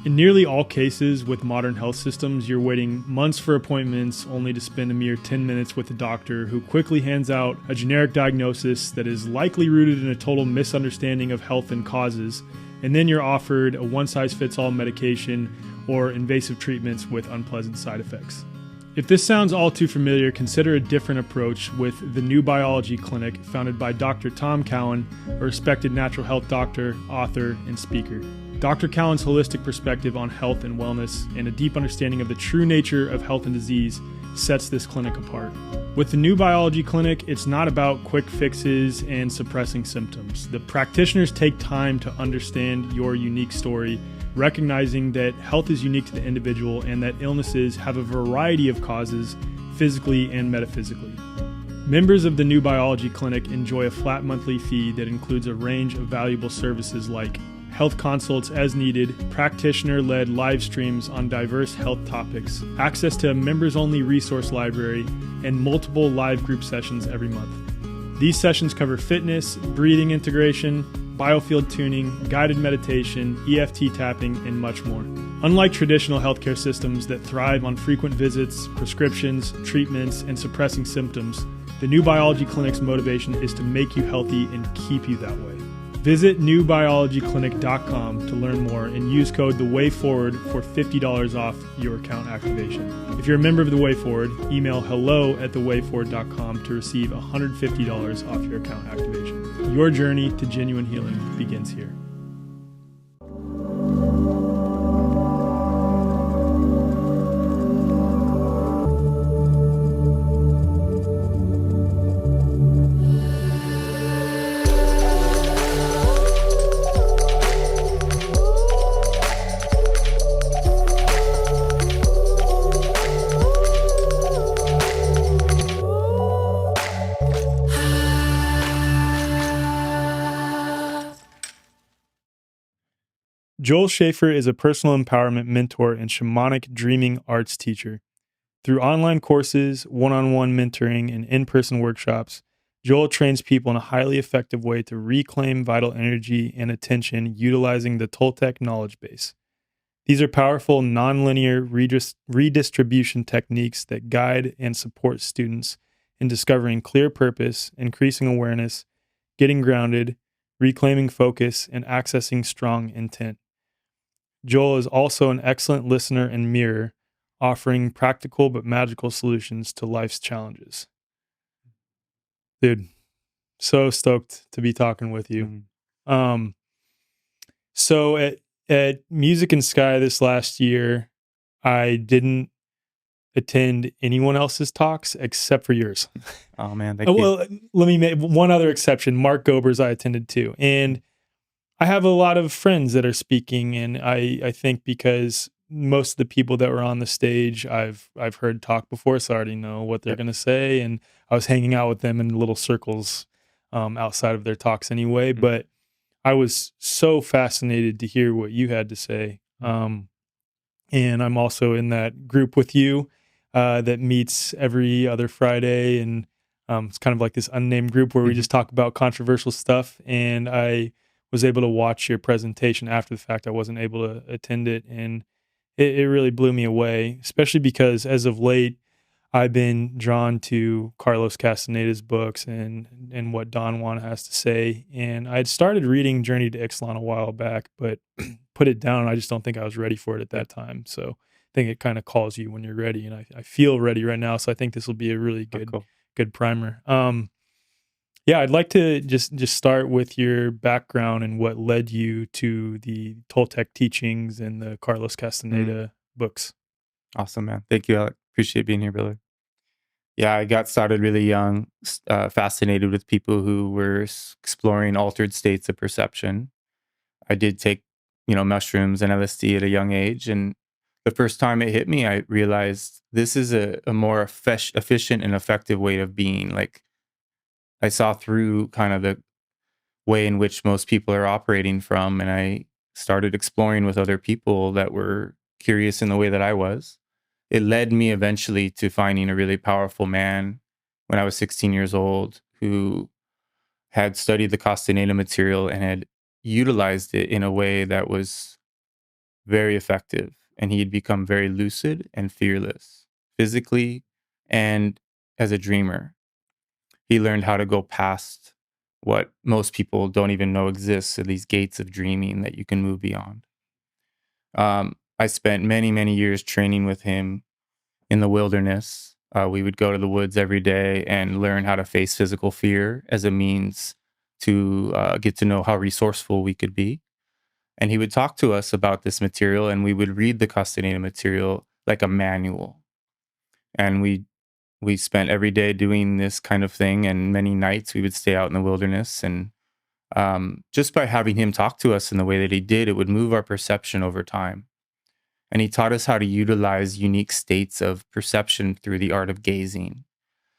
In nearly all cases with modern health systems, you're waiting months for appointments only to spend a mere 10 minutes with a doctor who quickly hands out a generic diagnosis that is likely rooted in a total misunderstanding of health and causes, and then you're offered a one-size-fits-all medication or invasive treatments with unpleasant side effects. If this sounds all too familiar, consider a different approach with the New Biology Clinic, founded by Dr. Tom Cowan, a respected natural health doctor, author, and speaker. Dr. Cowan's holistic perspective on health and wellness and a deep understanding of the true nature of health and disease sets this clinic apart. With the New Biology Clinic, it's not about quick fixes and suppressing symptoms. The practitioners take time to understand your unique story, recognizing that health is unique to the individual and that illnesses have a variety of causes, physically and metaphysically. Members of the New Biology Clinic enjoy a flat monthly fee that includes a range of valuable services like health consults as needed, practitioner-led live streams on diverse health topics, access to a members-only resource library, and multiple live group sessions every month. These sessions cover fitness, breathing integration, biofield tuning, guided meditation, EFT tapping, and much more. Unlike traditional healthcare systems that thrive on frequent visits, prescriptions, treatments, and suppressing symptoms, the New Biology Clinic's motivation is to make you healthy and keep you that way. Visit newbiologyclinic.com to learn more and use code The Way Forward for $50 off your account activation. If you're a member of The Way Forward, email hello@thewayforward.com to receive $150 off your account activation. Your journey to genuine healing begins here. Joel Schafer is a personal empowerment mentor and shamanic dreaming arts teacher. Through online courses, one-on-one mentoring, and in-person workshops, Joel trains people in a highly effective way to reclaim vital energy and attention utilizing the Toltec knowledge base. These are powerful, nonlinear redistribution techniques that guide and support students in discovering clear purpose, increasing awareness, getting grounded, reclaiming focus, and accessing strong intent. Joel is also an excellent listener and mirror, offering practical but magical solutions to life's challenges. Dude, so stoked to be talking with you. So at Music and Sky this last year, I didn't attend anyone else's talks except for yours. Oh man, thank you. Well, let me make one other exception. Mark Gober's I attended too. And I have a lot of friends that are speaking, and I think because most of the people that were on the stage I've heard talk before, so I already know what they're going to say, and I was hanging out with them in little circles outside of their talks anyway. But I was so fascinated to hear what you had to say, and I'm also in that group with you that meets every other Friday, and it's kind of like this unnamed group where we just talk about controversial stuff, and I was able to watch your presentation after the fact. I wasn't able to attend it, and it really blew me away, especially because as of late, I've been drawn to Carlos Castaneda's books and what Don Juan has to say. And I'd started reading Journey to Ixtlan a while back, but put it down. I just don't think I was ready for it at that time. So I think it kind of calls you when you're ready, and I feel ready right now. So I think this will be a really good primer. Yeah, I'd like to just start with your background and what led you to the Toltec Teachings and the Carlos Castaneda books. Awesome, man. Thank you, Alec. Appreciate being here, brother. Yeah, I got started really young, fascinated with people who were exploring altered states of perception. I did take, mushrooms and LSD at a young age, and the first time it hit me, I realized this is a more efficient and effective way of being. Like, I saw through kind of the way in which most people are operating from, and I started exploring with other people that were curious in the way that I was. It led me eventually to finding a really powerful man when I was 16 years old who had studied the Castaneda material and had utilized it in a way that was very effective, and he had become very lucid and fearless, physically and as a dreamer. He learned how to go past what most people don't even know exists, so these gates of dreaming that you can move beyond. I spent many, many years training with him in the wilderness. We would go to the woods every day and learn how to face physical fear as a means to get to know how resourceful we could be. And he would talk to us about this material, and we would read the Castaneda material like a manual. And we spent every day doing this kind of thing, and many nights we would stay out in the wilderness. And just by having him talk to us in the way that he did, it would move our perception over time. And he taught us how to utilize unique states of perception through the art of gazing.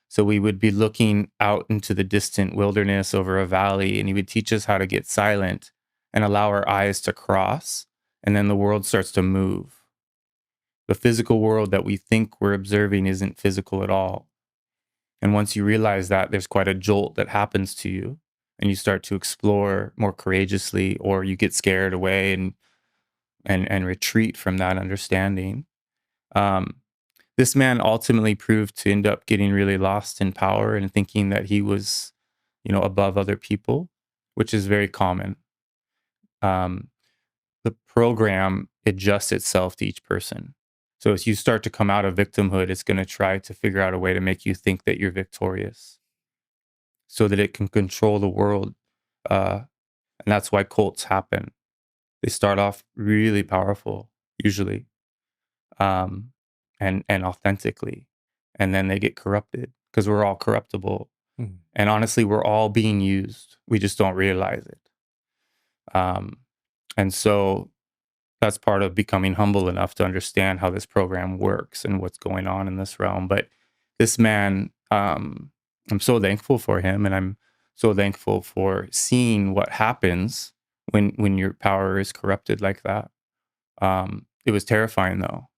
So we would be looking out into the distant wilderness over a valley, and he would teach us how to get silent and allow our eyes to cross, and then the world starts to move. The physical world that we think we're observing isn't physical at all. And once you realize that, there's quite a jolt that happens to you, and you start to explore more courageously, or you get scared away and retreat from that understanding. This man ultimately proved to end up getting really lost in power and thinking that he was, above other people, which is very common. The program adjusts itself to each person. So as you start to come out of victimhood, it's going to try to figure out a way to make you think that you're victorious so that it can control the world. And that's why cults happen. They start off really powerful, usually, and authentically, and then they get corrupted because we're all corruptible. Mhm. And honestly, we're all being used. We just don't realize it. And so that's part of becoming humble enough to understand how this program works and what's going on in this realm. But this man, I'm so thankful for him, and I'm so thankful for seeing what happens when your power is corrupted like that. It was terrifying though,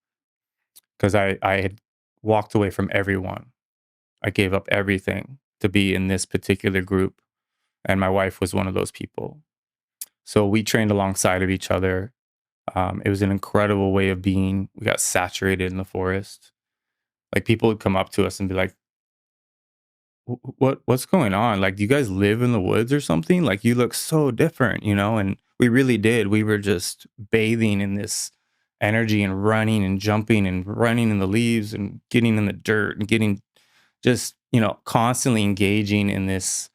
because I had walked away from everyone. I gave up everything to be in this particular group, and my wife was one of those people. So we trained alongside of each other. It was an incredible way of being. We got saturated in the forest. Like, people would come up to us and be like, what's going on? Like, do you guys live in the woods or something? Like, you look so different, And we really did. We were just bathing in this energy and running and jumping and running in the leaves and getting in the dirt and getting just, constantly engaging in this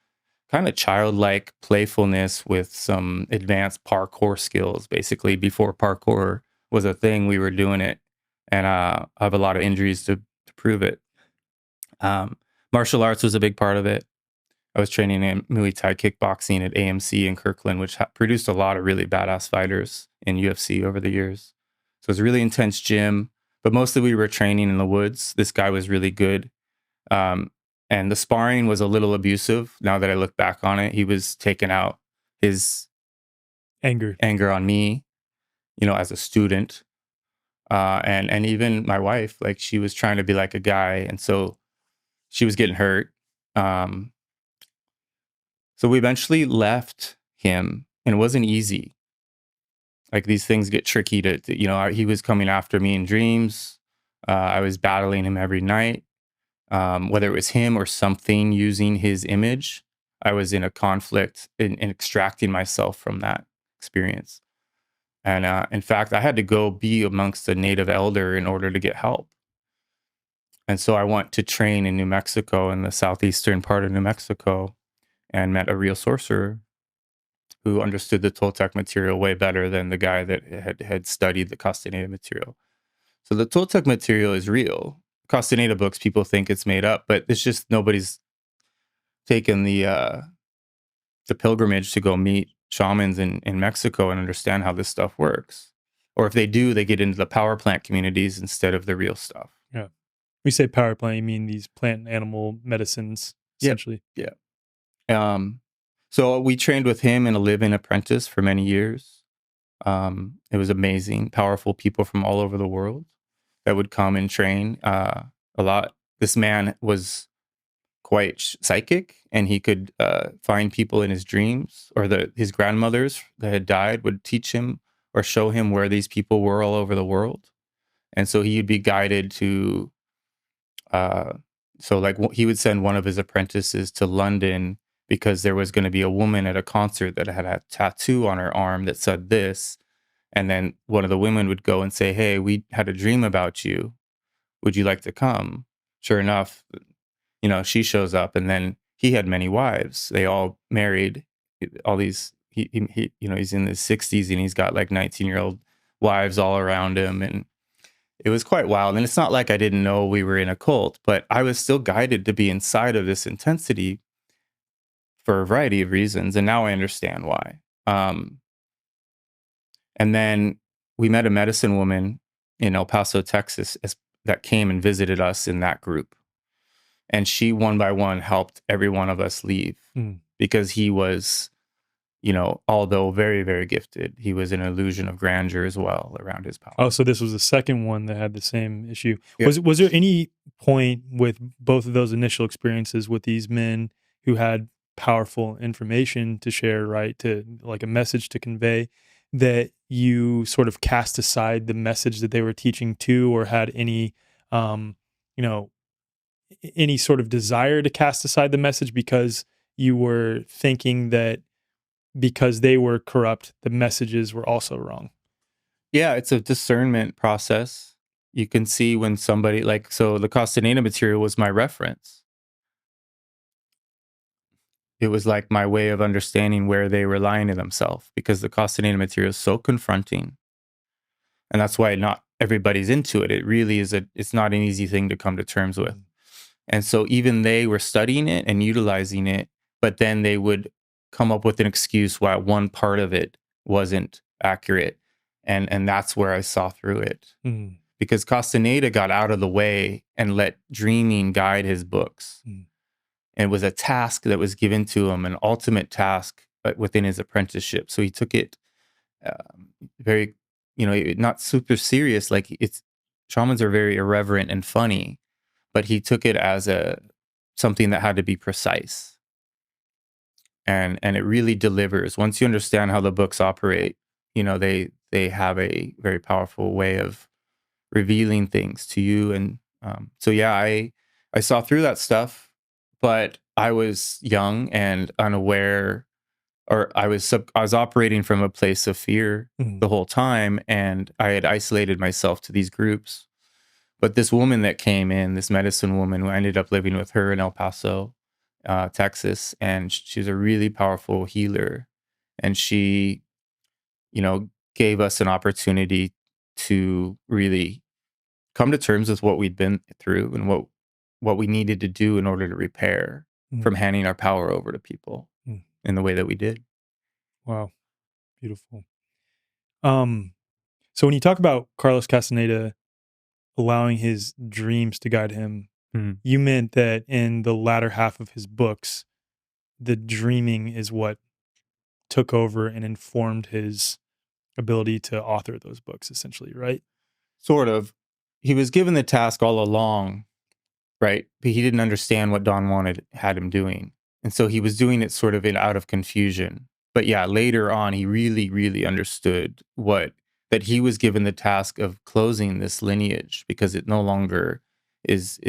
kind of childlike playfulness with some advanced parkour skills. Basically, before parkour was a thing, we were doing it. And I have a lot of injuries to prove it. Martial arts was a big part of it. I was training in Muay Thai kickboxing at AMC in Kirkland, which produced a lot of really badass fighters in UFC over the years. So it was a really intense gym, but mostly we were training in the woods. This guy was really good. And the sparring was a little abusive. Now that I look back on it, he was taking out his Anger. on me, as a student. And even my wife, like, she was trying to be like a guy. And so she was getting hurt. So we eventually left him, and it wasn't easy. Like, these things get tricky he was coming after me in dreams. I was battling him every night. Whether it was him or something using his image, I was in a conflict in extracting myself from that experience. And in fact, I had to go be amongst a native elder in order to get help. And so I went to train in New Mexico, in the southeastern part of New Mexico, and met a real sorcerer who understood the Toltec material way better than the guy that had studied the Castaneda material. So the Toltec material is real. Castaneda books, people think it's made up, but it's just nobody's taken the pilgrimage to go meet shamans in Mexico and understand how this stuff works. Or if they do, they get into the power plant communities instead of the real stuff. Yeah. When you say power plant, you mean these plant and animal medicines, essentially. Yeah. So we trained with him and a live-in apprentice for many years. It was amazing, powerful people from all over the world that would come and train a lot. This man was quite psychic, and he could find people in his dreams, or his grandmothers that had died would teach him or show him where these people were all over the world. And so he would be guided to, he would send one of his apprentices to London because there was going to be a woman at a concert that had a tattoo on her arm that said this. And then one of the women would go and say, hey, we had a dream about you. Would you like to come? Sure enough, she shows up, and then he had many wives. They all married. All these, he's in his 60s and he's got like 19-year-old wives all around him. And it was quite wild. And it's not like I didn't know we were in a cult, but I was still guided to be inside of this intensity for a variety of reasons. And now I understand why. And then we met a medicine woman in El Paso, Texas, that came and visited us in that group. And she, one by one, helped every one of us leave because he was, although very, very gifted, he was an illusion of grandeur as well around his power. Oh, so this was the second one that had the same issue. Yeah. Was there any point with both of those initial experiences with these men who had powerful information to share, right, to like a message to convey, that you sort of cast aside the message that they were teaching to, or had any, any sort of desire to cast aside the message because you were thinking that because they were corrupt, the messages were also wrong? Yeah, it's a discernment process. You can see when somebody, the Castaneda material was my reference. It was like my way of understanding where they were lying to themselves, because the Castaneda material is so confronting. And that's why not everybody's into it. It really is it's not an easy thing to come to terms with. And so even they were studying it and utilizing it, but then they would come up with an excuse why one part of it wasn't accurate. And that's where I saw through it. Because Castaneda got out of the way and let dreaming guide his books. And it was a task that was given to him, an ultimate task within his apprenticeship. So he took it very, not super serious. Shamans are very irreverent and funny, but he took it as something that had to be precise. And it really delivers. Once you understand how the books operate, they have a very powerful way of revealing things to you. And I saw through that stuff, but I was young and unaware, or I was operating from a place of fear the whole time, and I had isolated myself to these groups. But this woman that came in, this medicine woman, who I ended up living with her in El Paso, Texas, and she was a really powerful healer, and she, gave us an opportunity to really come to terms with what we'd been through and what we needed to do in order to repair from handing our power over to people in the way that we did. Wow. Beautiful. So when you talk about Carlos Castaneda allowing his dreams to guide him, you meant that in the latter half of his books, the dreaming is what took over and informed his ability to author those books, essentially, right? Sort of. He was given the task all along, right? But he didn't understand what Don had him doing. And so he was doing it sort of out of confusion. But yeah, later on, he really, really understood that he was given the task of closing this lineage, because it no longer is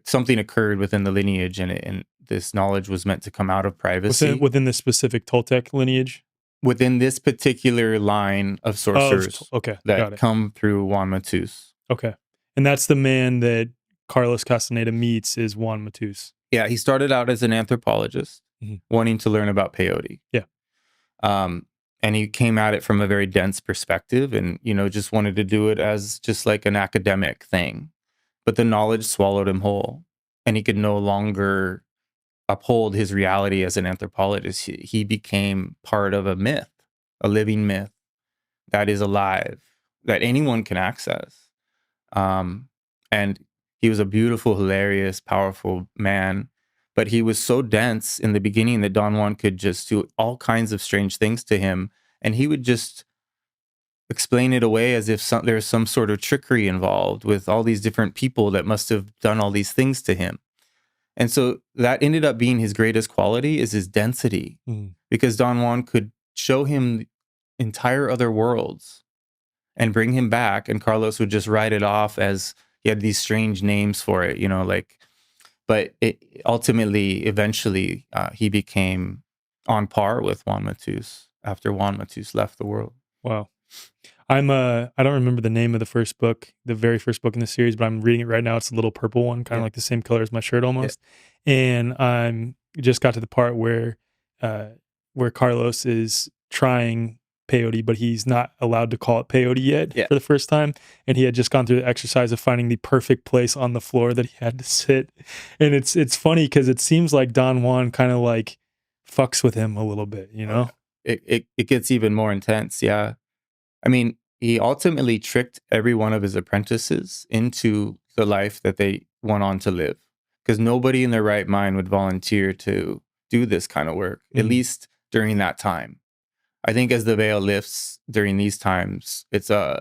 something occurred within the lineage, and this knowledge was meant to come out of privacy. Within the specific Toltec lineage? Within this particular line of sorcerers that come through Juan Matus. Okay. And that's the man that Carlos Castaneda meets, is Juan Matus. Yeah, he started out as an anthropologist, wanting to learn about peyote. Yeah. And he came at it from a very dense perspective, and, just wanted to do it as just like an academic thing. But the knowledge swallowed him whole, and he could no longer uphold his reality as an anthropologist. He became part of a myth, a living myth that is alive, that anyone can access. And he was a beautiful, hilarious, powerful man, but he was so dense in the beginning that Don Juan could just do all kinds of strange things to him, and he would just explain it away as if there's some sort of trickery involved with all these different people that must have done all these things to him. And so that ended up being his greatest quality, is his density, because Don Juan could show him entire other worlds and bring him back, and Carlos would just write it off as he had these strange names for it, like. But it ultimately, eventually, he became on par with Juan Matus after Juan Matus left the world. Wow. I don't remember the name of the first book, the very first book in the series, but I'm reading it right now. It's a little purple one, kind of like the same color as my shirt almost. And I'm just got to the part where Carlos is trying peyote, but he's not allowed to call it peyote yet for the first time. And he had just gone through the exercise of finding the perfect place on the floor that he had to sit. And it's funny because it seems like Don Juan kind of like fucks with him a little bit, It gets even more intense. Yeah. I mean, he ultimately tricked every one of his apprentices into the life that they went on to live, because nobody in their right mind would volunteer to do this kind of work, at least during that time. I think as the veil lifts during these times, it's going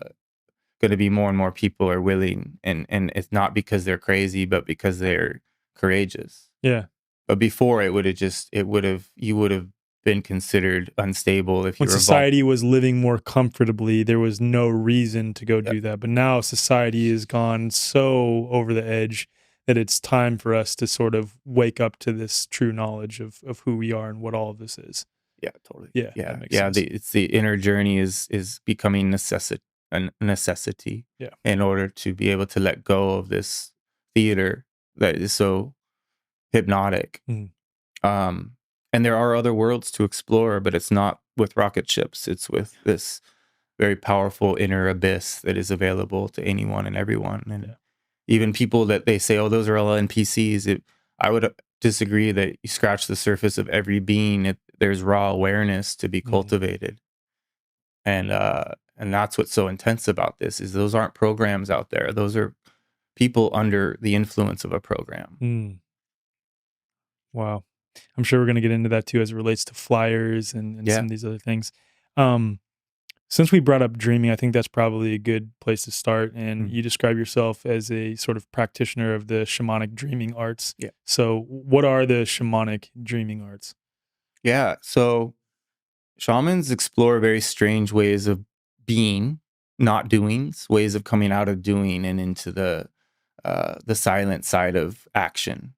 to be more and more people are willing, and it's not because they're crazy, but because they're courageous. Yeah. But before, you would have been considered unstable if when society was living more comfortably, there was no reason to go do that. But now society has gone so over the edge that it's time for us to sort of wake up to this true knowledge of who we are and what all of this is. Yeah, totally. Yeah, that makes sense. It's the inner journey is becoming a necessity. Yeah. In order to be able to let go of this theater that is so hypnotic. And there are other worlds to explore, but it's not with rocket ships. It's with this very powerful inner abyss that is available to anyone and everyone. And even people that they say, oh, those are all NPCs. I would disagree that you scratch the surface of every being. There's raw awareness to be cultivated. And that's what's so intense about this is those aren't programs out there. Those are people under the influence of a program. Wow. I'm sure we're going to get into that too as it relates to flyers and some of these other things. Since we brought up dreaming, I think that's probably a good place to start. And you describe yourself as a sort of practitioner of the shamanic dreaming arts. Yeah. So what are the shamanic dreaming arts? Yeah. So shamans explore very strange ways of being, not doings, ways of coming out of doing and into the silent side of action.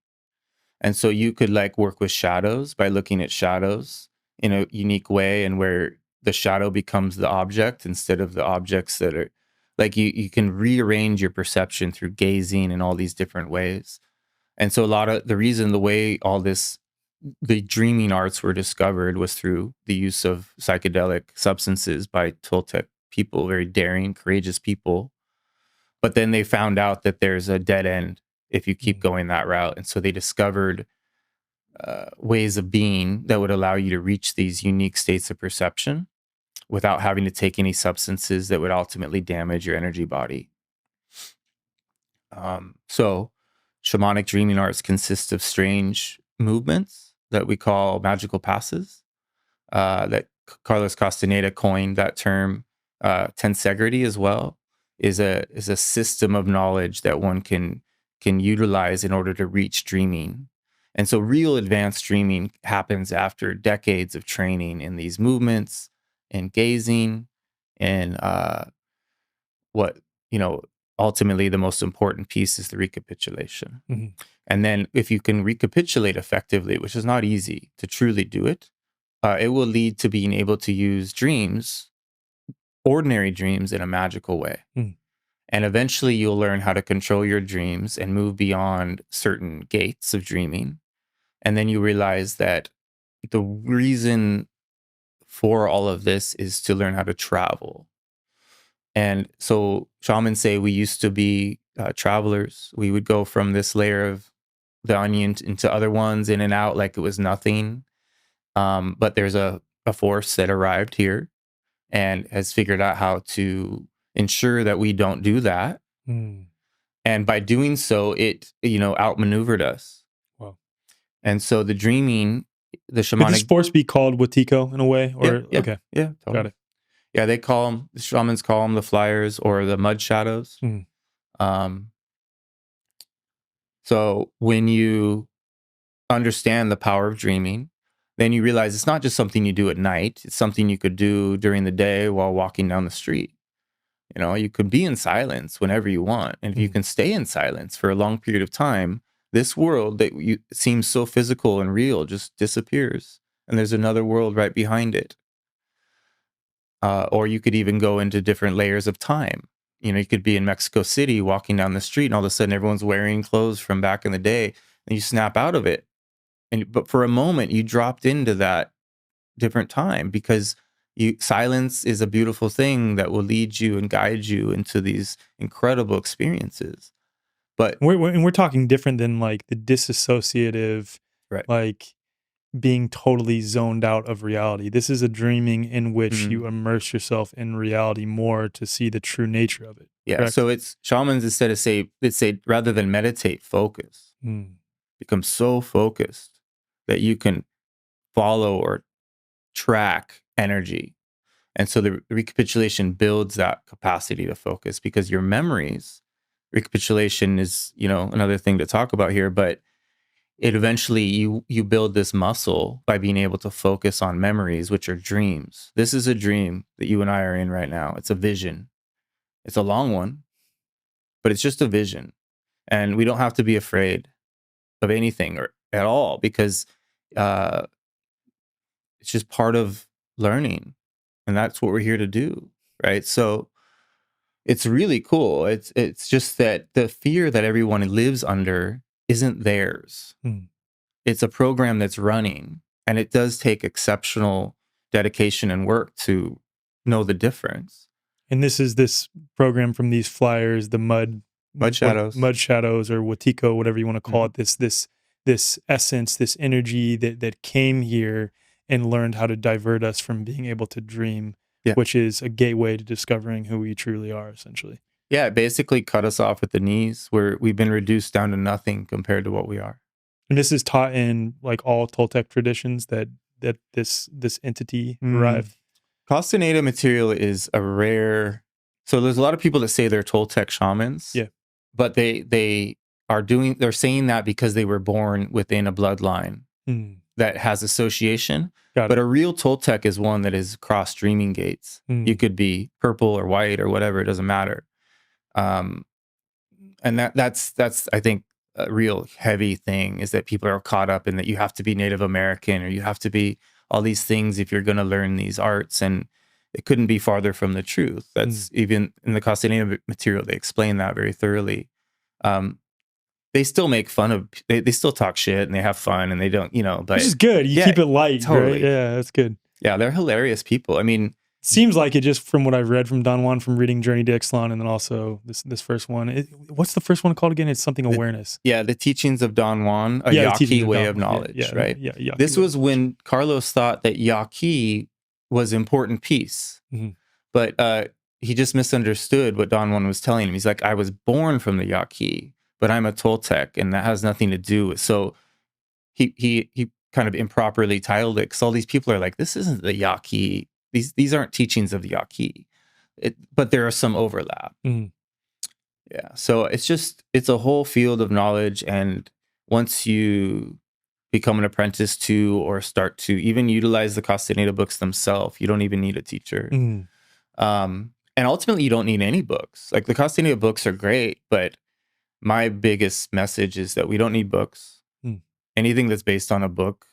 And so you could like work with shadows by looking at shadows in a unique way, and where the shadow becomes the object instead of the objects that are like you can rearrange your perception through gazing in all these different ways. And so a lot of the reason the way the dreaming arts were discovered was through the use of psychedelic substances by Toltec people, very daring, courageous people. But then they found out that there's a dead end if you keep going that route. And so they discovered ways of being that would allow you to reach these unique states of perception without having to take any substances that would ultimately damage your energy body. So shamanic dreaming arts consist of strange movements that we call magical passes, that Carlos Castaneda coined that term. Tensegrity as well is a system of knowledge that one can utilize in order to reach dreaming. And so real advanced dreaming happens after decades of training in these movements and gazing and ultimately the most important piece is the recapitulation. And then if you can recapitulate effectively, which is not easy to truly do it, it will lead to being able to use dreams, ordinary dreams, in a magical way. And eventually you'll learn how to control your dreams and move beyond certain gates of dreaming. And then you realize that the reason for all of this is to learn how to travel. And so shamans say we used to be travelers. We would go from this layer of the onion into other ones, in and out like it was nothing. But there's a force that arrived here and has figured out how to ensure that we don't do that. And by doing so, it, outmaneuvered us. Wow. And so the dreaming, the shamanic... Could this force be called Watiko in a way? Or Yeah, okay. Yeah, totally. Got it. Yeah, the shamans call them the flyers or the mud shadows. So when you understand the power of dreaming, then you realize it's not just something you do at night. It's something you could do during the day while walking down the street. You know, you could be in silence whenever you want. And if you can stay in silence for a long period of time, this world that seems so physical and real just disappears. And there's another world right behind it. Or you could even go into different layers of time. You know, you could be in Mexico City walking down the street and all of a sudden everyone's wearing clothes from back in the day and you snap out of it. But for a moment you dropped into that different time because silence is a beautiful thing that will lead you and guide you into these incredible experiences. But we're talking different than like the disassociative, right. like being totally zoned out of reality. This is a dreaming in which you immerse yourself in reality more to see the true nature of it. Yeah. Correct? So it's shamans instead of say rather than meditate, focus. Become so focused that you can follow or track energy. And so the recapitulation builds that capacity to focus because your memories, recapitulation is, you know, another thing to talk about here, but it eventually you build this muscle by being able to focus on memories, which are dreams. This is a dream that you and I are in right now. It's a vision. It's a long one, but it's just a vision. And we don't have to be afraid of anything or at all because it's just part of learning. And that's what we're here to do, right? So it's really cool. It's just that the fear that everyone lives under isn't theirs. It's a program that's running, and it does take exceptional dedication and work to know the difference. And this is this program from these flyers, the mud shadows, or Watiko, whatever you want to call it. This essence, this energy that came here and learned how to divert us from being able to dream, which is a gateway to discovering who we truly are, essentially. Yeah, it basically cut us off at the knees, where we've been reduced down to nothing compared to what we are. And this is taught in like all Toltec traditions that this entity arrived. Castaneda material is a rare. So there's a lot of people that say they're Toltec shamans. Yeah, but they're saying that because they were born within a bloodline that has association. But a real Toltec is one that is cross dreaming gates. You could be purple or white or whatever, it doesn't matter. And that's I think a real heavy thing is that people are caught up in that you have to be Native American or you have to be all these things if you're going to learn these arts, and it couldn't be farther from the truth. That's even in the Castaneda material, they explain that very thoroughly. They still make fun of, they still talk shit and they have fun and they don't, you know, but which is good. You keep it light. Totally. Right? Yeah, that's good. Yeah, they're hilarious people. I mean, seems like it just from what I've read from Don Juan, from reading Journey to Ixtlan, and then also this first one. What's the first one called again? It's something awareness. The teachings of Don Juan, a Yaqui way of knowledge, right? Yeah. This was when Carlos thought that Yaqui was important piece, but he just misunderstood what Don Juan was telling him. He's like, I was born from the Yaqui, but I'm a Toltec, and that has nothing to do with. So he kind of improperly titled it because all these people are like, this isn't the Yaqui. These aren't teachings of the Yaqui, but there are some overlap. Yeah, so it's a whole field of knowledge, and once you become an apprentice to or start to even utilize the Castaneda books themselves, you don't even need a teacher. And ultimately, you don't need any books. Like the Castaneda books are great, but my biggest message is that we don't need books. Anything that's based on a book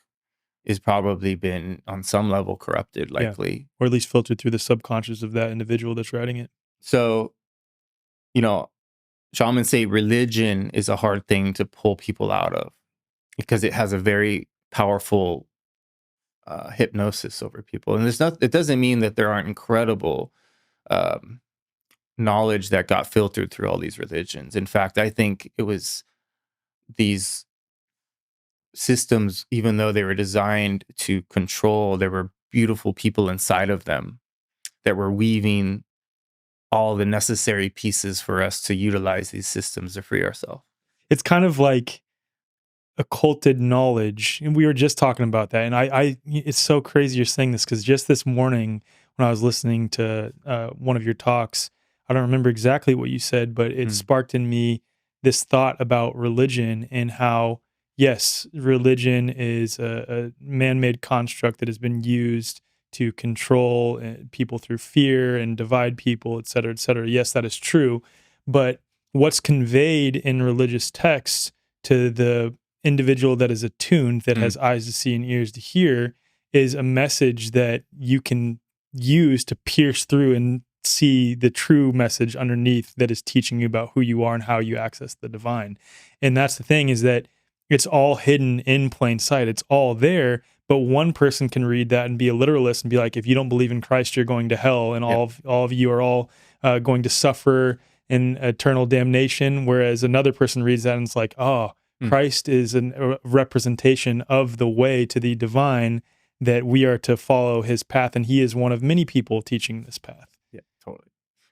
is probably been on some level corrupted, likely. Or at least filtered through the subconscious of that individual that's writing it. So, you know, shamans say religion is a hard thing to pull people out of because it has a very powerful hypnosis over people. And it doesn't mean that there aren't incredible knowledge that got filtered through all these religions. In fact, I think it was these systems, even though they were designed to control, there were beautiful people inside of them that were weaving all the necessary pieces for us to utilize these systems to free ourselves. It's kind of like occulted knowledge, and we were just talking about that. And it's so crazy you're saying this, because just this morning when I was listening to one of your talks, I don't remember exactly what you said, but it sparked in me this thought about religion and how yes, religion is a man-made construct that has been used to control people through fear and divide people, et cetera, et cetera. Yes, that is true. But what's conveyed in religious texts to the individual that is attuned, that has eyes to see and ears to hear, is a message that you can use to pierce through and see the true message underneath that is teaching you about who you are and how you access the divine. And that's the thing, is that it's all hidden in plain sight. It's all there, but one person can read that and be a literalist and be like, if you don't believe in Christ, you're going to hell, and all of you are all going to suffer in eternal damnation. Whereas another person reads that and it's like, oh, Christ is a representation of the way to the divine, that we are to follow his path, and he is one of many people teaching this path. Yeah, totally.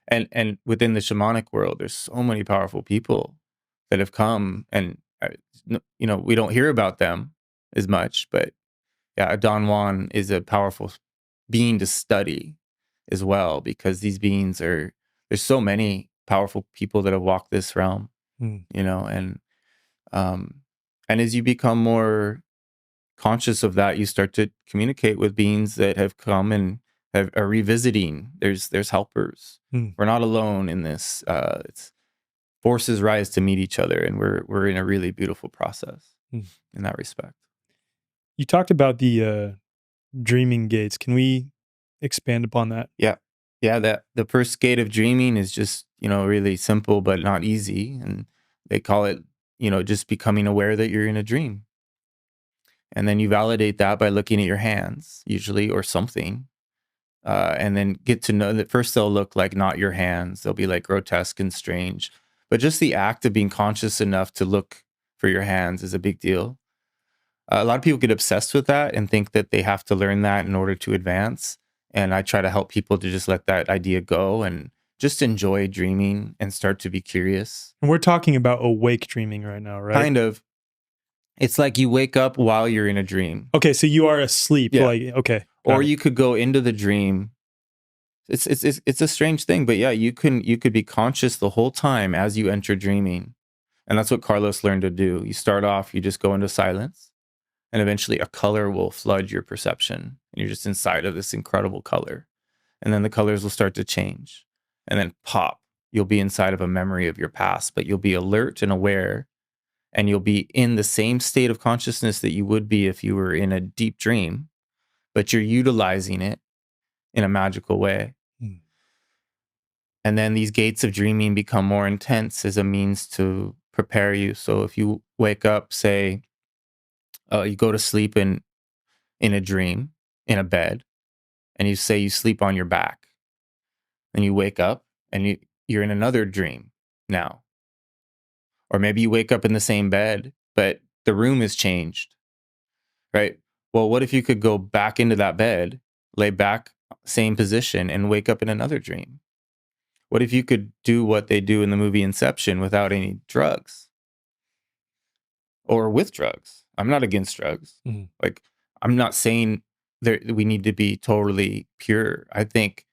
And within the shamanic world, there's so many powerful people that have come, and we don't hear about them as much, but yeah, Don Juan is a powerful being to study as well, because these beings there's so many powerful people that have walked this realm, and as you become more conscious of that, you start to communicate with beings that have come and are revisiting. There's helpers. We're not alone in this. It's forces rise to meet each other, and we're in a really beautiful process in that respect. You talked about the dreaming gates. Can we expand upon that? Yeah. That the first gate of dreaming is just really simple but not easy, and they call it just becoming aware that you're in a dream. And then you validate that by looking at your hands, usually, or something. And then get to know that first they'll look like not your hands. They'll be like grotesque and strange. But just the act of being conscious enough to look for your hands is a big deal. A lot of people get obsessed with that and think that they have to learn that in order to advance. And I try to help people to just let that idea go and just enjoy dreaming and start to be curious. And we're talking about awake dreaming right now, right? Kind of. It's like you wake up while you're in a dream. Okay, so you are asleep. Yeah. Okay. Or you could go into the dream. It's a strange thing, but yeah, you could be conscious the whole time as you enter dreaming. And that's what Carlos learned to do. You start off, you just go into silence, and eventually a color will flood your perception, and you're just inside of this incredible color. And then the colors will start to change, and then pop, you'll be inside of a memory of your past, but you'll be alert and aware, and you'll be in the same state of consciousness that you would be if you were in a deep dream, but you're utilizing it in a magical way. And then these gates of dreaming become more intense as a means to prepare you. So if you wake up, say, you go to sleep in a dream, in a bed, and you say you sleep on your back, and you wake up and you're in another dream now. Or maybe you wake up in the same bed, but the room has changed, right? Well, what if you could go back into that bed, lay back, same position, and wake up in another dream? What if you could do what they do in the movie Inception without any drugs? Or with drugs? I'm not against drugs. Like, I'm not saying we need to be totally pure. I think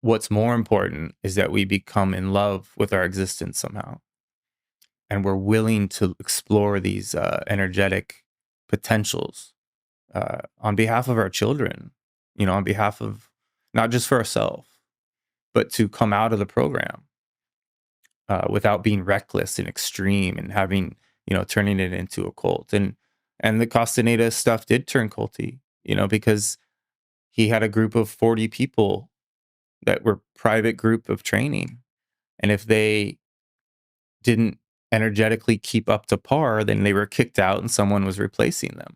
what's more important is that we become in love with our existence somehow. And we're willing to explore these energetic potentials on behalf of our children, on behalf of not just for ourselves, but to come out of the program without being reckless and extreme and having, turning it into a cult. And the Castaneda stuff did turn culty, because he had a group of 40 people that were private group of training. And if they didn't energetically keep up to par, then they were kicked out and someone was replacing them.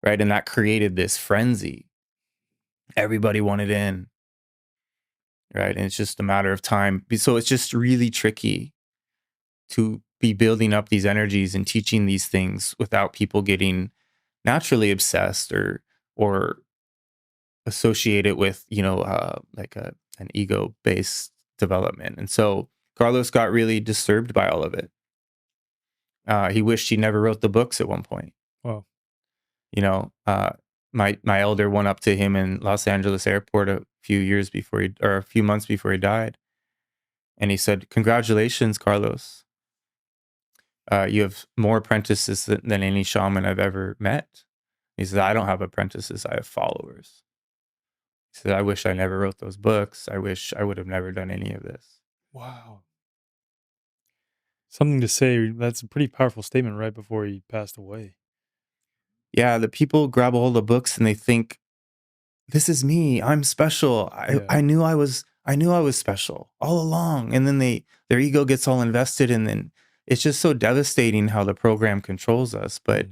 Right. And that created this frenzy. Everybody wanted in. Right. And it's just a matter of time. So it's just really tricky to be building up these energies and teaching these things without people getting naturally obsessed or associate it with, like an ego-based development. And so Carlos got really disturbed by all of it. He wished he never wrote the books at one point. Wow. My elder went up to him in Los Angeles airport a few months before he died. And he said, "Congratulations, Carlos. You have more apprentices than any shaman I've ever met. He said, I don't have apprentices, I have followers. He said, I wish I never wrote those books. I wish I would have never done any of this. Wow. Something to say. That's a pretty powerful statement right before he passed away. Yeah, the people grab a hold of books and they think, this is me. I'm special. Yeah. I knew I was special all along. And then their ego gets all invested, and then it's just so devastating how the program controls us, but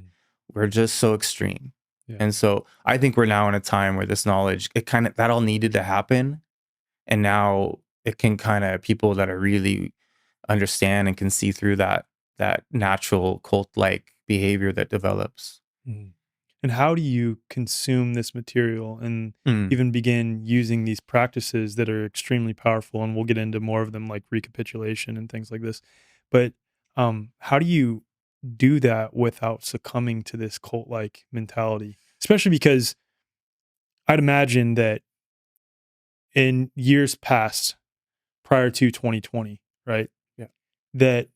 we're just so extreme. Yeah. And so I think we're now in a time where this knowledge, that all needed to happen. And now it can people that are really understand and can see through that natural cult-like behavior that develops. Mhm. And how do you consume this material and Mm. even begin using these practices that are extremely powerful? And we'll get into more of them, like recapitulation and things like this. But how do you do that without succumbing to this cult-like mentality? Especially because I'd imagine that in years past, prior to 2020, right? Yeah. That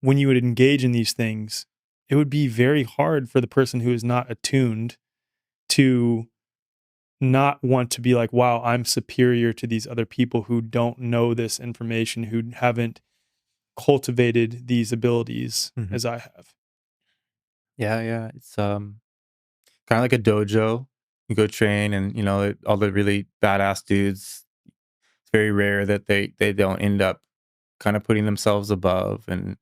when you would engage in these things, it would be very hard for the person who is not attuned to not want to be like, wow, I'm superior to these other people who don't know this information, who haven't cultivated these abilities Mhm. as I have. Yeah. It's kind of like a dojo. You go train, and all the really badass dudes. It's very rare that they don't end up kind of putting themselves above, and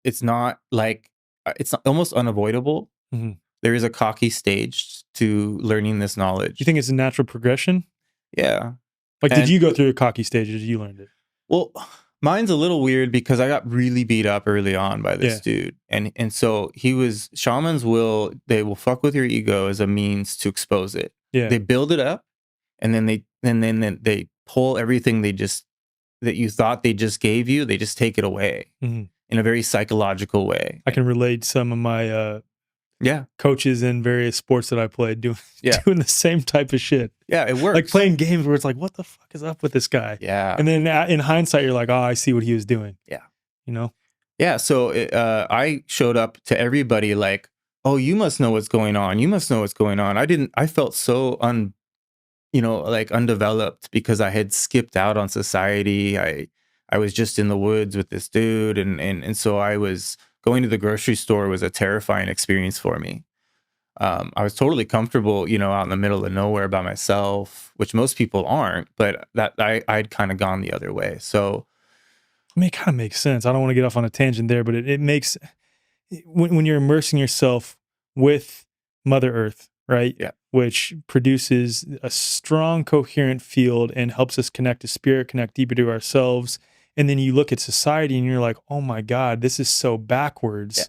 it's not like it's almost unavoidable. Mhm. There is a cocky stage to learning this You knowledge. think it's a natural progression? Yeah, Like, did and you go through a cocky stage or did you learn it? well, mine's a little weird because I got really beat up early on by this Yeah. dude. And so shamans they will fuck with your ego as a means to expose it. Yeah. They build it up, and then they pull everything that you thought they just gave you, they just take it away Mhm. in a very psychological way. I can relate some of my Yeah. coaches in various sports that I played doing Yeah. doing the same type of shit. Yeah, it works. Like playing games where it's like, what the fuck is up with this guy? Yeah. And then in hindsight, you're like, oh, I see what he was doing. Yeah. You know? Yeah, so I showed up to everybody like, "Oh, you must know what's going on. You must know what's going on." I felt so like undeveloped because I had skipped out on society. I was just in the woods with this dude, and so I was going to the grocery store was a terrifying experience for me. I was totally comfortable, out in the middle of nowhere by myself, which most people aren't, but I'd kind of gone the other way. So, I mean, it kind of makes sense. I don't want to get off on a tangent there, but it makes when you're immersing yourself with Mother Earth, right? yeah. Which produces a strong, coherent field and helps us connect to spirit, connect deeper to ourselves. And then you look at society and you're like, oh my God, this is so backwards. Yeah.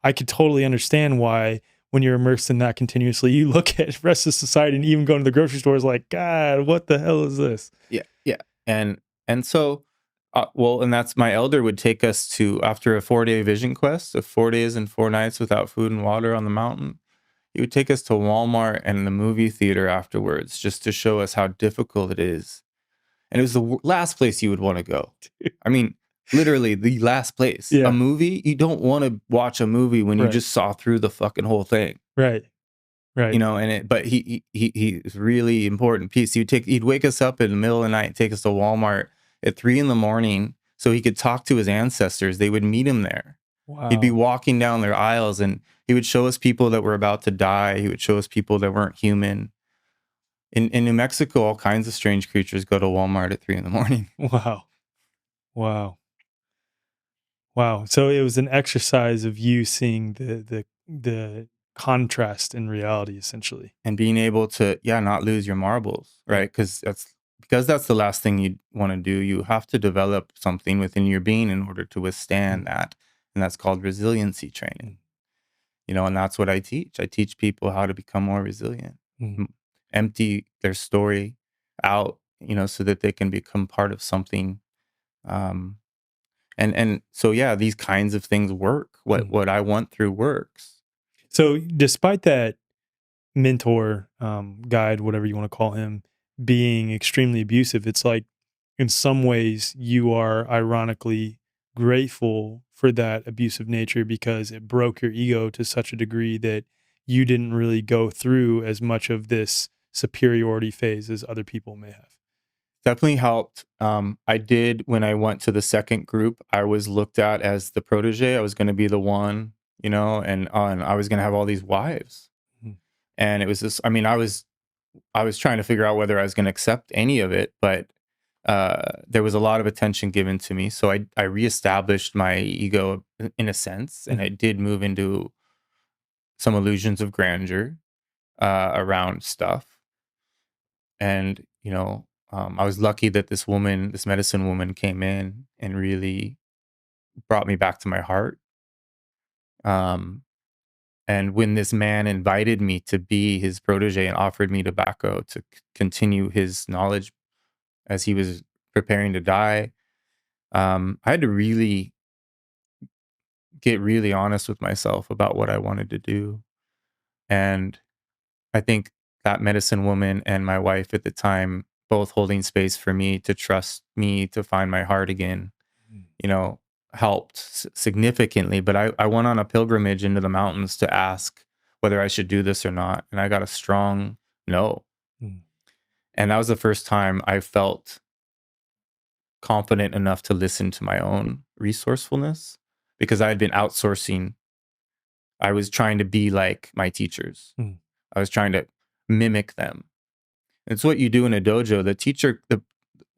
I could totally understand why when you're immersed in that continuously, you look at the rest of society and even going to the grocery store is like, God, what the hell is this? Yeah. And so, and that's my elder would take us to, after a 4-day vision quest of 4 days and 4 nights without food and water on the mountain. He would take us to Walmart and the movie theater afterwards just to show us how difficult it is. And it was the last place you would want to go. I mean, literally the last place. Yeah. A movie, you don't want to watch a movie when you Right. just saw through the fucking whole thing. Right. But he is really important piece. He'd wake us up in the middle of the night and take us to Walmart at 3 a.m. so he could talk to his ancestors. They would meet him there. Wow. He'd be walking down their aisles and he would show us people that were about to die. He would show us people that weren't human. In New Mexico, all kinds of strange creatures go to Walmart at 3 a.m. Wow. Wow. Wow. So it was an exercise of you seeing the contrast in reality, essentially. And being able to, not lose your marbles, right? Because that's the last thing you want to do. You have to develop something within your being in order to withstand that. And that's called resiliency training. And that's what I teach. I teach people how to become more resilient, empty their story out, so that they can become part of something. And so, these kinds of things work. What I went through works. So despite that mentor, guide, whatever you want to call him, being extremely abusive, it's like in some ways you are ironically grateful for that abusive nature because it broke your ego to such a degree that you didn't really go through as much of this superiority phase as other people may have. Definitely helped. I did, when I went to the second group, I was looked at as the protege. I was going to be the one, and I was going to have all these wives. Mhm. And it was this, I was trying to figure out whether I was going to accept any of it, but there was a lot of attention given to me. So I reestablished my ego in a sense, and I did move into some illusions of grandeur around stuff. And, I was lucky that this woman, this medicine woman, came in and really brought me back to my heart. Um, and when this man invited me to be his protege and offered me tobacco to continue his knowledge as he was preparing to die, I had to really get really honest with myself about what I wanted to do. And I think that medicine woman and my wife at the time, both holding space for me to trust me to find my heart again, you know, helped significantly. But I went on a pilgrimage into the mountains to ask whether I should do this or not. And I got a strong no. Mm. And that was the first time I felt confident enough to listen to my own resourcefulness, because I had been outsourcing. I was trying to be like my teachers. Mm. I was trying to mimic them. It's what you do in a dojo. The teacher,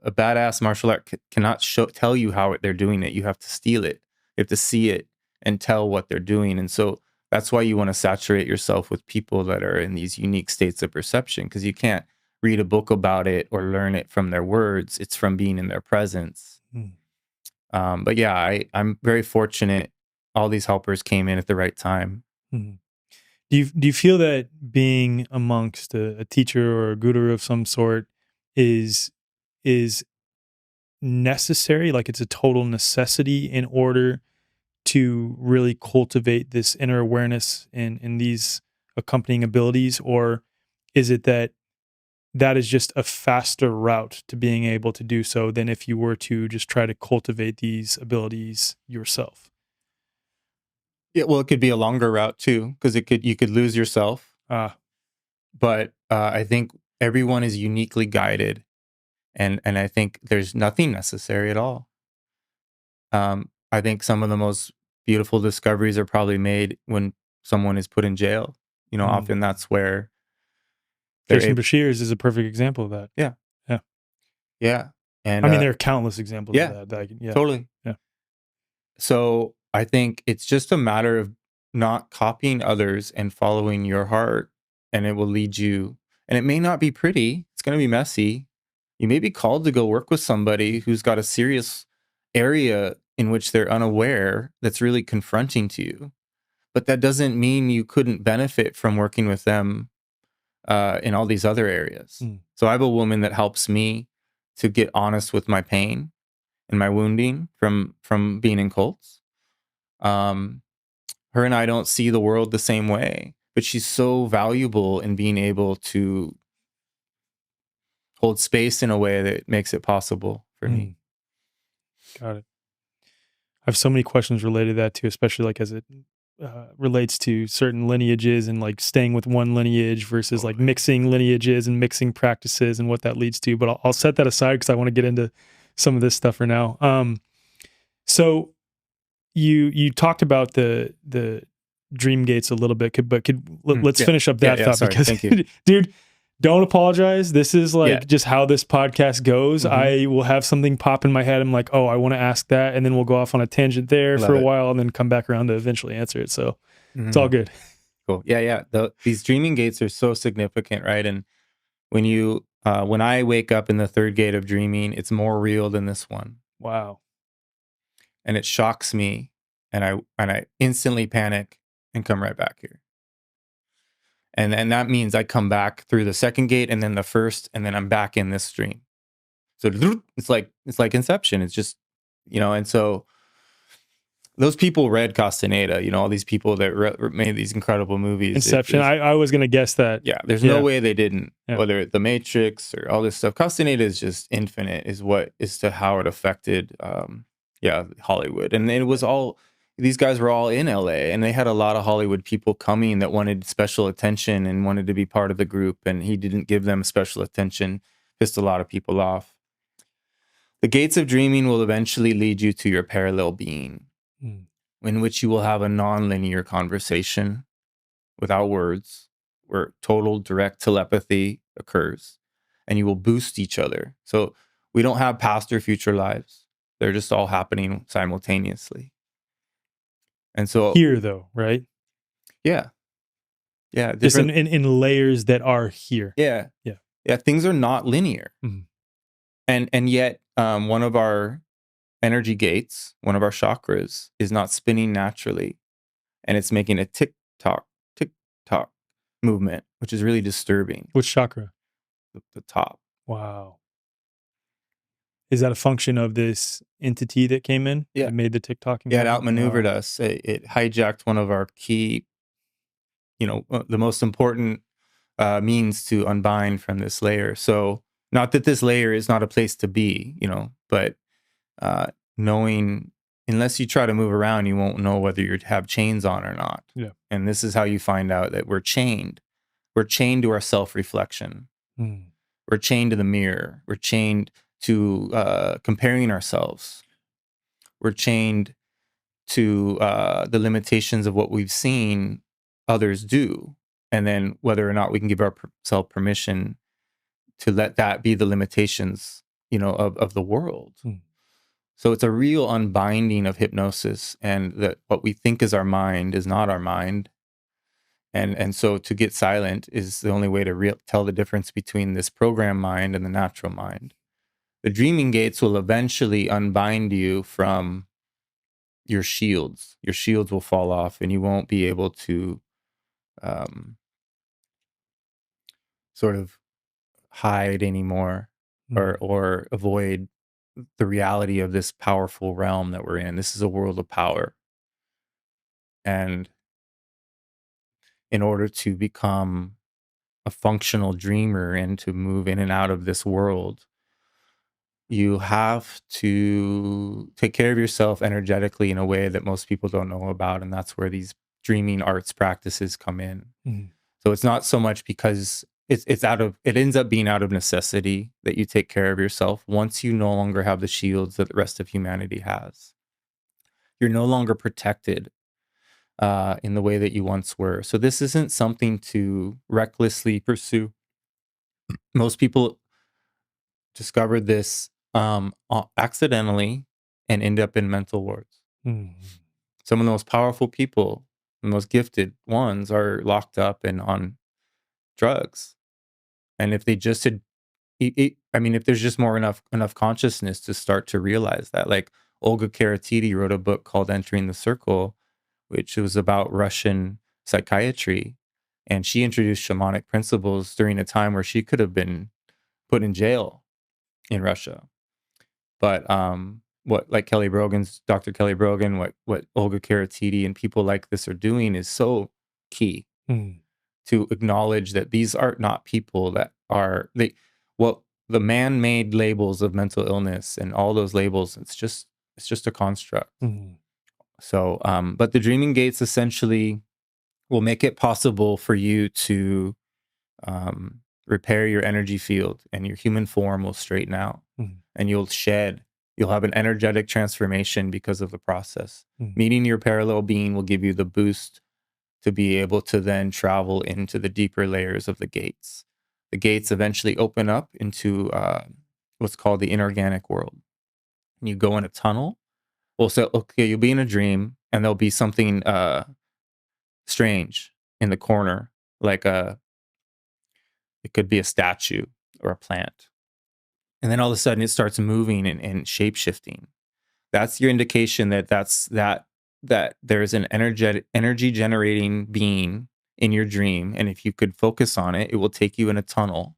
a badass martial art cannot tell you how they're doing it. You have to steal it. You have to see it and tell what they're doing. And so that's why you want to saturate yourself with people that are in these unique states of perception, because you can't read a book about it or learn it from their words. It's from being in their presence. But yeah, I'm very fortunate. All these helpers came in at the right time. Mm. Do you feel that being amongst a teacher or a guru of some sort is necessary? Like it's a total necessity in order to really cultivate this inner awareness and these accompanying abilities, or is it that is just a faster route to being able to do so than if you were to just try to cultivate these abilities yourself? Yeah, well, it could be a longer route too, because you could lose yourself. But I think everyone is uniquely guided, and I think there's nothing necessary at all. I think some of the most beautiful discoveries are probably made when someone is put in jail. Often that's where they're Jason Bashir's is a perfect example of that. Yeah. Yeah. Yeah. And I mean, there are countless examples yeah, of that. Yeah. totally. Yeah. So I think it's just a matter of not copying others and following your heart, and it will lead you. And it may not be pretty. It's going to be messy. You may be called to go work with somebody who's got a serious area in which they're unaware that's really confronting to you. But that doesn't mean you couldn't benefit from working with them in all these other areas. So I have a woman that helps me to get honest with my pain and my wounding from being in cults. Her and I don't see the world the same way, but she's so valuable in being able to hold space in a way that makes it possible for me. Got it. I have so many questions related to that too, especially like as it relates to certain lineages and like staying with one lineage versus like mixing lineages and mixing practices and what that leads to. But I'll set that aside because I want to get into some of this stuff for now. So you talked about the dream gates a little bit, but let's finish up that thought, sorry, because thank you. dude, don't apologize. This is like just how this podcast goes. I will have something pop in my head. I'm like, oh, I want to ask that. And then we'll go off on a tangent there for a while and then come back around to eventually answer it. So it's all good. Cool. Yeah. These dreaming gates are so significant, right? And when I wake up in the third gate of dreaming, it's more real than this one. Wow. And it shocks me. And I instantly panic and come right back here. And that means I come back through the second gate and then the first, and then I'm back in this dream. So it's like Inception. It's just, and so those people read Castaneda, all these people that made these incredible movies. Inception. I was going to guess that. Yeah, there's no way they didn't. Yeah. Whether The Matrix or all this stuff, Castaneda is just infinite. Is what is to how it affected, Hollywood, and it was all. These guys were all in LA, and they had a lot of Hollywood people coming that wanted special attention and wanted to be part of the group, and he didn't give them special attention, pissed a lot of people off. The gates of dreaming will eventually lead you to your parallel being, in which you will have a non-linear conversation without words, where total direct telepathy occurs, and you will boost each other. So we don't have past or future lives. They're just all happening simultaneously. And so here, though, right? Yeah. Just in layers that are here. Yeah. Things are not linear. And yet, one of our energy gates, one of our chakras, is not spinning naturally, and it's making a tick tock movement, which is really disturbing. Which chakra? The top. Wow. Is that a function of this entity that came in? Yeah. That made the tick-tocking? Yeah, it outmaneuvered us. It hijacked one of our key, the most important means to unbind from this layer. So not that this layer is not a place to be, but knowing, unless you try to move around, you won't know whether you have chains on or not. Yeah. And this is how you find out that we're chained. We're chained to our self-reflection. We're chained to the mirror. We're chained to comparing ourselves. We're chained to the limitations of what we've seen others do. And then whether or not we can give ourselves permission to let that be the limitations, of the world. So it's a real unbinding of hypnosis, and that what we think is our mind is not our mind. And so to get silent is the only way to tell the difference between this program mind and the natural mind. The dreaming gates will eventually unbind you from your shields. Your shields will fall off, and you won't be able to sort of hide anymore or avoid the reality of this powerful realm that we're in. This is a world of power. And in order to become a functional dreamer and to move in and out of this world, you have to take care of yourself energetically in a way that most people don't know about. And that's where these dreaming arts practices come in. So it's not so much because it ends up being out of necessity that you take care of yourself once you no longer have the shields that the rest of humanity has. You're no longer protected in the way that you once were. So this isn't something to recklessly pursue. Most people discovered this accidentally and end up in mental wards. Some of the most powerful people, the most gifted ones, are locked up and on drugs. And if they just had, if there's just enough consciousness to start to realize that, like Olga Karatidi wrote a book called Entering the Circle, which was about Russian psychiatry. And she introduced shamanic principles during a time where she could have been put in jail in Russia. But what like Dr. Kelly Brogan, what Olga Karatidi and people like this are doing is so key to acknowledge that these are not people that are the man-made labels of mental illness and all those labels. It's just a construct. So, but the dreaming gates essentially will make it possible for you to repair your energy field, and your human form will straighten out, and you'll have an energetic transformation because of the process. Meeting your parallel being will give you the boost to be able to then travel into the deeper layers of the gates. The gates eventually open up into what's called the inorganic world. And you go in a tunnel. Well, so, okay, you'll be in a dream, and there'll be something strange in the corner, like it could be a statue or a plant. And then all of a sudden it starts moving and shape-shifting. That's your indication that there's an energy generating being in your dream. And if you could focus on it, it will take you in a tunnel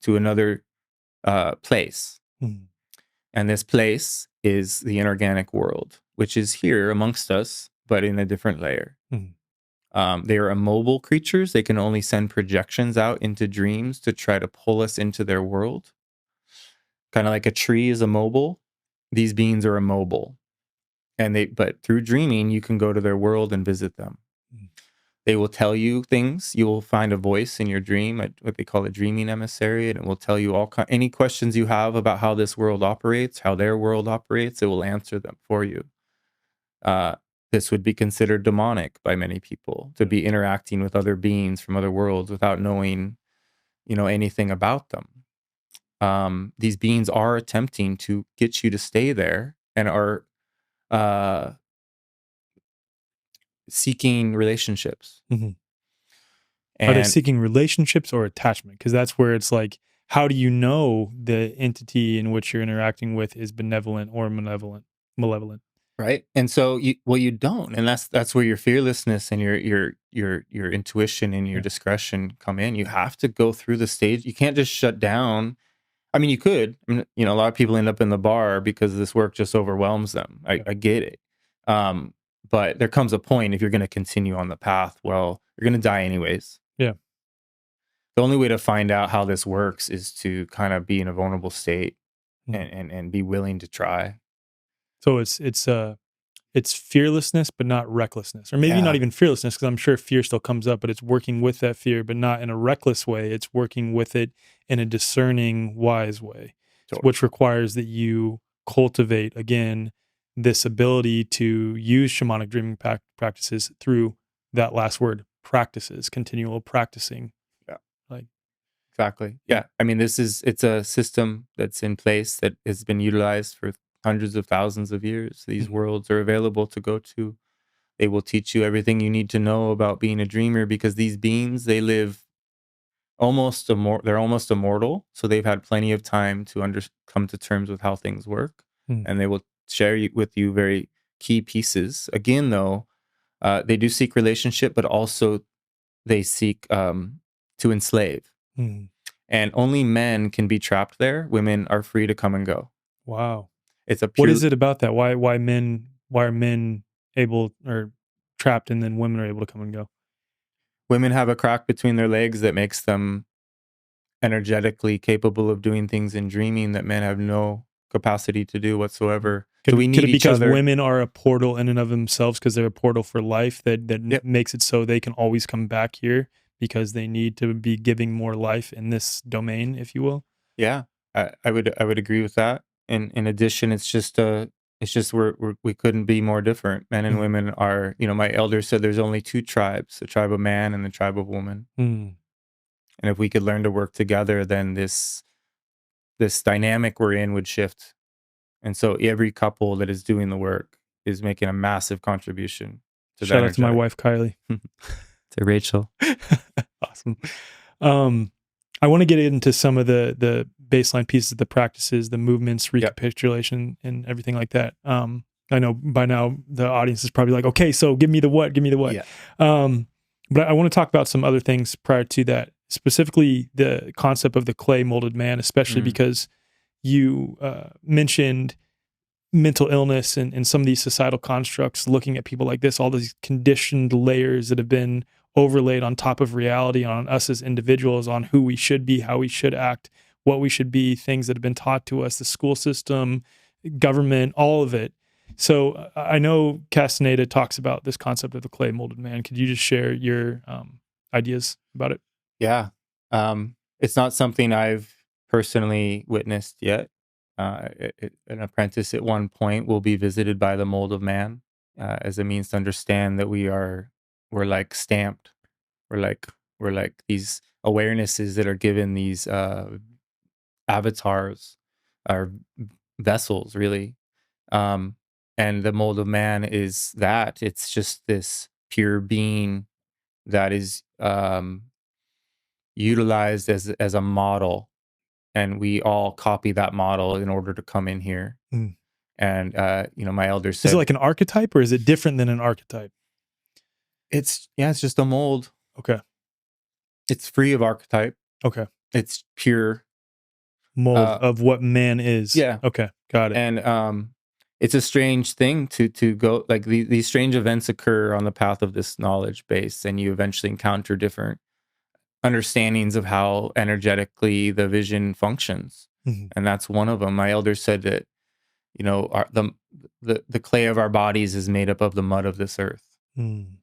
to another place. And this place is the inorganic world, which is here amongst us, but in a different layer. They are immobile creatures. They can only send projections out into dreams to try to pull us into their world. Kind of like a tree is immobile. These beings are immobile. But through dreaming, you can go to their world and visit them. They will tell you things. You will find a voice in your dream, what they call a dreaming emissary, and it will tell you any questions you have about how this world operates, how their world operates. It will answer them for you. This would be considered demonic by many people, to be interacting with other beings from other worlds without knowing, anything about them. These beings are attempting to get you to stay there and are seeking relationships. Are they seeking relationships or attachment? Because that's where it's like, how do you know the entity in which you're interacting with is benevolent or malevolent? Right. And so you don't. And that's where your fearlessness and your intuition and your discretion come in. You have to go through the stage. You can't just shut down. I mean, you could. I mean, a lot of people end up in the bar because this work just overwhelms them. I get it. But there comes a point, if you're going to continue on the path, well, you're going to die anyways. Yeah. The only way to find out how this works is to kind of be in a vulnerable state and be willing to try. So it's fearlessness, but not recklessness, or maybe not even fearlessness, because I'm sure fear still comes up, but it's working with that fear, but not in a reckless way. It's working with it in a discerning, wise way, which requires that you cultivate, again, this ability to use shamanic dreaming practices through that last word, practices, continual practicing. Yeah. Like, exactly. Yeah. I mean, it's a system that's in place that has been utilized for hundreds of thousands of years. These worlds are available to go to. They will teach you everything you need to know about being a dreamer, because these beings, they live they're almost immortal. So they've had plenty of time to come to terms with how things work. And they will share with you very key pieces. Again, though, they do seek relationship, but also they seek to enslave. And only men can be trapped there. Women are free to come and go. Wow. What is it about that? Why are men able or trapped, and then women are able to come and go? Women have a crack between their legs that makes them energetically capable of doing things in dreaming that men have no capacity to do whatsoever. So we need each other. Because women are a portal in and of themselves, because they're a portal for life that makes it so they can always come back here, because they need to be giving more life in this domain, if you will. Yeah, I would agree with that. And in addition, it's just we couldn't be more different. Men and women are, my elder said there's only two tribes: the tribe of man and the tribe of woman. And if we could learn to work together, then this dynamic we're in would shift. And so every couple that is doing the work is making a massive contribution to that. Shout out to my wife, Kylie. To Rachel. Awesome. I want to get into some of the baseline pieces, the practices, the movements, recapitulation, and everything like that. I know by now the audience is probably like, okay, so give me the what. Yeah. But I want to talk about some other things prior to that, specifically the concept of the clay molded man, especially because you mentioned mental illness and some of these societal constructs, looking at people like this, all these conditioned layers that have been overlaid on top of reality, on us as individuals, on who we should be, how we should act, what we should be, things that have been taught to us, the school system, government, all of it. So I know Castaneda talks about this concept of the clay molded man. Could you just share your ideas about it? Yeah. It's not something I've personally witnessed yet. An apprentice at one point will be visited by the mold of man as a means to understand that we're like stamped. We're like these awarenesses that are given these avatars or vessels, really. And the mold of man is that it's just this pure being that is utilized as a model, and we all copy that model in order to come in here. And my elder said, is it like an archetype, or is it different than an archetype? It's just a mold. Okay. It's free of archetype. Okay. It's pure mold of what man is. Yeah. Okay. Got it. And it's a strange thing to go, like these strange events occur on the path of this knowledge base, and you eventually encounter different understandings of how energetically the vision functions. Mm-hmm. And that's one of them. My elder said that, the clay of our bodies is made up of the mud of this earth. Mm.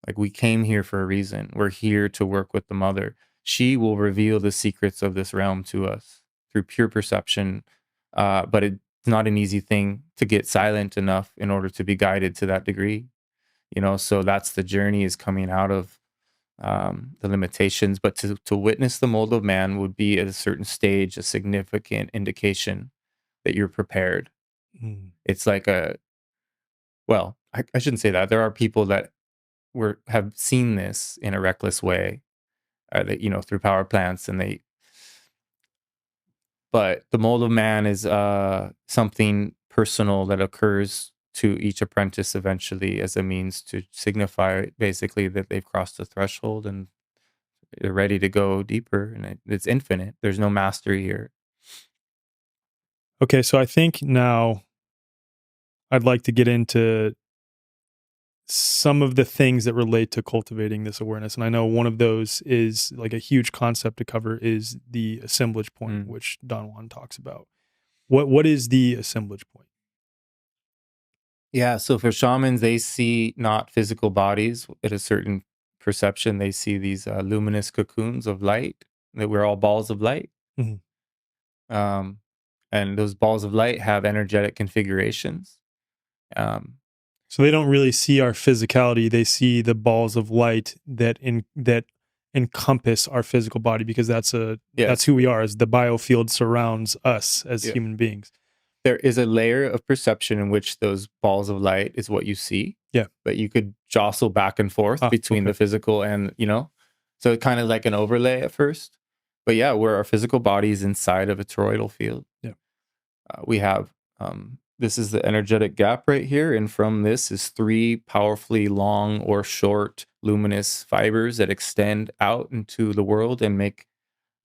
Like, we came here for a reason. We're here to work with the mother. She will reveal the secrets of this realm to us through pure perception. But it's not an easy thing to get silent enough in order to be guided to that degree. So that's the journey, is coming out of the limitations. But to witness the mold of man would be at a certain stage a significant indication that you're prepared. Mm. It's like I shouldn't say that. There are people that have seen this in a reckless way, that, through power plants, but the mold of man is something personal that occurs to each apprentice eventually, as a means to signify basically that they've crossed the threshold and they're ready to go deeper, and it's infinite. There's no mastery here. Okay, so I think now I'd like to get into some of the things that relate to cultivating this awareness. And I know one of those is, like, a huge concept to cover is the assemblage point, which Don Juan talks about. What is the assemblage point? Yeah, so for shamans, they see not physical bodies at a certain perception. They see these luminous cocoons of light, that we're all balls of light. Mm-hmm. And those balls of light have energetic configurations. So they don't really see our physicality; they see the balls of light that encompass our physical body, because that's who we are. As the biofield surrounds us as human beings. There is a layer of perception in which those balls of light is what you see. Yeah, but you could jostle back and forth between the physical and so it's kind of like an overlay at first. But yeah, where our physical body is inside of a toroidal field. Yeah, we have. This is the energetic gap right here. And from this is 3 powerfully long or short luminous fibers that extend out into the world and make,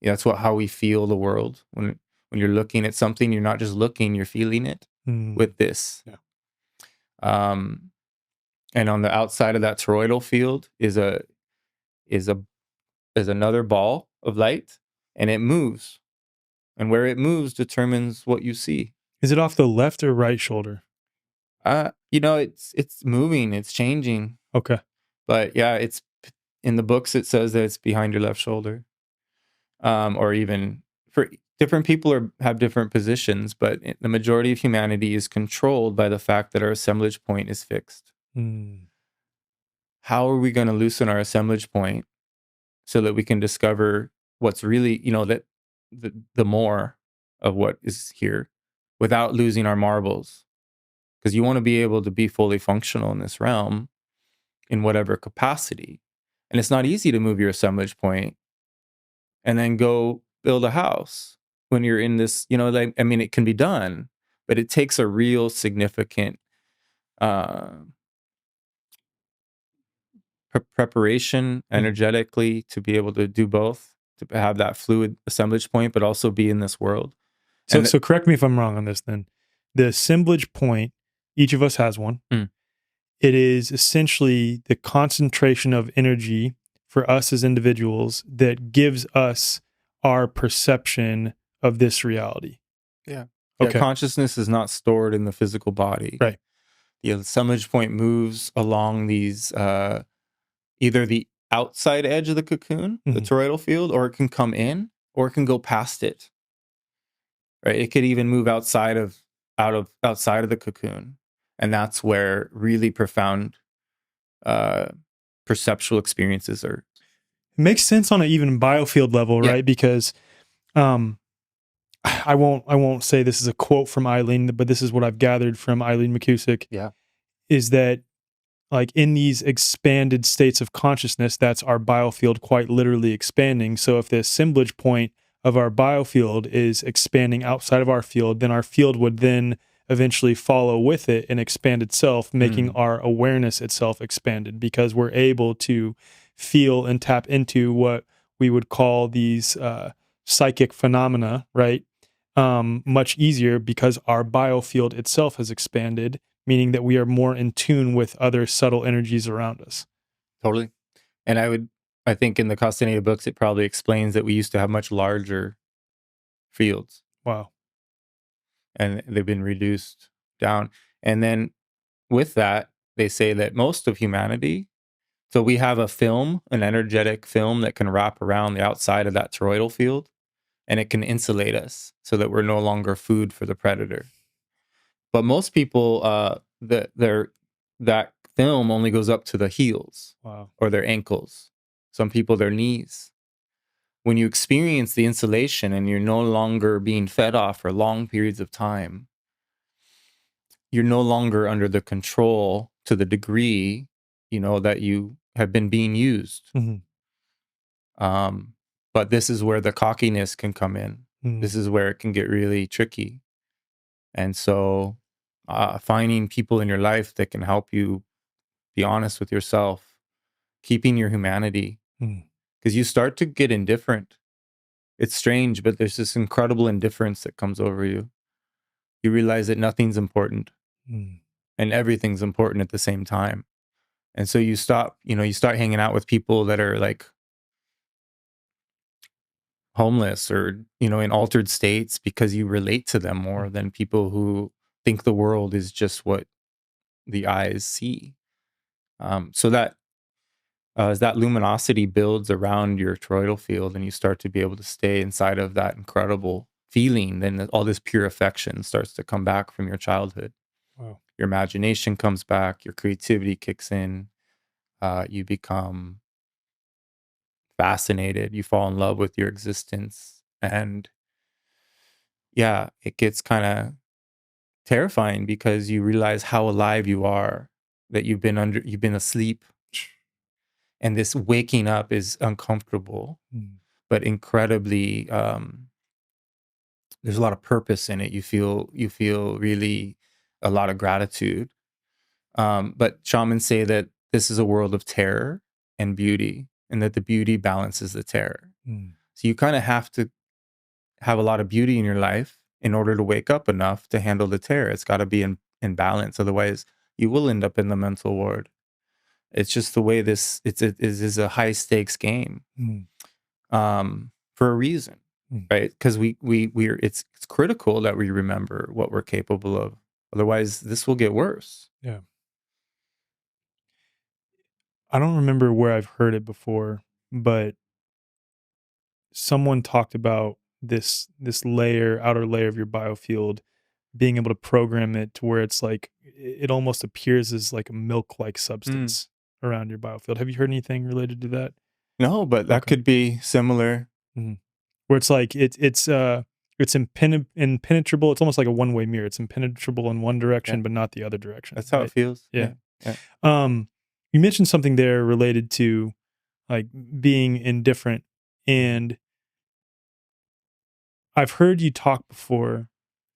that's how we feel the world. When you're looking at something, you're not just looking, you're feeling it with this. Yeah. And on the outside of that toroidal field is another ball of light, and it moves. And where it moves determines what you see. Is it off the left or right shoulder? It's moving, it's changing. Okay. But yeah, it's in the books, it says that it's behind your left shoulder. Or even for different people have different positions, but the majority of humanity is controlled by the fact that our assemblage point is fixed. How are we going to loosen our assemblage point so that we can discover what's really, that the more of what is here, without losing our marbles? Because you want to be able to be fully functional in this realm in whatever capacity. And it's not easy to move your assemblage point and then go build a house when you're in this, it can be done, but it takes a real significant preparation energetically to be able to do both, to have that fluid assemblage point, but also be in this world. So correct me if I'm wrong on this then. The assemblage point, each of us has one. It is essentially the concentration of energy for us as individuals that gives us our perception of this reality. Yeah. Okay. Consciousness is not stored in the physical body. Right. The assemblage point moves along these, either the outside edge of the cocoon, the toroidal field, or it can come in, or it can go past it. Right. It could even move outside of the cocoon. And that's where really profound perceptual experiences are. It makes sense on an even biofield level, right? Because I won't say this is a quote from Eileen, but this is what I've gathered from Eileen McCusick. Yeah. Is that, like, in these expanded states of consciousness, that's our biofield quite literally expanding. So if the assemblage point of our biofield is expanding outside of our field, then our field would then eventually follow with it and expand itself, making our awareness itself expanded, because we're able to feel and tap into what we would call these psychic phenomena, right? much easier because our biofield itself has expanded, meaning that we are more in tune with other subtle energies around us. Totally. And I think in the Castaneda books, it probably explains that we used to have much larger fields Wow. and they've been reduced down. And then with that, they say that most of humanity, so we have a film, an energetic film that can wrap around the outside of that toroidal field and it can insulate us so that we're no longer food for the predator. But most people, that film only goes up to the heels. Wow. Or their ankles. Some people, their knees. When you experience the insulation and you're no longer being fed off for long periods of time, you're no longer under the control to the degree, that you have been being used. But this is where the cockiness can come in. This is where it can get really tricky. And so finding people in your life that can help you be honest with yourself, keeping your humanity, because you start to get indifferent. It's strange, but there's this incredible indifference that comes over you. You realize that nothing's important and everything's important at the same time. And so you start hanging out with people that are like homeless or, in altered states because you relate to them more than people who think the world is just what the eyes see. So that as that luminosity builds around your toroidal field and you start to be able to stay inside of that incredible feeling, then all this pure affection starts to come back from your childhood. Wow. Your imagination comes back, your creativity kicks in, you become fascinated, you fall in love with your existence. And yeah, it gets kind of terrifying because you realize how alive you are, that you've been asleep. And this waking up is uncomfortable, but incredibly, there's a lot of purpose in it. You feel really a lot of gratitude. But shamans say that this is a world of terror and beauty, and that the beauty balances the terror. So you kind of have to have a lot of beauty in your life in order to wake up enough to handle the terror. It's got to be in balance. Otherwise, you will end up in the mental ward. It's just the way it is a high stakes game, for a reason, right? Because it's critical that we remember what we're capable of. Otherwise, this will get worse. Yeah. I don't remember where I've heard it before, but someone talked about this outer layer of your biofield, being able to program it to where it's like it almost appears as like a milk-like substance around your biofield. Have you heard anything related to that? No, but that could be similar. Where it's like it's impenetrable. It's almost like a one-way mirror. It's impenetrable in one direction, but not the other direction. That's how it feels. Yeah. Yeah. You mentioned something there related to like being indifferent, and I've heard you talk before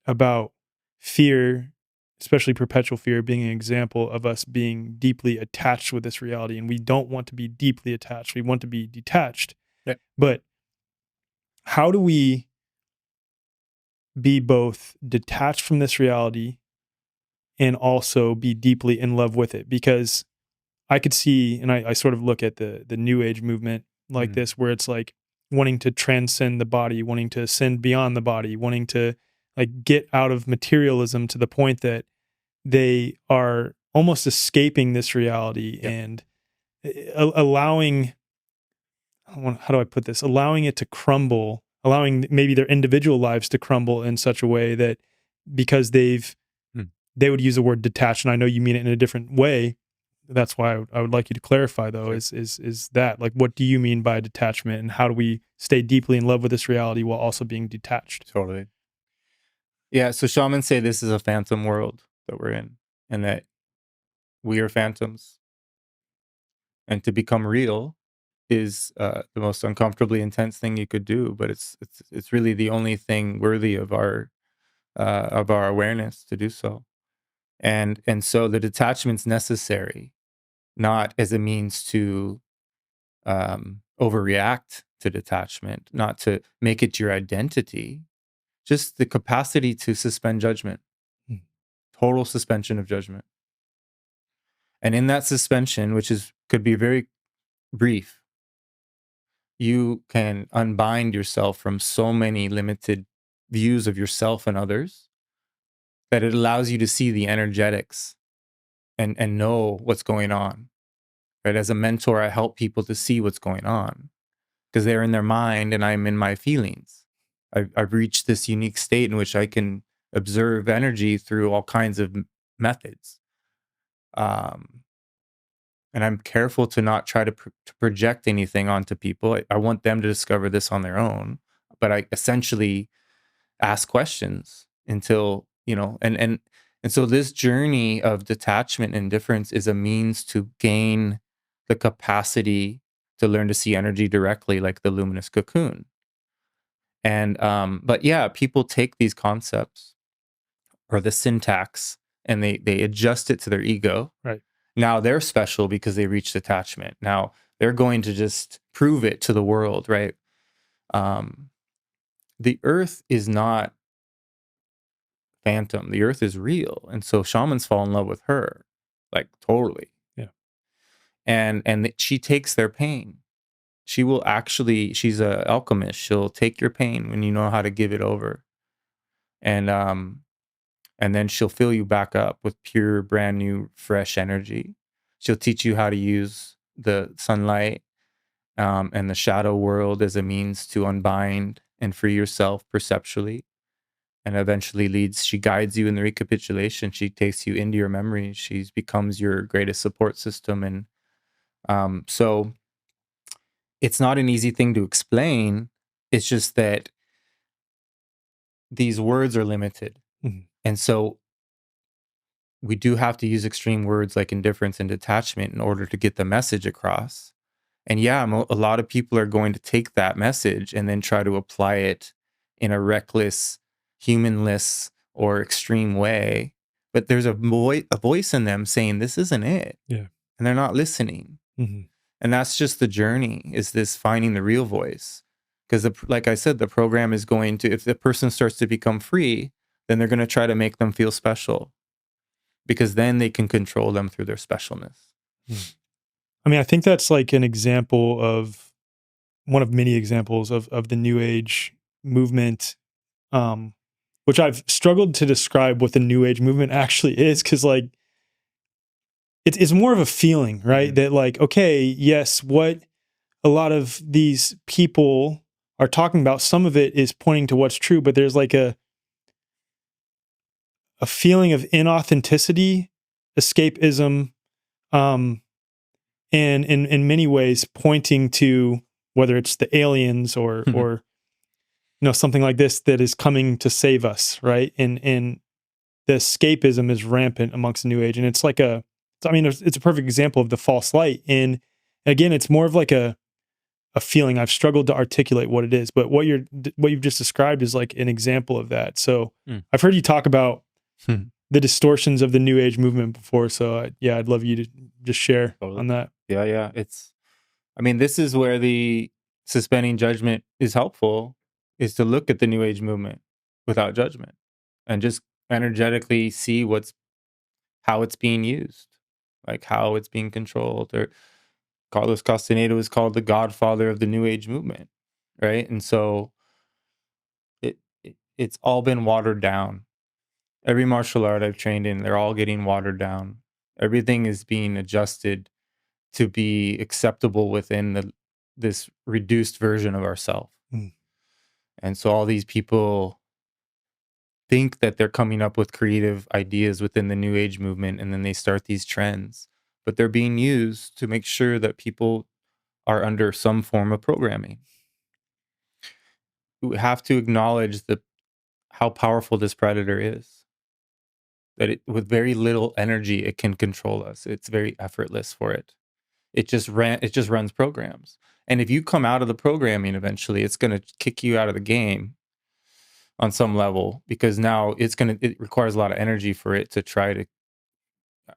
about fear, especially perpetual fear, being an example of us being deeply attached with this reality. And we don't want to be deeply attached. We want to be detached. Yeah. But how do we be both detached from this reality and also be deeply in love with it? Because I could see, and I sort of look at the New Age movement like this, where it's like wanting to transcend the body, wanting to ascend beyond the body, wanting to like get out of materialism to the point that they are almost escaping this reality and allowing, how do I put this? Allowing it to crumble, allowing maybe their individual lives to crumble in such a way that because they would use the word detached, and I know you mean it in a different way. That's why I would like you to clarify, though, is that like, what do you mean by detachment, and how do we stay deeply in love with this reality while also being detached? Totally. Yeah. So shamans say this is a phantom world that we're in, and that we are phantoms. And to become real is the most uncomfortably intense thing you could do, but it's really the only thing worthy of our awareness to do so. And so the detachment's necessary, not as a means to overreact to detachment, not to make it your identity, just the capacity to suspend judgment, total suspension of judgment. And in that suspension, which could be very brief, you can unbind yourself from so many limited views of yourself and others that it allows you to see the energetics and know what's going on. Right? As a mentor, I help people to see what's going on because they're in their mind and I'm in my feelings. I've reached this unique state in which I can observe energy through all kinds of methods. And I'm careful to not try to project anything onto people. I want them to discover this on their own. But I essentially ask questions until, and so this journey of detachment and difference is a means to gain the capacity to learn to see energy directly, like the luminous cocoon. And but yeah, people take these concepts or the syntax and they adjust it to their ego. Right. Now they're special because they reached detachment. Now they're going to just prove it to the world, right? The earth is not phantom. The earth is real. And so shamans fall in love with her, like totally. Yeah. And she takes their pain. She will actually, she's an alchemist. She'll take your pain when you know how to give it over. And then she'll fill you back up with pure, brand new, fresh energy. She'll teach you how to use the sunlight and the shadow world as a means to unbind and free yourself perceptually. And eventually she guides you in the recapitulation. She takes you into your memory. She becomes your greatest support system. And so it's not an easy thing to explain. It's just that these words are limited. Mm-hmm. And so we do have to use extreme words like indifference and detachment in order to get the message across. And yeah, a lot of people are going to take that message and then try to apply it in a reckless, humanless, or extreme way. But there's a voice in them saying, this isn't it. Yeah. And they're not listening. Mm-hmm. And that's just the journey, is this finding the real voice. Because like I said, the program is going to, if the person starts to become free, then they're going to try to make them feel special. Because then they can control them through their specialness. I mean, I think that's like an example of one of many examples of the New Age movement, which I've struggled to describe what the New Age movement actually is, because like it's more of a feeling, right? That like, okay, yes, what a lot of these people are talking about, some of it is pointing to what's true, but there's like a feeling of inauthenticity, escapism, and in many ways pointing to whether it's the aliens or something like this that is coming to save us, right? And the escapism is rampant amongst the New Age, and it's like it's a perfect example of the false light. And again, it's more of like a feeling. I've struggled to articulate what it is, but what you've just described is like an example of that. So I've heard you talk about the distortions of the New Age movement before. So I'd love you to just share on that. Yeah. This is where the suspending judgment is helpful, is to look at the New Age movement without judgment and just energetically see how it's being used, like how it's being controlled. Or Carlos Castaneda was called the godfather of the New Age movement, right? And so it's all been watered down. Every martial art I've trained in, they're all getting watered down. Everything is being adjusted to be acceptable within this reduced version of ourselves. And so all these people think that they're coming up with creative ideas within the New Age movement, and then they start these trends, but they're being used to make sure that people are under some form of programming. We have to acknowledge how powerful this predator is. That with very little energy, it can control us. It's very effortless for it. It just runs programs. And if you come out of the programming, eventually it's going to kick you out of the game on some level, because now it requires a lot of energy for it to try to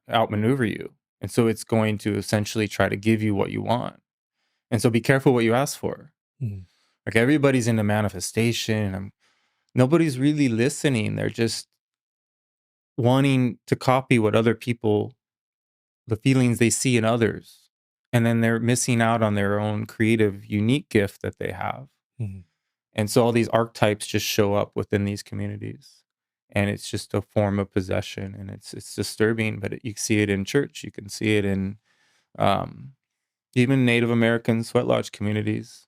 outmaneuver you. And so it's going to essentially try to give you what you want. And so be careful what you ask for. Like everybody's into manifestation. nobody's really listening. They're just wanting to copy what other people, the feelings they see in others. And then they're missing out on their own creative, unique gift that they have. Mhm. And so all these archetypes just show up within these communities. And it's just a form of possession. And it's disturbing, but you see it in church. You can see it in um, even Native American sweat lodge communities.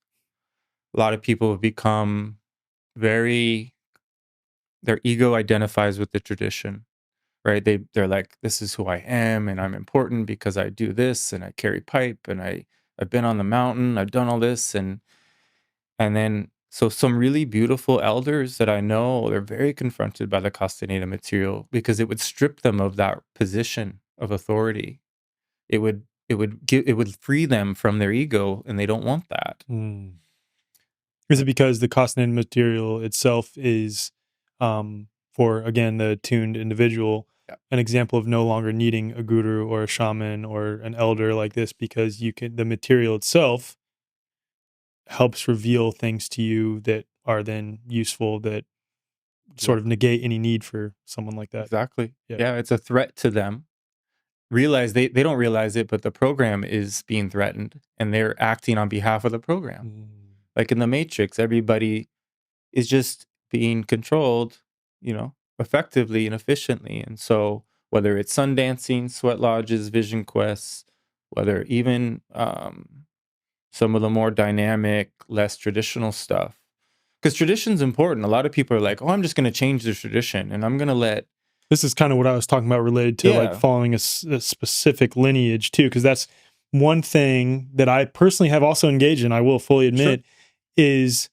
A lot of people have become very, their ego identifies with the tradition, right? They're like, this is who I am, and I'm important because I do this, and I carry pipe, and I've been on the mountain, I've done all this, and then so some really beautiful elders that I know, they're very confronted by the Castaneda material because it would strip them of that position of authority. It would free them from their ego, and they don't want that. Mm. Is it because the Castaneda material itself is, for again the tuned individual, Yeah. an example of no longer needing a guru or a shaman or an elder like this, because the material itself helps reveal things to you that are then useful, that sort of negate any need for someone like that. Exactly. Yeah. Yeah, it's a threat to them. Realize they don't realize it, but the program is being threatened and they're acting on behalf of the program. Mm. Like in the Matrix, everybody is just being controlled, effectively and efficiently. And so whether it's sun dancing, sweat lodges, vision quests, whether even some of the more dynamic, less traditional stuff. Because tradition's important. A lot of people are like, oh, I'm just going to change the tradition and I'm going to let. This is kind of what I was talking about related to like Yeah. following a specific lineage too, because that's one thing that I personally have also engaged in, I will fully admit, is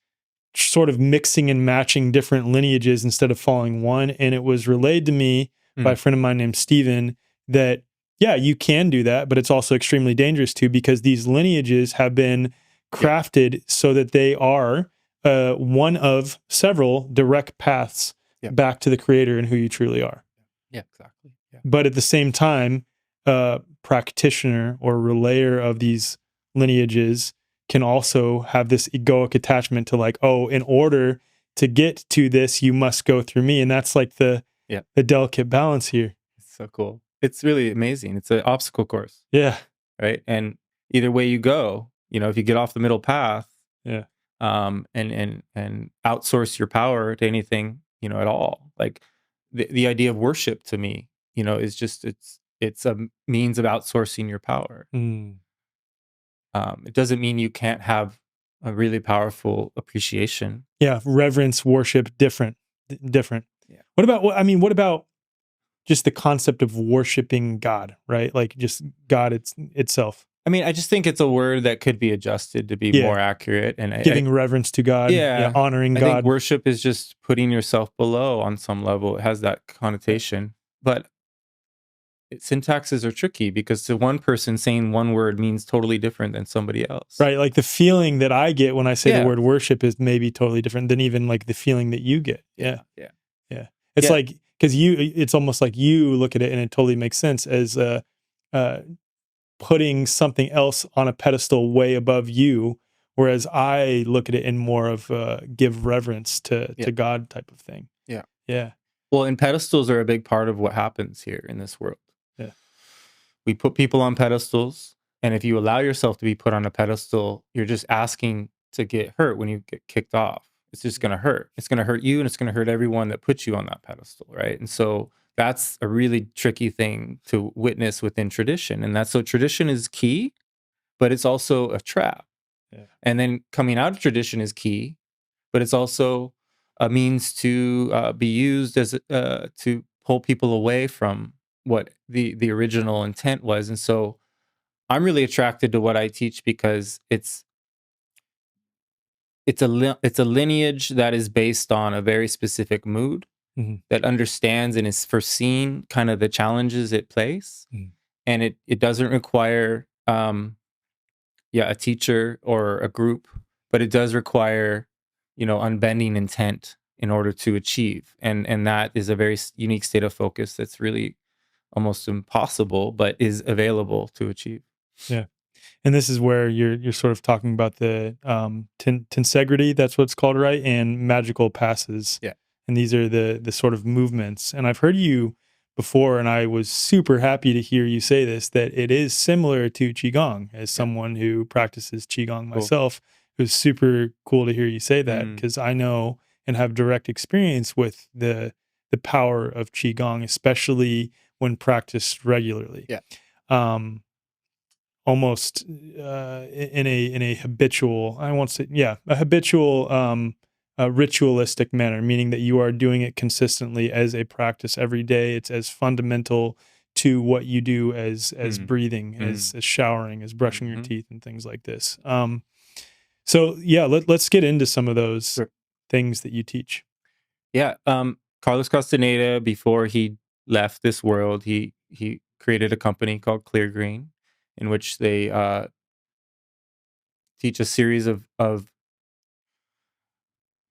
sort of mixing and matching different lineages instead of following one. And it was relayed to me by a friend of mine named Steven that, yeah, you can do that, but it's also extremely dangerous too, because these lineages have been crafted so that they are one of several direct paths back to the creator and who you truly are. Yeah, exactly. Yeah. But at the same time, a practitioner or relayer of these lineages can also have this egoic attachment to like, oh, in order to get to this, you must go through me. And that's like the delicate balance here. It's so cool. It's really amazing. It's an obstacle course. Yeah. Right. And either way you go, if you get off the middle path, and outsource your power to anything, at all. Like the idea of worship to me, is just it's a means of outsourcing your power. Mm. It doesn't mean you can't have a really powerful appreciation. Yeah, reverence, worship, different. Yeah. What about just the concept of worshiping God, right? Like just God itself. I mean, I just think it's a word that could be adjusted to be more accurate and giving reverence to God, honoring God. I think worship is just putting yourself below on some level. It has that connotation, but syntaxes are tricky because to one person saying one word means totally different than somebody else. Right. Like the feeling that I get when I say the word worship is maybe totally different than even like the feeling that you get. Yeah. It's like, because it's almost like you look at it and it totally makes sense as putting something else on a pedestal way above you, whereas I look at it in more of give reverence to God type of thing. Yeah. Yeah. Well, and pedestals are a big part of what happens here in this world. Yeah. We put people on pedestals, and if you allow yourself to be put on a pedestal, you're just asking to get hurt when you get kicked off. It's just going to hurt. It's going to hurt you, and it's going to hurt everyone that puts you on that pedestal, right? And so that's a really tricky thing to witness within tradition. And so tradition is key, but it's also a trap. Yeah. And then coming out of tradition is key, but it's also a means to be used as to pull people away from what the original intent was. And so I'm really attracted to what I teach because it's a lineage that is based on a very specific mood that understands and is foreseeing kind of the challenges it plays. And it doesn't require a teacher or a group, but it does require unbending intent in order to achieve. And that is a very unique state of focus that's really almost impossible, but is available to achieve. Yeah. And this is where you're sort of talking about the tensegrity, that's what it's called, right? And magical passes. Yeah. And these are the sort of movements. And I've heard you before, and I was super happy to hear you say this, that it is similar to Qigong. As someone who practices Qigong Cool. myself, it was super cool to hear you say that, because I know and have direct experience with the power of Qigong, especially when practiced regularly. Yeah. Almost in a habitual, I won't say, a habitual ritualistic manner, meaning that you are doing it consistently as a practice every day. It's as fundamental to what you do as breathing, as showering, as brushing your teeth, and things like this. So yeah, let's get into some of those things that you teach. Yeah. Carlos Castaneda, before he left this world, he created a company called Clear Green, in which they teach a series of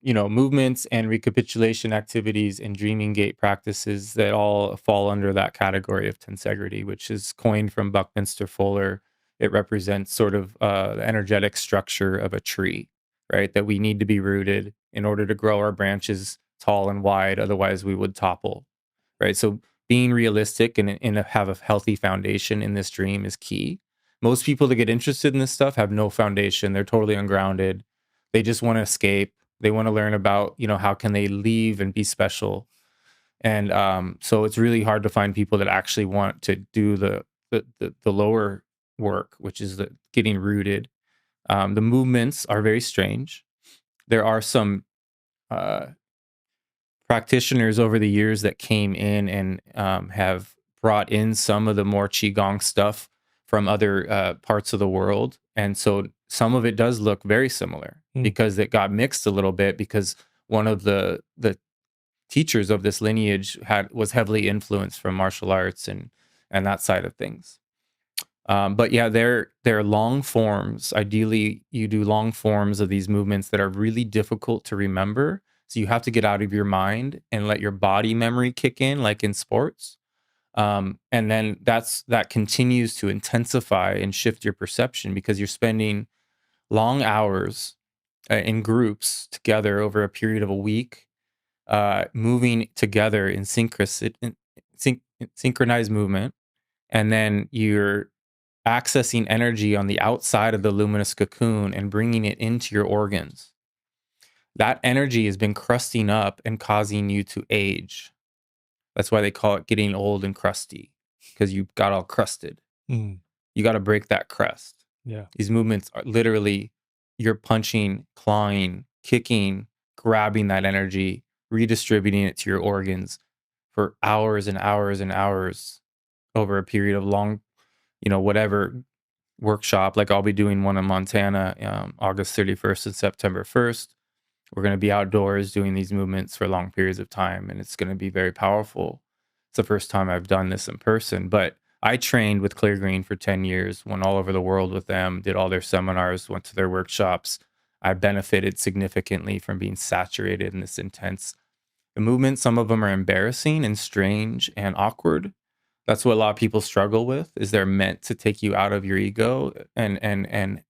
movements and recapitulation activities and dreaming gate practices that all fall under that category of tensegrity, which is coined from Buckminster Fuller. It represents sort of the energetic structure of a tree, right? That we need to be rooted in order to grow our branches tall and wide. Otherwise, we would topple, right? So being realistic and have a healthy foundation in this dream is key. Most people that get interested in this stuff have no foundation. They're totally ungrounded. They just want to escape. They want to learn about, how can they leave and be special. And so it's really hard to find people that actually want to do the lower work, which is the getting rooted. The movements are very strange. There are some practitioners over the years that came in and have brought in some of the more qigong stuff from other parts of the world, and so some of it does look very similar because it got mixed a little bit, because one of the teachers of this lineage was heavily influenced from martial arts and that side of things. But yeah, they're long forms. Ideally, you do long forms of these movements that are really difficult to remember. So you have to get out of your mind and let your body memory kick in, like in sports. And then that continues to intensify and shift your perception, because you're spending long hours in groups together over a period of a week, moving together in synchronized movement. And then you're accessing energy on the outside of the luminous cocoon and bringing it into your organs. That energy has been crusting up and causing you to age. That's why they call it getting old and crusty, because you got all crusted. You got to break that crust. Yeah. These movements are literally, you're punching, clawing, kicking, grabbing that energy, redistributing it to your organs for hours and hours and hours over a period of long, whatever workshop. Like I'll be doing one in Montana, August 31st and September 1st. We're going to be outdoors doing these movements for long periods of time, and it's going to be very powerful. It's the first time I've done this in person, but I trained with Clear Green for 10 years, went all over the world with them, did all their seminars, went to their workshops. I benefited significantly from being saturated in this intense movement. Some of them are embarrassing and strange and awkward. That's what a lot of people struggle with, is they're meant to take you out of your ego and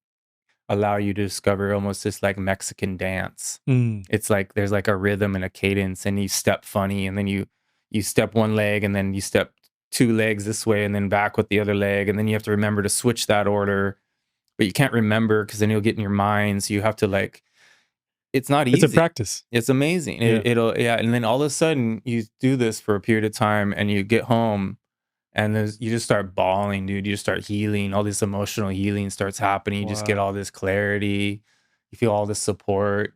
allow you to discover almost this like Mexican dance. It's like there's like a rhythm and a cadence, and you step funny, and then you step one leg, and then you step two legs this way and then back with the other leg, and then you have to remember to switch that order, but you can't remember because then you'll get in your mind. So you have to it's not easy. It's a practice. It's amazing. Yeah. And then all of a sudden you do this for a period of time, and you get home, and you just start bawling, dude. You just start healing. All this emotional healing starts happening. You just get all this clarity. You feel all this support,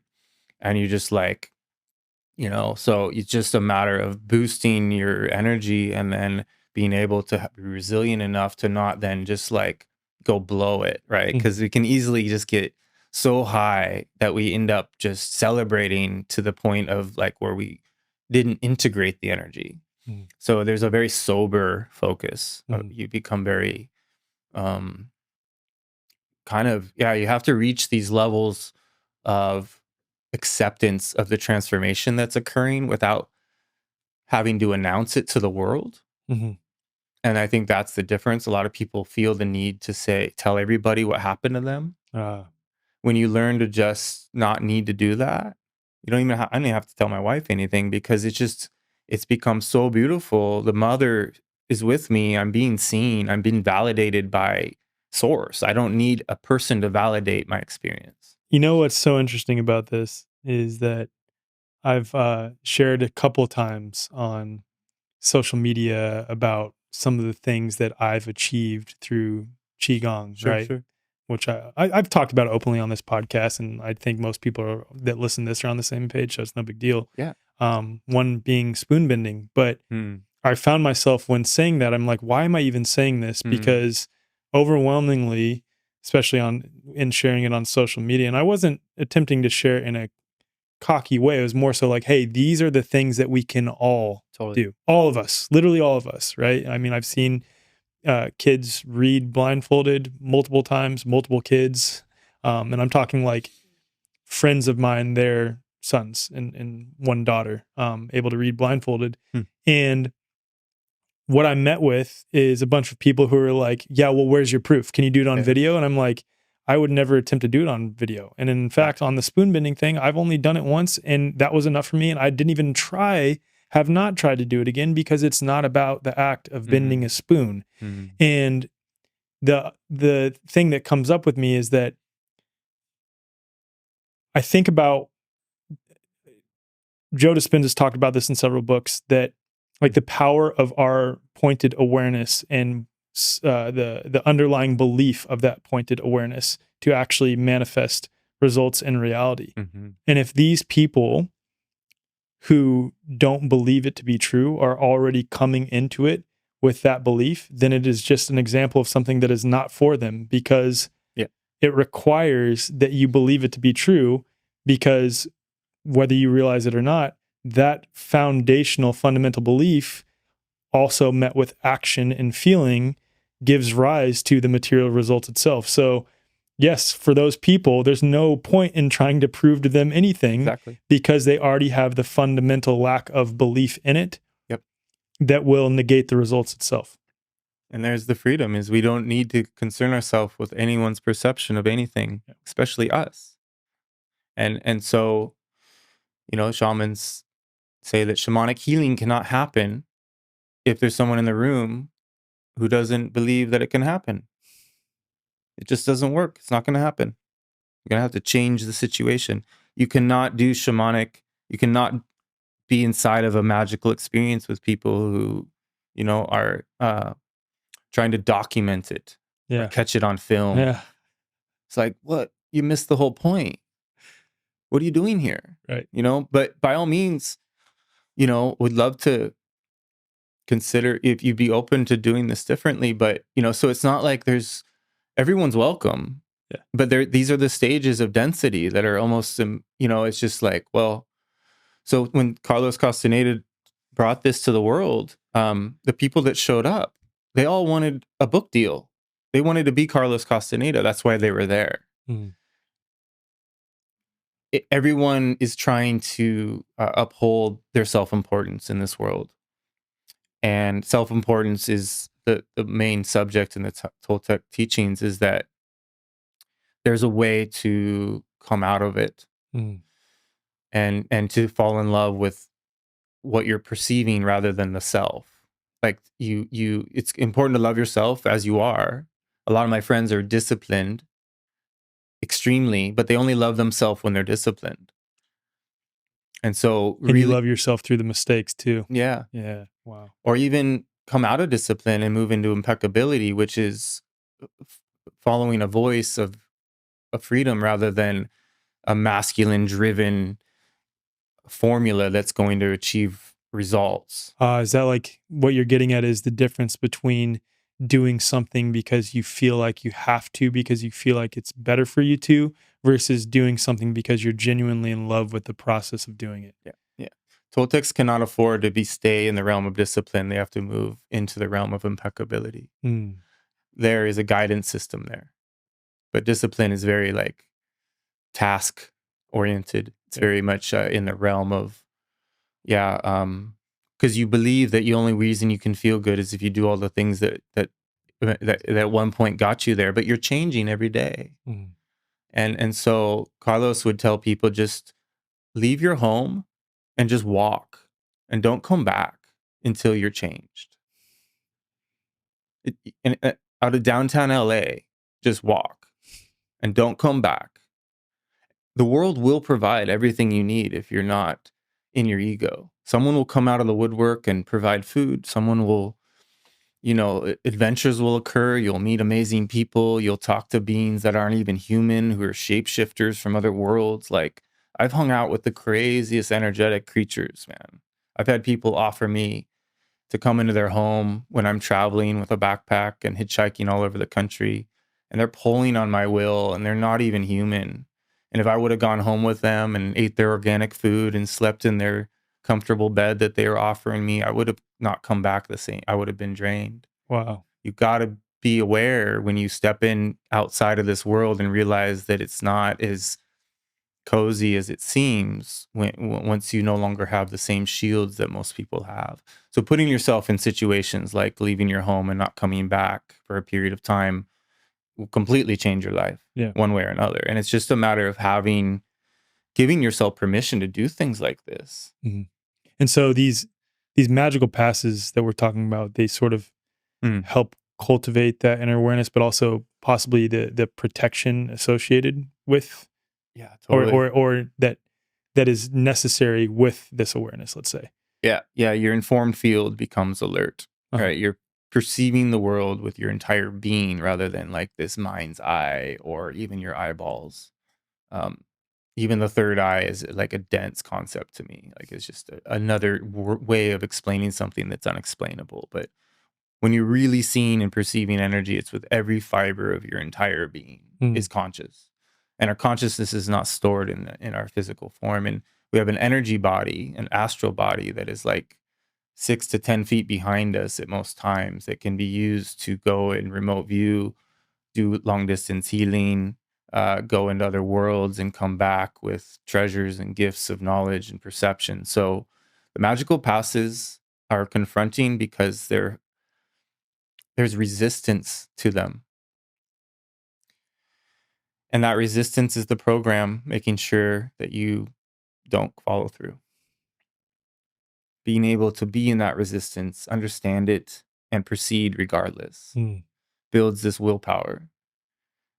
and you just like, so it's just a matter of boosting your energy and then being able to be resilient enough to not then just like go blow it, right? Because we can easily just get so high that we end up just celebrating to the point of like where we didn't integrate the energy. So there's a very sober focus. You become very you have to reach these levels of acceptance of the transformation that's occurring without having to announce it to the world. And I think that's the difference. A lot of people feel the need to tell everybody what happened to them. When you learn to just not need to do that, you don't even I don't even have to tell my wife anything, because it's become so beautiful. The mother is with me. I'm being seen. I'm being validated by source. I don't need a person to validate my experience. You know what's so interesting about this is that I've shared a couple times on social media about some of the things that I've achieved through Qigong, right? Sure. Which I've talked about openly on this podcast, and I think most people that listen to this are on the same page, so it's no big deal. Yeah. One being spoon bending, but I found myself when saying that, I'm like, why am I even saying this? Because overwhelmingly, especially in sharing it on social media, and I wasn't attempting to share it in a cocky way. It was more so like, hey, these are the things that we can all do. All of us, literally all of us, right? I mean, I've seen kids read blindfolded multiple times, multiple kids. And I'm talking like friends of mine, their sons and one daughter, able to read blindfolded. And what I met with is a bunch of people who are like, yeah, well, where's your proof? Can you do it on video? And I'm like, I would never attempt to do it on video. And in fact, on the spoon bending thing, I've only done it once, and that was enough for me. And I didn't even have not tried to do it again, because it's not about the act of bending a spoon. And the thing that comes up with me is that I think about, Joe Dispenza's talked about this in several books, that like the power of our pointed awareness and the underlying belief of that pointed awareness to actually manifest results in reality. And if these people who don't believe it to be true are already coming into it with that belief, then it is just an example of something that is not for them, because it requires that you believe it to be true, because whether you realize it or not, that foundational fundamental belief also met with action and feeling gives rise to the material result itself. So yes, for those people, there's no point in trying to prove to them anything, because they already have the fundamental lack of belief in it that will negate the results itself. And there's the freedom, is we don't need to concern ourselves with anyone's perception of anything, especially us. And so, shamans say that shamanic healing cannot happen if there's someone in the room who doesn't believe that it can happen. It just doesn't work. It's not going to happen. You're going to have to change the situation. You cannot do shamanic. You cannot be inside of a magical experience with people who, are trying to document it, or catch it on film. It's like, what? You missed the whole point. What are you doing here? Right. But by all means, would love to consider if you'd be open to doing this differently. But, so it's not like everyone's welcome. But these are the stages of density that are almost, it's just like, well, so when Carlos Castaneda brought this to the world, the people that showed up, they all wanted a book deal. They wanted to be Carlos Castaneda. That's why they were there. Everyone is trying to uphold their self-importance in this world. And self-importance is the main subject in the Toltec teachings, is that there's a way to come out of it and to fall in love with what you're perceiving rather than the self. Like it's important to love yourself as you are. A lot of my friends are disciplined extremely, but they only love themselves when they're disciplined. And so you love yourself through the mistakes too. Yeah. Wow. Or even come out of discipline and move into impeccability, which is following a voice of freedom rather than a masculine driven formula that's going to achieve results. Is that like what you're getting at, is the difference between doing something because you feel like you have to, because you feel like it's better for you to, versus doing something because you're genuinely in love with the process of doing it? Yeah. Toltecs cannot afford to stay in the realm of discipline. They have to move into the realm of impeccability. There is a guidance system there. But discipline is very like task oriented. It's very much in the realm of because you believe that the only reason you can feel good is if you do all the things that at one point got you there, but you're changing every day. Mm. And so Carlos would tell people, just leave your home and just walk, and don't come back until you're changed. Out of downtown LA, just walk and don't come back. The world will provide everything you need if you're not in your ego. Someone will come out of the woodwork and provide food. Someone will, adventures will occur. You'll meet amazing people. You'll talk to beings that aren't even human, who are shapeshifters from other worlds. Like, I've hung out with the craziest energetic creatures, man. I've had people offer me to come into their home when I'm traveling with a backpack and hitchhiking all over the country, and they're pulling on my will, and they're not even human. And if I would have gone home with them and ate their organic food and slept in their comfortable bed that they were offering me, I would have not come back the same. I would have been drained. Wow. You got to be aware when you step in outside of this world and realize that it's not as cozy as it seems once you no longer have the same shields that most people have. So putting yourself in situations like leaving your home and not coming back for a period of time will completely change your life, Yeah. one way or another. And it's just a matter of giving yourself permission to do things like this. Mm-hmm. And so these magical passes that we're talking about, they sort of help cultivate that inner awareness, but also possibly the protection associated with, yeah, totally. or that is necessary with this awareness, let's say. Yeah. Your informed field becomes alert, right? You're perceiving the world with your entire being rather than like this mind's eye or even your eyeballs. Even the third eye is like a dense concept to me. Like, it's just another way of explaining something that's unexplainable. But when you're really seeing and perceiving energy, it's with every fiber of your entire being is conscious. And our consciousness is not stored in our physical form. And we have an energy body, an astral body that is like 6 to 10 feet behind us at most times, that can be used to go in remote view, do long distance healing, go into other worlds and come back with treasures and gifts of knowledge and perception. So the magical passes are confronting because there's resistance to them. And that resistance is the program making sure that you don't follow through. Being able to be in that resistance, understand it, and proceed regardless builds this willpower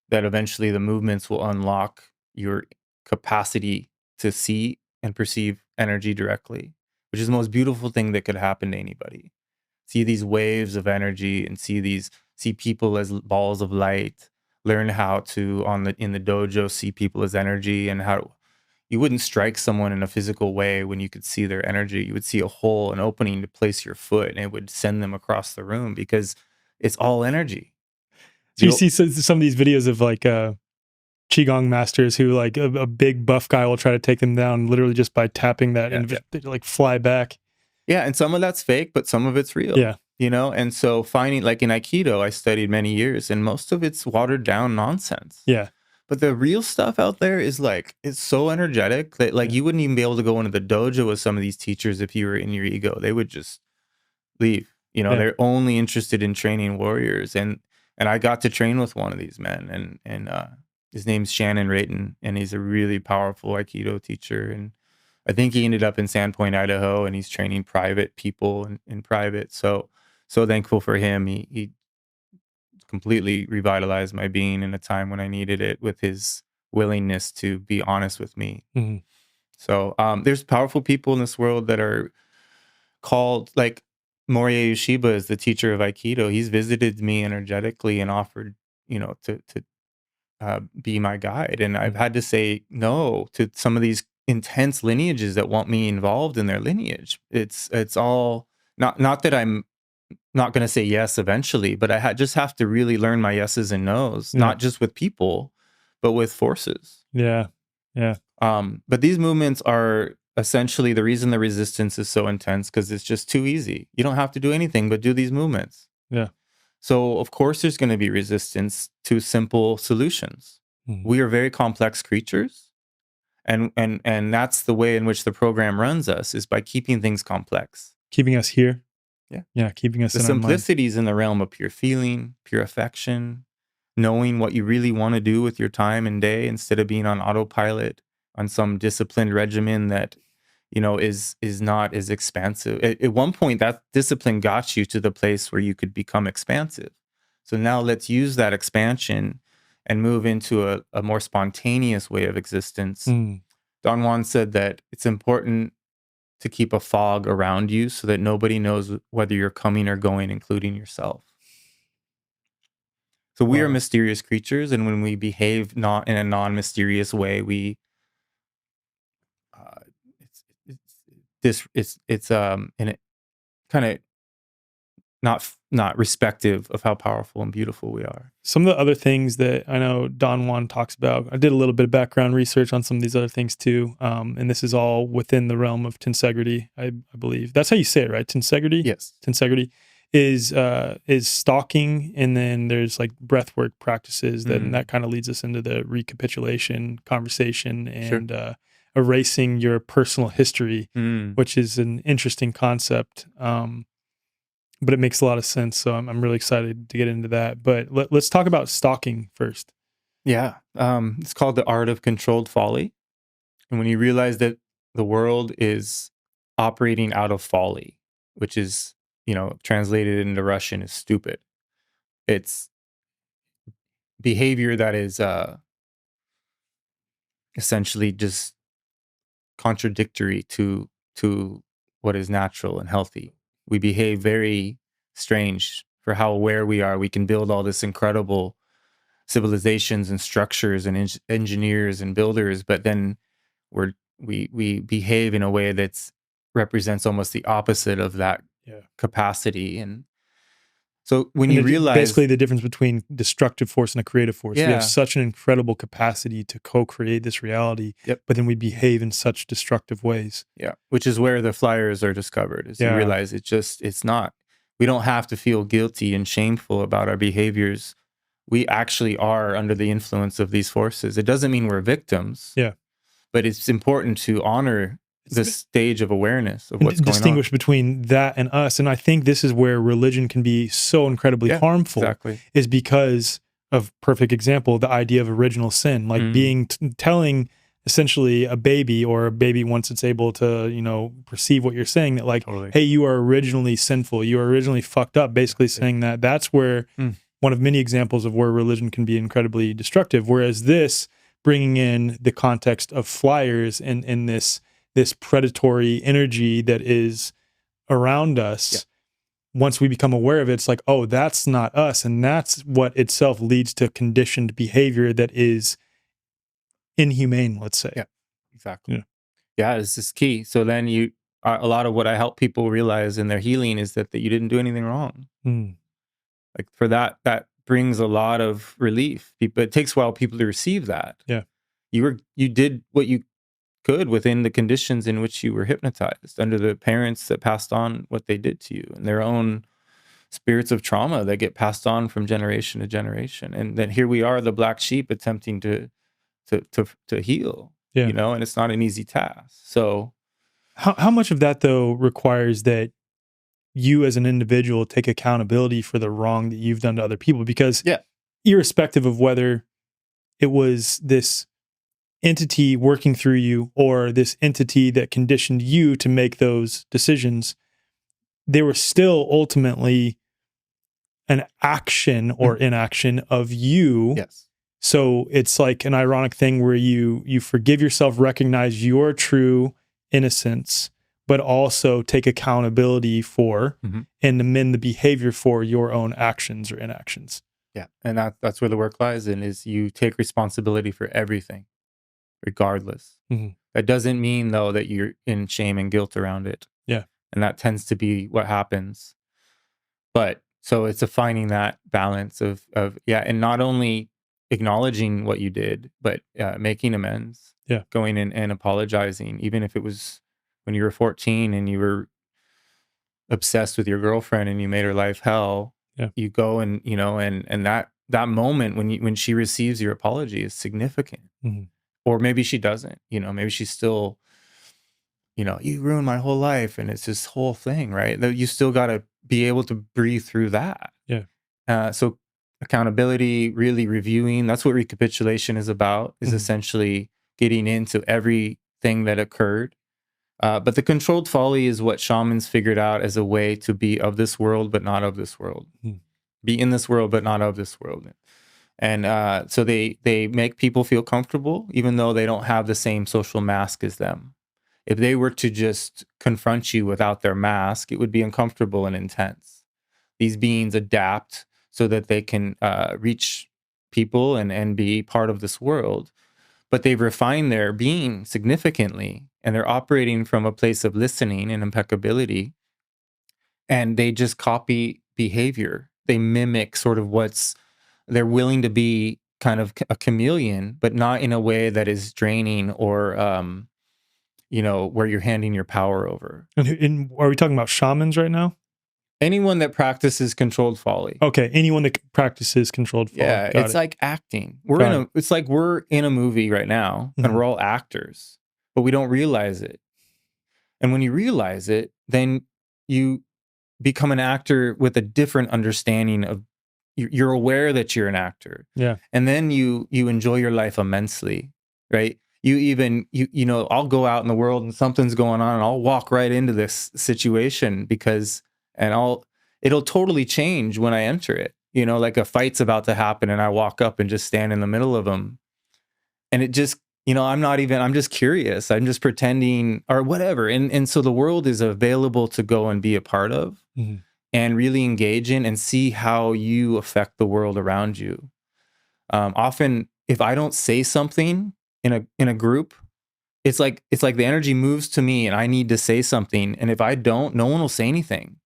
that eventually the movements will unlock your capacity to see and perceive energy directly, which is the most beautiful thing that could happen to anybody. See these waves of energy and see people as balls of light. Learn how to in the dojo see people as energy, and how you wouldn't strike someone in a physical way when you could see their energy. You would see a hole, an opening to place your foot, and it would send them across the room because it's all energy. So you see some of these videos of like Qigong masters who, like, a big buff guy will try to take them down literally just by tapping that, and they like fly back. Yeah, and some of that's fake, but some of it's real. Yeah. And so finding, like in Aikido, I studied many years, and most of it's watered down nonsense. Yeah. But the real stuff out there is like, it's so energetic that like you wouldn't even be able to go into the dojo with some of these teachers if you were in your ego. They would just leave. They're only interested in training warriors. And I got to train with one of these men, and his name's Shannon Rayton, and he's a really powerful Aikido teacher. And I think he ended up in Sandpoint, Idaho, and he's training private people in private. So thankful for him. He completely revitalized my being in a time when I needed it, with his willingness to be honest with me. So there's powerful people in this world that are called, like Morihei Ueshiba is the teacher of Aikido. He's visited me energetically and offered, to be my guide. And I've had to say no to some of these intense lineages that want me involved in their lineage. It's all not that I'm not going to say yes eventually, but I just have to really learn my yeses and nos, not just with people, but with forces. Yeah. But these movements are essentially the reason the resistance is so intense, because it's just too easy. You don't have to do anything but do these movements. Yeah. So of course there's going to be resistance to simple solutions. We are very complex creatures. And that's the way in which the program runs us, is by keeping things complex. Keeping us here. Yeah. Yeah, keeping us The in our mind. simplicity is in the realm of pure feeling, pure affection, knowing what you really want to do with your time and day instead of being on autopilot on some disciplined regimen that, is not as expansive. At one point, that discipline got you to the place where you could become expansive. So now let's use that expansion and move into a more spontaneous way of existence. Don Juan said that it's important to keep a fog around you so that nobody knows whether you're coming or going, including yourself. So we are mysterious creatures, and when we behave not in a non-mysterious way, we it's in it kind of not respective of how powerful and beautiful we are. Some of the other things that I know Don Juan talks about, I did a little bit of background research on some of these other things too, and this is all within the realm of tensegrity, I believe. That's how you say it, right? Tensegrity? Yes. Tensegrity is stalking, and then there's like breathwork practices that kind of leads us into the recapitulation conversation and erasing your personal history, which is an interesting concept. But it makes a lot of sense. So I'm really excited to get into that. But let's talk about stalking first. Yeah. It's called the Art of Controlled Folly. And when you realize that the world is operating out of folly, which is, translated into Russian is stupid. It's behavior that is essentially just contradictory to what is natural and healthy. We behave very strange for how aware we are. We can build all this incredible civilizations and structures and engineers and builders, but then we behave in a way that's represents almost the opposite of that capacity. And so when you realize basically the difference between destructive force and a creative force, we have such an incredible capacity to co-create this reality, but then we behave in such destructive ways. Yeah, which is where the flyers are discovered. Is you realize it's not. We don't have to feel guilty and shameful about our behaviors. We actually are under the influence of these forces. It doesn't mean we're victims. Yeah, but it's important to honor the stage of awareness of what's going on. Distinguish between that and us. And I think this is where religion can be so incredibly harmful. Exactly. Is because of, perfect example, the idea of original sin, like being telling essentially a baby, or a baby once it's able to, perceive what you're saying, that like, hey, you are originally sinful. You are originally fucked up. Basically saying that that's where one of many examples of where religion can be incredibly destructive. Whereas this, bringing in the context of flyers and this predatory energy that is around us, once we become aware of it, it's like, oh, that's not us. And that's what itself leads to conditioned behavior that is inhumane, let's say. Yeah, exactly. Yeah, this is key. So then a lot of what I help people realize in their healing is that you didn't do anything wrong. Like for that brings a lot of relief. But it takes a while for people to receive that. Yeah. You did what you could within the conditions in which you were hypnotized, under the parents that passed on what they did to you, and their own spirits of trauma that get passed on from generation to generation. And then here we are, the black sheep, attempting to heal, and it's not an easy task. So how much of that though requires that you as an individual take accountability for the wrong that you've done to other people? Because irrespective of whether it was this entity working through you or this entity that conditioned you to make those decisions, they were still ultimately an action or inaction of you. Yes. So it's like an ironic thing where you forgive yourself, recognize your true innocence, but also take accountability for and amend the behavior for your own actions or inactions. Yeah. And that's where the work lies in, is you take responsibility for everything, regardless. That doesn't mean though that you're in shame and guilt around it. Yeah. And that tends to be what happens. But so it's finding that balance of and not only acknowledging what you did, but making amends. Yeah. Going in and apologizing, even if it was when you were 14 and you were obsessed with your girlfriend and you made her life hell. Yeah. You go and and that moment when she receives your apology is significant. Or maybe she doesn't, maybe she's still you ruined my whole life, and it's this whole thing, right? That you still got to be able to breathe through that. Yeah. So accountability, really reviewing, that's what recapitulation is about, is essentially getting into everything that occurred. But the controlled folly is what shamans figured out as a way to be of this world, but not of this world. Be in this world, but not of this world. And so they make people feel comfortable, even though they don't have the same social mask as them. If they were to just confront you without their mask, it would be uncomfortable and intense. These beings adapt so that they can reach people and be part of this world. But they've refined their being significantly, and they're operating from a place of listening and impeccability. And they just copy behavior. They mimic sort of they're willing to be kind of a chameleon, but not in a way that is draining or, where you're handing your power over. And are we talking about shamans right now? Anyone that practices controlled folly. Okay, anyone that practices controlled folly. Yeah, it's like acting. It's like we're in a movie right now, and we're all actors, but we don't realize it. And when you realize it, then you become an actor with a different understanding of. You're aware that you're an actor. Yeah, and then you enjoy your life immensely, right? You even I'll go out in the world and something's going on, and I'll walk right into this situation it'll totally change when I enter it. Like a fight's about to happen, and I walk up and just stand in the middle of them, and it just I'm just curious. I'm just pretending or whatever, and so the world is available to go and be a part of. And really engage in and see how you affect the world around you. Often, if I don't say something in a group, it's like the energy moves to me, and I need to say something. And if I don't, no one will say anything.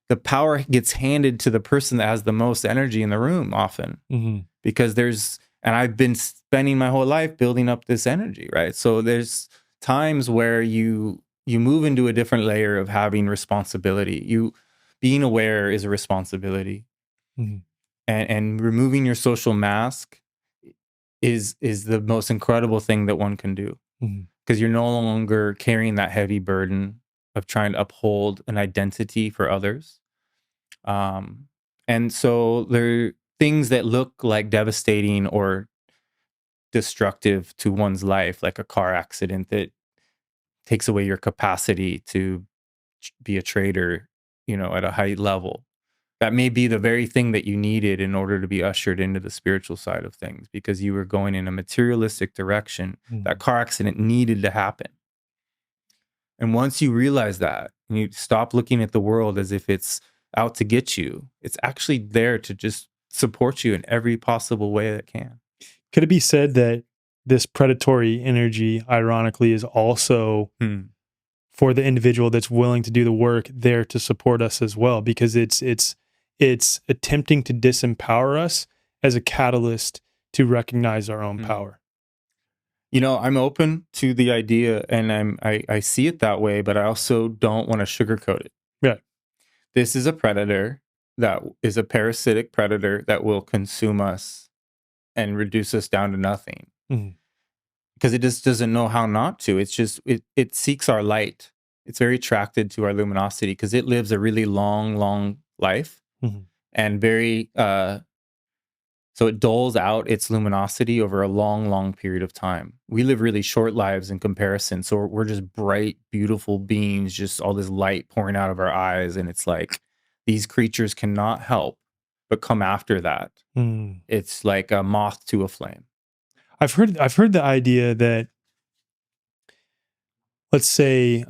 The power gets handed to the person that has the most energy in the room often, because and I've been spending my whole life building up this energy, right? So there's times where you move into a different layer of having responsibility. Being aware is a responsibility, and removing your social mask is the most incredible thing that one can do, because you're no longer carrying that heavy burden of trying to uphold an identity for others. And so there are things that look like devastating or destructive to one's life, like a car accident that takes away your capacity to be a trader, at a high level. That may be the very thing that you needed in order to be ushered into the spiritual side of things, because you were going in a materialistic direction. That car accident needed to happen. And once you realize that, and you stop looking at the world as if it's out to get you, it's actually there to just support you in every possible way that it can. Could it be said that this predatory energy, ironically, is also for the individual that's willing to do the work there to support us as well? Because it's attempting to disempower us as a catalyst to recognize our own power. I'm open to the idea, and I see it that way, but I also don't want to sugarcoat it. Yeah. This is a predator that is a parasitic predator that will consume us and reduce us down to nothing. Because it just doesn't know how not to. It's just, it seeks our light. It's very attracted to our luminosity because it lives a really long life. And very, so it doles out its luminosity over a long period of time. We live really short lives in comparison. So we're just bright, beautiful beings, just all this light pouring out of our eyes. And it's like, these creatures cannot help but come after that. It's like a moth to a flame. I've heard the idea that, let's say,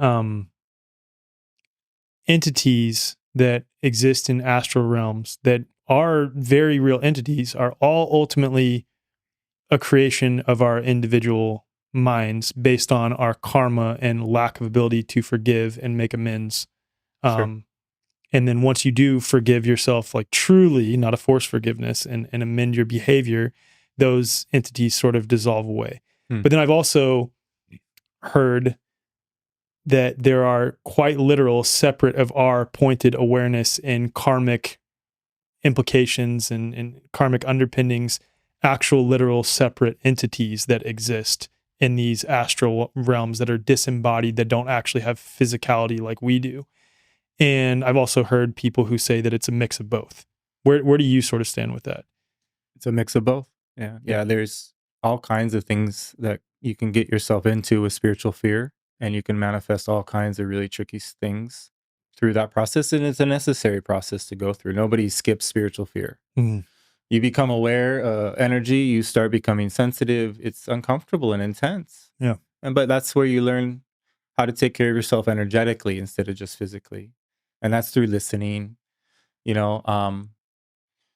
entities that exist in astral realms that are very real entities are all ultimately a creation of our individual minds based on our karma and lack of ability to forgive and make amends. Sure. And then once you do forgive yourself, like truly, not a forced forgiveness, and amend your behavior, those entities sort of dissolve away. But then I've also heard that there are quite literal, separate of our pointed awareness and karmic implications and karmic underpinnings, actual literal separate entities that exist in these astral realms that are disembodied, that don't actually have physicality like we do. And I've also heard people who say that it's a mix of both. Where do you sort of stand with that? It's a mix of both. Yeah. Yeah. There's all kinds of things that you can get yourself into with spiritual fear, and you can manifest all kinds of really tricky things through that process. And it's a necessary process to go through. Nobody skips spiritual fear. Mm. You become aware, energy, you start becoming sensitive. It's uncomfortable and intense. Yeah. But that's where you learn how to take care of yourself energetically instead of just physically. And that's through listening, you know.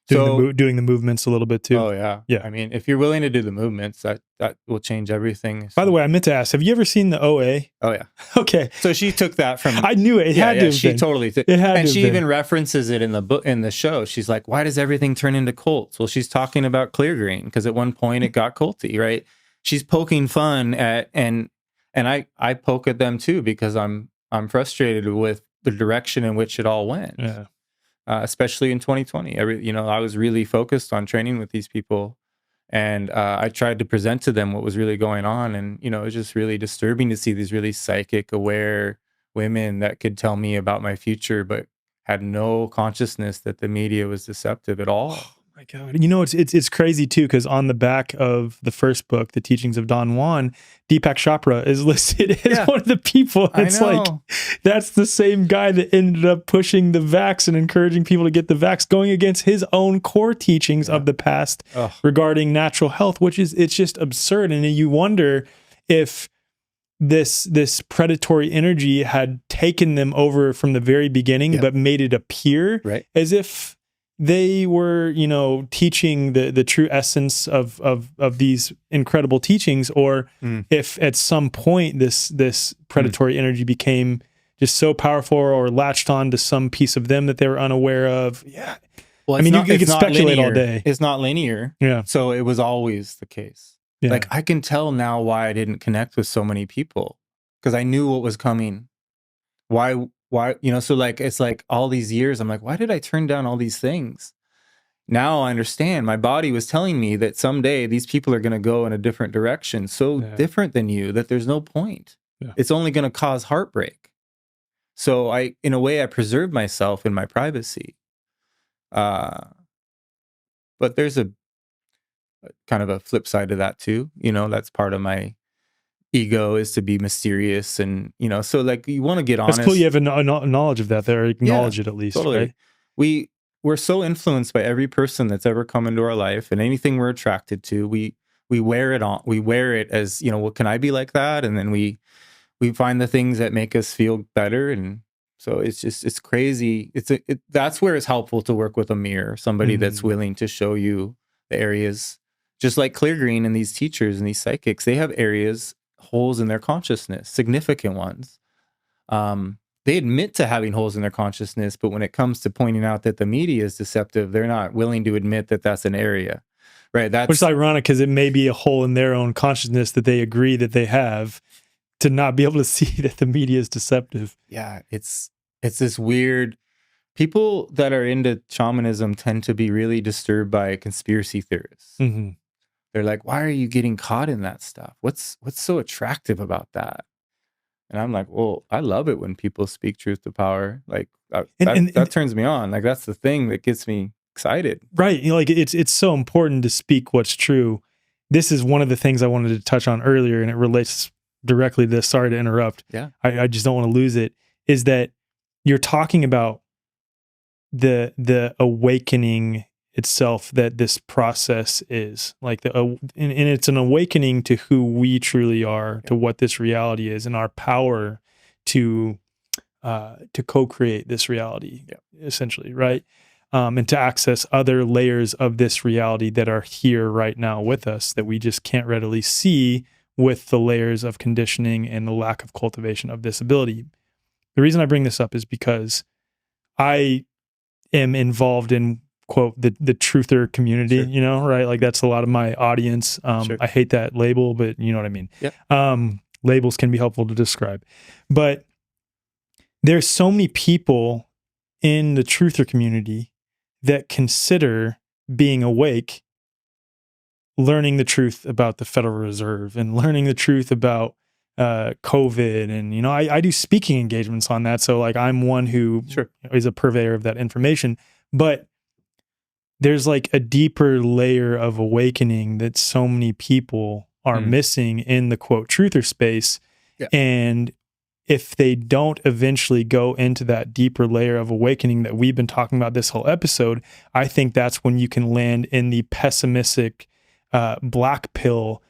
Doing the movements a little bit too. Oh yeah. Yeah. I mean, if you're willing to do the movements, that will change everything. By the way, I meant to ask, have you ever seen the OA? Oh yeah. Okay. So she took that from. I knew it. It had to have she been. totally took. It had and to she have even been. references it in the book, in the show. She's like, "Why does everything turn into cults?" Well, she's talking about clear grain because at one point it got culty, right? She's poking fun at and I poke at them too because I'm frustrated with the direction in which it all went. Yeah. Especially in 2020. I was really focused on training with these people, and I tried to present to them what was really going on. And, it was just really disturbing to see these really psychic, aware women that could tell me about my future, but had no consciousness that the media was deceptive at all. Oh my God. It's crazy too, because on the back of the first book, The Teachings of Don Juan, Deepak Chopra is listed as one of the people. It's like, that's the same guy that ended up pushing the vax and encouraging people to get the vax, going against his own core teachings of the past regarding natural health, it's just absurd. And you wonder if this predatory energy had taken them over from the very beginning, but made it appear as if they were, teaching the true essence of these incredible teachings, or if at some point this predatory energy became just so powerful or latched on to some piece of them that they were unaware of. Yeah. Well, you can speculate all day. It's not linear. Yeah. So it was always the case. Yeah. Like, I can tell now why I didn't connect with so many people, because I knew what was coming. Why, so like, it's like all these years, I'm like, why did I turn down all these things? Now I understand. My body was telling me that someday these people are going to go in a different direction, so different than you, that there's no point. Yeah. It's only going to cause heartbreak. So in a way, I preserved myself in my privacy. But there's a kind of a flip side to that too. That's part of my ego, is to be mysterious, and so like, you want to get honest. That's cool. You have a knowledge of that there. Acknowledge it at least. Totally. Right? We're so influenced by every person that's ever come into our life, and anything we're attracted to, we wear it on. We wear it as, what can I be like that? And then we find the things that make us feel better. And so it's crazy. That's where it's helpful to work with a mirror, somebody that's willing to show you the areas, just like Clear Green and these teachers and these psychics. They have areas, holes in their consciousness, significant ones. They admit to having holes in their consciousness, but when it comes to pointing out that the media is deceptive, they're not willing to admit that that's an area, right? Which is ironic, because it may be a hole in their own consciousness that they agree that they have, to not be able to see that the media is deceptive. Yeah, it's this weird. People that are into shamanism tend to be really disturbed by conspiracy theorists. Mm-hmm. They're like, why are you getting caught in that stuff? What's so attractive about that? And I'm like, well, I love it when people speak truth to power. Like, that turns me on. Like, that's the thing that gets me excited. Right. It's so important to speak what's true. This is one of the things I wanted to touch on earlier, and it relates directly to this. Sorry to interrupt. Yeah. I just don't want to lose it. Is that you're talking about the awakening itself, that this process is like and it's an awakening to who we truly are, to what this reality is, and our power to co-create this reality, essentially, right? And to access other layers of this reality that are here right now with us, that we just can't readily see with the layers of conditioning and the lack of cultivation of this ability. The reason I bring this up is because I am involved in, quote, the truther community, right? Like, that's a lot of my audience. I hate that label, but you know what I mean? Yep. Labels can be helpful to describe. But there's so many people in the truther community that consider being awake learning the truth about the Federal Reserve and learning the truth about COVID. And, you know, I do speaking engagements on that. So like I'm one who Sure. is a purveyor of that information, but there's like a deeper layer of awakening that so many people are missing in the quote truther space. Yeah. And if they don't eventually go into that deeper layer of awakening that we've been talking about this whole episode, I think that's when you can land in the pessimistic black pill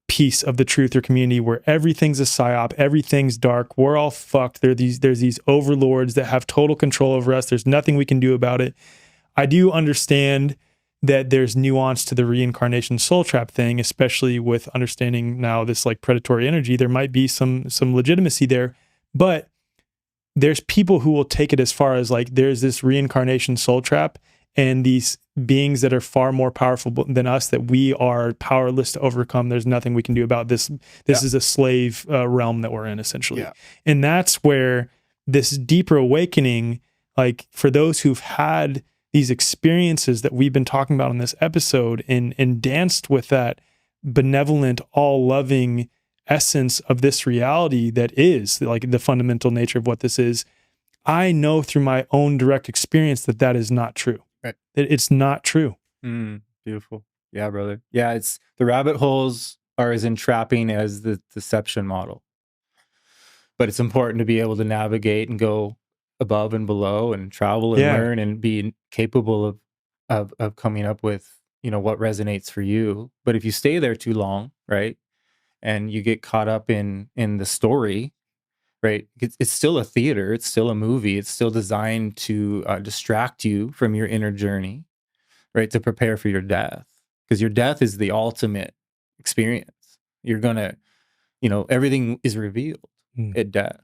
piece of the truther community where everything's a psyop, everything's dark, we're all fucked. There's these overlords that have total control over us. There's nothing we can do about it. I do understand that there's nuance to the reincarnation soul trap thing, especially with understanding now this like predatory energy. There might be some legitimacy there, but there's people who will take it as far as like there's this reincarnation soul trap and these beings that are far more powerful than us that we are powerless to overcome. There's nothing we can do about this. This is a slave realm that we're in essentially. Yeah. And that's where this deeper awakening, like for those who've had these experiences that we've been talking about in this episode and danced with that benevolent, all-loving essence of this reality that is like the fundamental nature of what this is, I know through my own direct experience that that is not true. Right. It's not true. Beautiful. Yeah, brother. Yeah, it's the rabbit holes are as entrapping as the deception model. But it's important to be able to navigate and go above and below and travel and learn and be capable of coming up with, you know, what resonates for you. But if you stay there too long, right, and you get caught up in the story, right, it's still a theater, it's still a movie, it's still designed to distract you from your inner journey, right, to prepare for your death, because your death is the ultimate experience. You're gonna, you know, everything is revealed at death.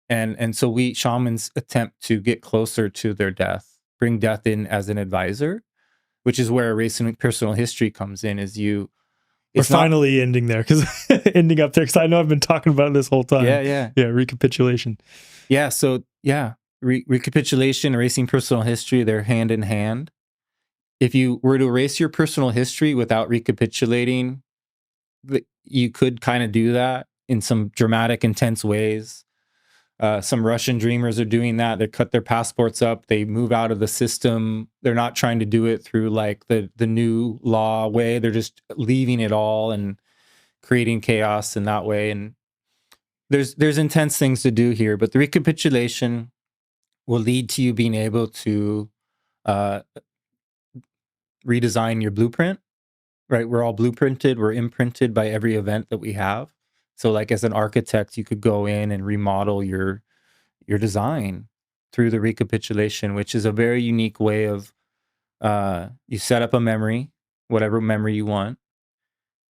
And so we shamans attempt to get closer to their death, bring death in as an advisor, which is where erasing personal history comes in. We're finally ending there because ending up there because I know I've been talking about it this whole time. Yeah. Recapitulation. Yeah. So recapitulation, erasing personal history, they're hand in hand. If you were to erase your personal history without recapitulating, you could kind of do that in some dramatic, intense ways. Some Russian dreamers are doing that. They cut their passports up. They move out of the system. They're not trying to do it through like the new law way. They're just leaving it all and creating chaos in that way. And there's intense things to do here, but the recapitulation will lead to you being able to redesign your blueprint, right? We're all blueprinted. We're imprinted by every event that we have. So like as an architect, you could go in and remodel your design through the recapitulation, which is a very unique way of you set up a memory, whatever memory you want.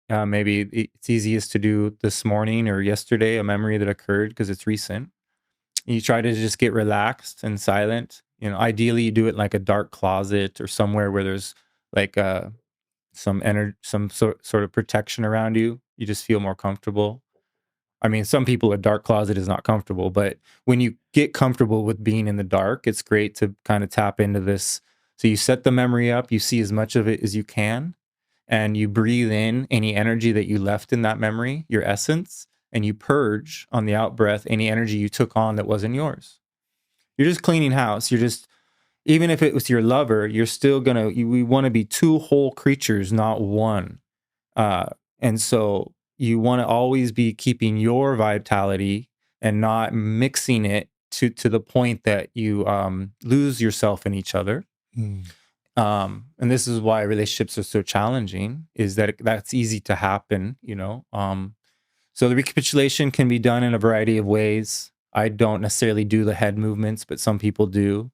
Maybe it's easiest to do this morning or yesterday, a memory that occurred because it's recent. You try to just get relaxed and silent. You know, ideally you do it in like a dark closet or somewhere where there's like some sort of protection around you. You just feel more comfortable. I mean, some people a dark closet is not comfortable, but when you get comfortable with being in the dark, it's great to kind of tap into this. So you set the memory up, you see as much of it as you can, and you breathe in any energy that you left in that memory, your essence, and you purge on the out breath any energy you took on that wasn't yours. You're just cleaning house. You're just, even if it was your lover, you're still we want to be two whole creatures, not one. And so you want to always be keeping your vitality and not mixing it to the point that you lose yourself in each other. And this is why relationships are so challenging, is that that's easy to happen, you know. So the recapitulation can be done in a variety of ways. I don't necessarily do the head movements, but some people do.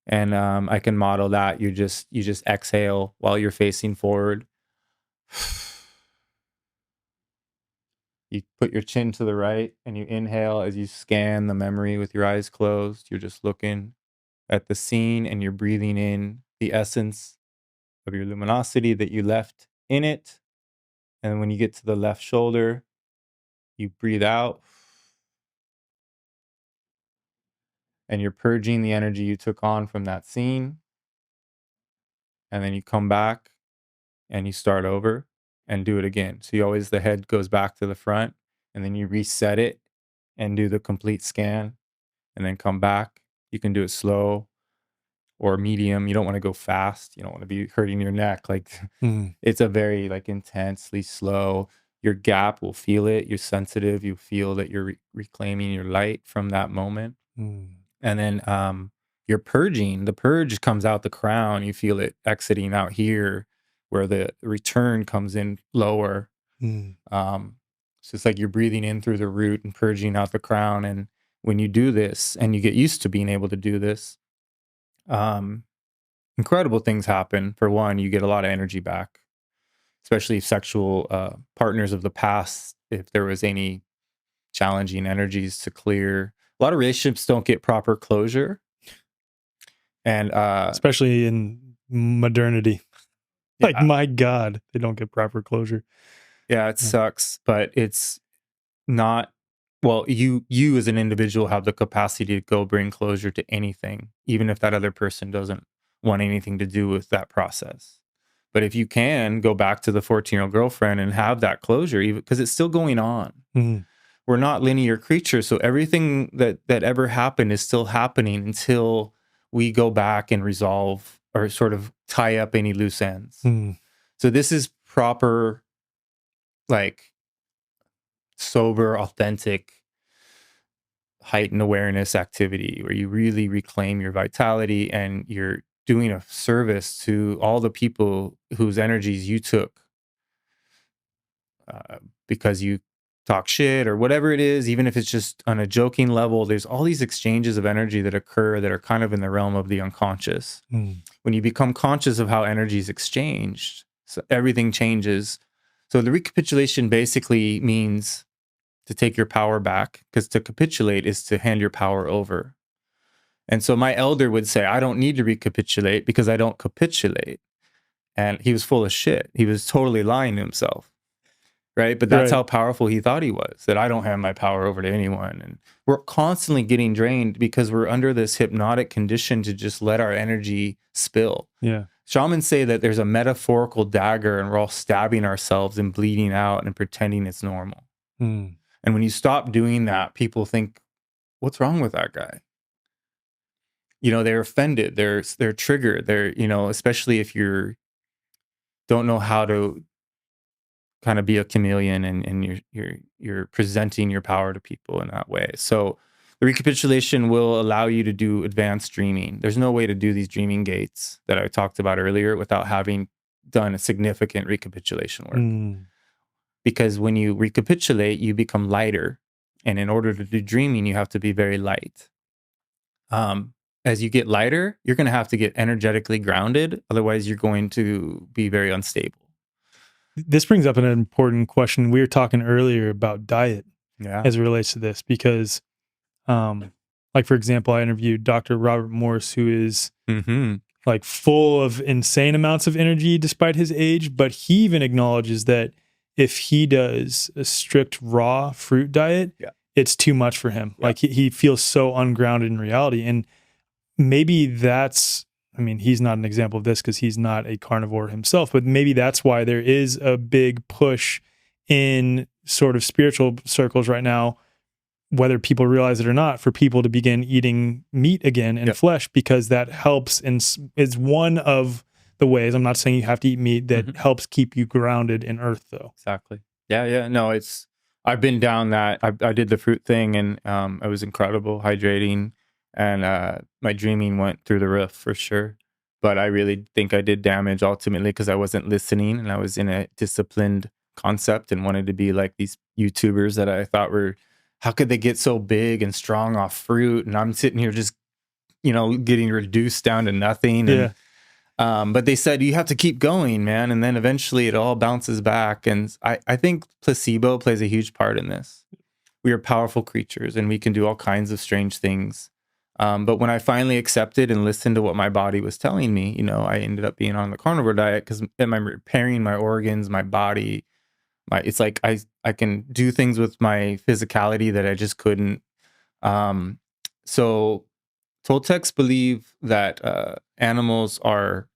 And I can model that. You just exhale while you're facing forward. You put your chin to the right and you inhale as you scan the memory with your eyes closed. You're just looking at the scene and you're breathing in the essence of your luminosity that you left in it. And when you get to the left shoulder, you breathe out and you're purging the energy you took on from that scene. And then you come back and you start over and do it again. So you always, the head goes back to the front, and then you reset it and do the complete scan, and then come back. You can do it slow or medium. You don't want to go fast. You don't want to be hurting your neck. Like Mm. it's a very like intensely slow. Your gap will feel it. You're sensitive. You feel that you're reclaiming your light from that moment. Mm. And then you're purging. The purge comes out the crown. You feel it exiting out here, where the return comes in lower. Mm. So it's like you're breathing in through the root and purging out the crown. And when you do this, and you get used to being able to do this, incredible things happen. For one, you get a lot of energy back, especially sexual partners of the past. If there was any challenging energies to clear, a lot of relationships don't get proper closure. And Especially in modernity. Like, yeah, my God, they don't get proper closure. yeah, it sucks, but it's not. Well, you as an individual have the capacity to go bring closure to anything, even if that other person doesn't want anything to do with that process. But if you can go back to the 14-year-old girlfriend and have that closure, even because it's still going on. Mm. We're not linear creatures, so everything that ever happened is still happening until we go back and resolve or sort of tie up any loose ends. Mm. So this is proper, like, sober, authentic, heightened awareness activity where you really reclaim your vitality, and you're doing a service to all the people whose energies you took because you talk shit or whatever it is. Even if it's just on a joking level, there's all these exchanges of energy that occur that are kind of in the realm of the unconscious. Mm. When you become conscious of how energy is exchanged, so everything changes. So the recapitulation basically means to take your power back, because to capitulate is to hand your power over. And so my elder would say, I don't need to recapitulate because I don't capitulate. And he was full of shit. He was totally lying to himself. Right. But that's Right. how powerful he thought he was, that I don't hand my power over to anyone. And we're constantly getting drained because we're under this hypnotic condition to just let our energy spill. Yeah. Shamans say that there's a metaphorical dagger and we're all stabbing ourselves and bleeding out and pretending it's normal. Mm. And when you stop doing that, people think, what's wrong with that guy? You know, they're offended. They're triggered. They're, you know, especially if you don't know how to kind of be a chameleon, and you're presenting your power to people in that way. So the recapitulation will allow you to do advanced dreaming. There's no way to do these dreaming gates that I talked about earlier without having done a significant recapitulation work. Mm. Because when you recapitulate, you become lighter. And in order to do dreaming, you have to be very light. As you get lighter, you're going to have to get energetically grounded. Otherwise, you're going to be very unstable. This brings up an important question. We were talking earlier about diet Yeah. as it relates to this, because, like, for example, I interviewed Dr. Robert Morse, who is Mm-hmm. like full of insane amounts of energy despite his age, but he even acknowledges that if he does a strict raw fruit diet, Yeah. it's too much for him. Yeah. Like he feels so ungrounded in reality. And maybe that's, I mean, he's not an example of this because he's not a carnivore himself, but maybe that's why there is a big push in sort of spiritual circles right now, whether people realize it or not, for people to begin eating meat again and Yep. flesh, because that helps and is one of the ways. I'm not saying you have to eat meat, that helps keep you grounded in earth, though. Exactly. Yeah. No, I've been down that. I did the fruit thing, and it was incredible, hydrating, and my dreaming went through the roof for sure. But I really think I did damage ultimately because I wasn't listening, and I was in a disciplined concept and wanted to be like these YouTubers that I thought were, how could they get so big and strong off fruit? And I'm sitting here just, getting reduced down to nothing. And but they said, you have to keep going, man. And then eventually it all bounces back. And I think placebo plays a huge part in this. We are powerful creatures and we can do all kinds of strange things. But when I finally accepted and listened to what my body was telling me, I ended up being on the carnivore diet because I'm repairing my organs, my body. It's like I can do things with my physicality that I just couldn't. So Toltecs believe that animals are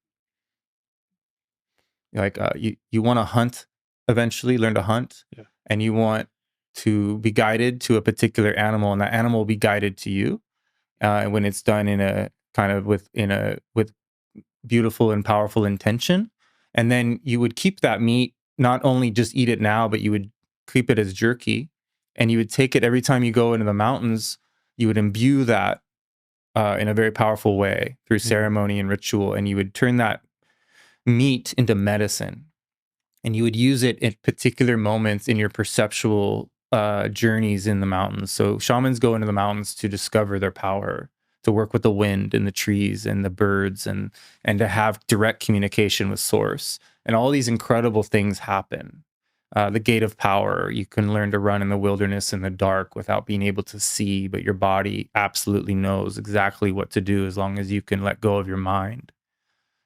Like you want to hunt eventually, learn to hunt, Yeah. and you want to be guided to a particular animal, and that animal will be guided to you. And when it's done in a kind of with beautiful and powerful intention, and then you would keep that meat, not only just eat it now, but you would keep it as jerky, and you would take it every time you go into the mountains. You would imbue that in a very powerful way through ceremony and ritual, and you would turn that meat into medicine, and you would use it at particular moments in your perceptual journeys in the mountains. So shamans go into the mountains to discover their power, to work with the wind and the trees and the birds, and to have direct communication with source. And all these incredible things happen. The gate of power, you can learn to run in the wilderness in the dark without being able to see, but your body absolutely knows exactly what to do as long as you can let go of your mind.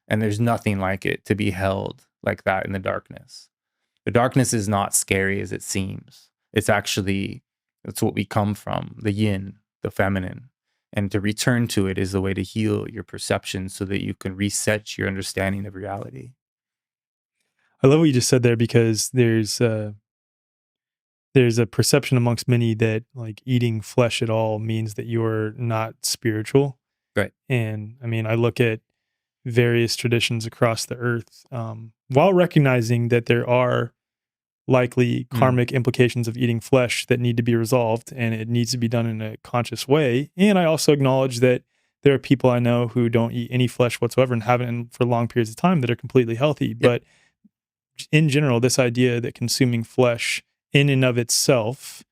And there's nothing like it to be held like that in the darkness. The darkness is not scary as it seems. It's what we come from, the yin, the feminine. And to return to it is the way to heal your perception so that you can reset your understanding of reality. I love what you just said there, because there's a perception amongst many that like eating flesh at all means that you're not spiritual. Right. And I mean, I look at various traditions across the earth, while recognizing that there are likely karmic implications of eating flesh that need to be resolved, and it needs to be done in a conscious way. And I also acknowledge that there are people I know who don't eat any flesh whatsoever and haven't for long periods of time that are completely healthy. Yep. But in general, this idea that consuming flesh in and of itself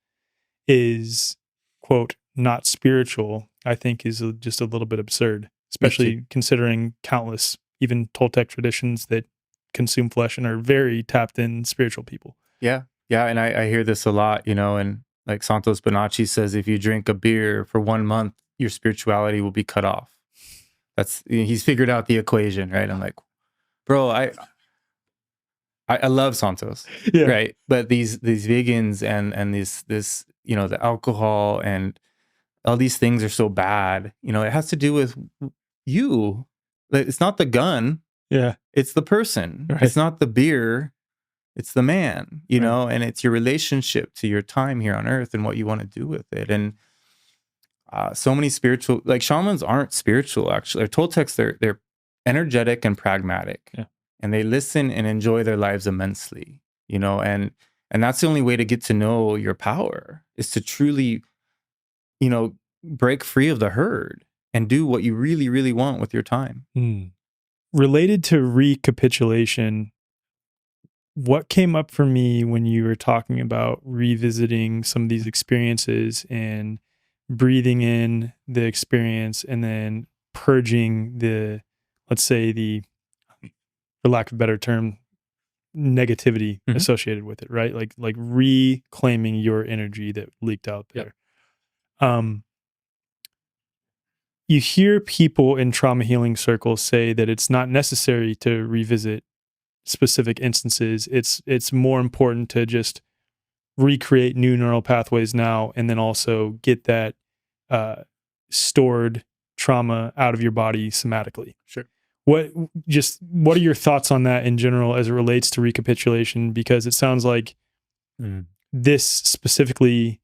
is, quote, not spiritual, I think is just a little bit absurd, especially considering countless, even Toltec traditions that consume flesh and are very tapped in spiritual people. Yeah. Yeah. And I hear this a lot, and like Santos Bonacci says, if you drink a beer for 1 month, your spirituality will be cut off. He's figured out the equation, right? I'm like, bro, I love Santos, yeah. Right? But these vegans and this the alcohol and all these things are so bad. It has to do with you. It's not the gun. Yeah. It's the person. Right. It's not the beer. It's the man, and it's your relationship to your time here on earth and what you want to do with it. And so many spiritual, like shamans aren't spiritual, actually. Or Toltecs, they're energetic and pragmatic. Yeah. And they listen and enjoy their lives immensely, and that's the only way to get to know your power, is to truly, break free of the herd and do what you really, really want with your time. Related to recapitulation, what came up for me when you were talking about revisiting some of these experiences and breathing in the experience and then purging let's say, for lack of a better term, negativity associated with it, right? Like reclaiming your energy that leaked out there. Yep. You hear people in trauma healing circles say that it's not necessary to revisit specific instances. It's more important to just recreate new neural pathways now, and then also get that stored trauma out of your body somatically. Sure. What are your thoughts on that in general as it relates to recapitulation? Because it sounds like this specifically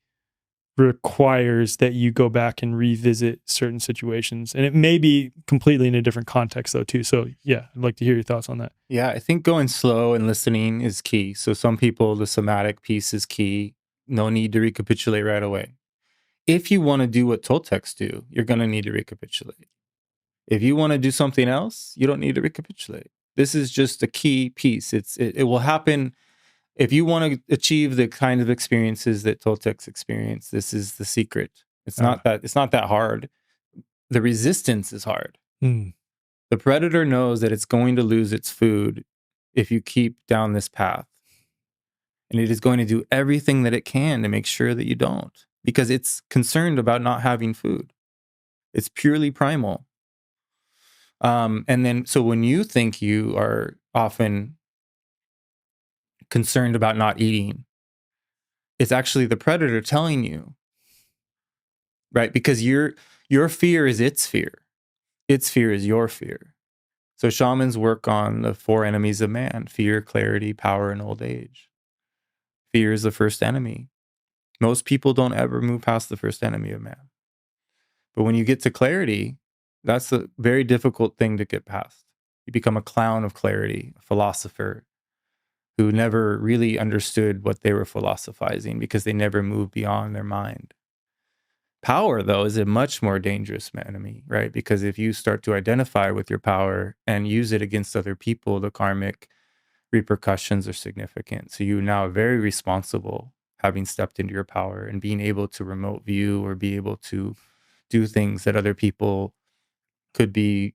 requires that you go back and revisit certain situations, and it may be completely in a different context though too. So yeah, I'd like to hear your thoughts on that. Yeah, I think going slow and listening is key. So some people, the somatic piece is key. No need to recapitulate right away. If you want to do what Toltecs do, you're going to need to recapitulate. If you want to do something else, you don't need to recapitulate. This is just a key piece. It will happen. If you want to achieve the kind of experiences that Toltecs experience, this is the secret. It's not that hard. The resistance is hard. The predator knows that it's going to lose its food if you keep down this path. And it is going to do everything that it can to make sure that you don't, because it's concerned about not having food. It's purely primal. And then, so when you think you are often concerned about not eating, it's actually the predator telling you, right? Because your fear is its fear. Its fear is your fear. So shamans work on the 4 enemies of man: fear, clarity, power, and old age. Fear is the first enemy. Most people don't ever move past the first enemy of man. But when you get to clarity, that's a very difficult thing to get past. You become a clown of clarity, a philosopher who never really understood what they were philosophizing because they never moved beyond their mind. Power, though, is a much more dangerous enemy, right? Because if you start to identify with your power and use it against other people, the karmic repercussions are significant. So you now are very responsible, having stepped into your power and being able to remote view or be able to do things that other people could be,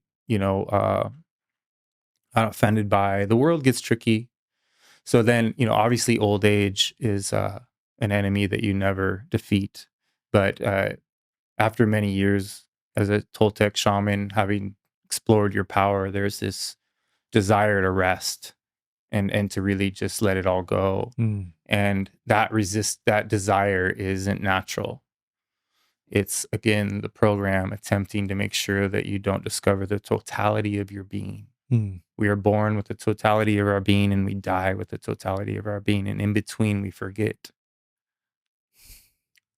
offended by. The world gets tricky. So then, obviously old age is an enemy that you never defeat. But after many years as a Toltec shaman, having explored your power, there's this desire to rest and to really just let it all go. And that desire isn't natural. It's, again, the program attempting to make sure that you don't discover the totality of your being. We are born with the totality of our being, and we die with the totality of our being. And in between, we forget.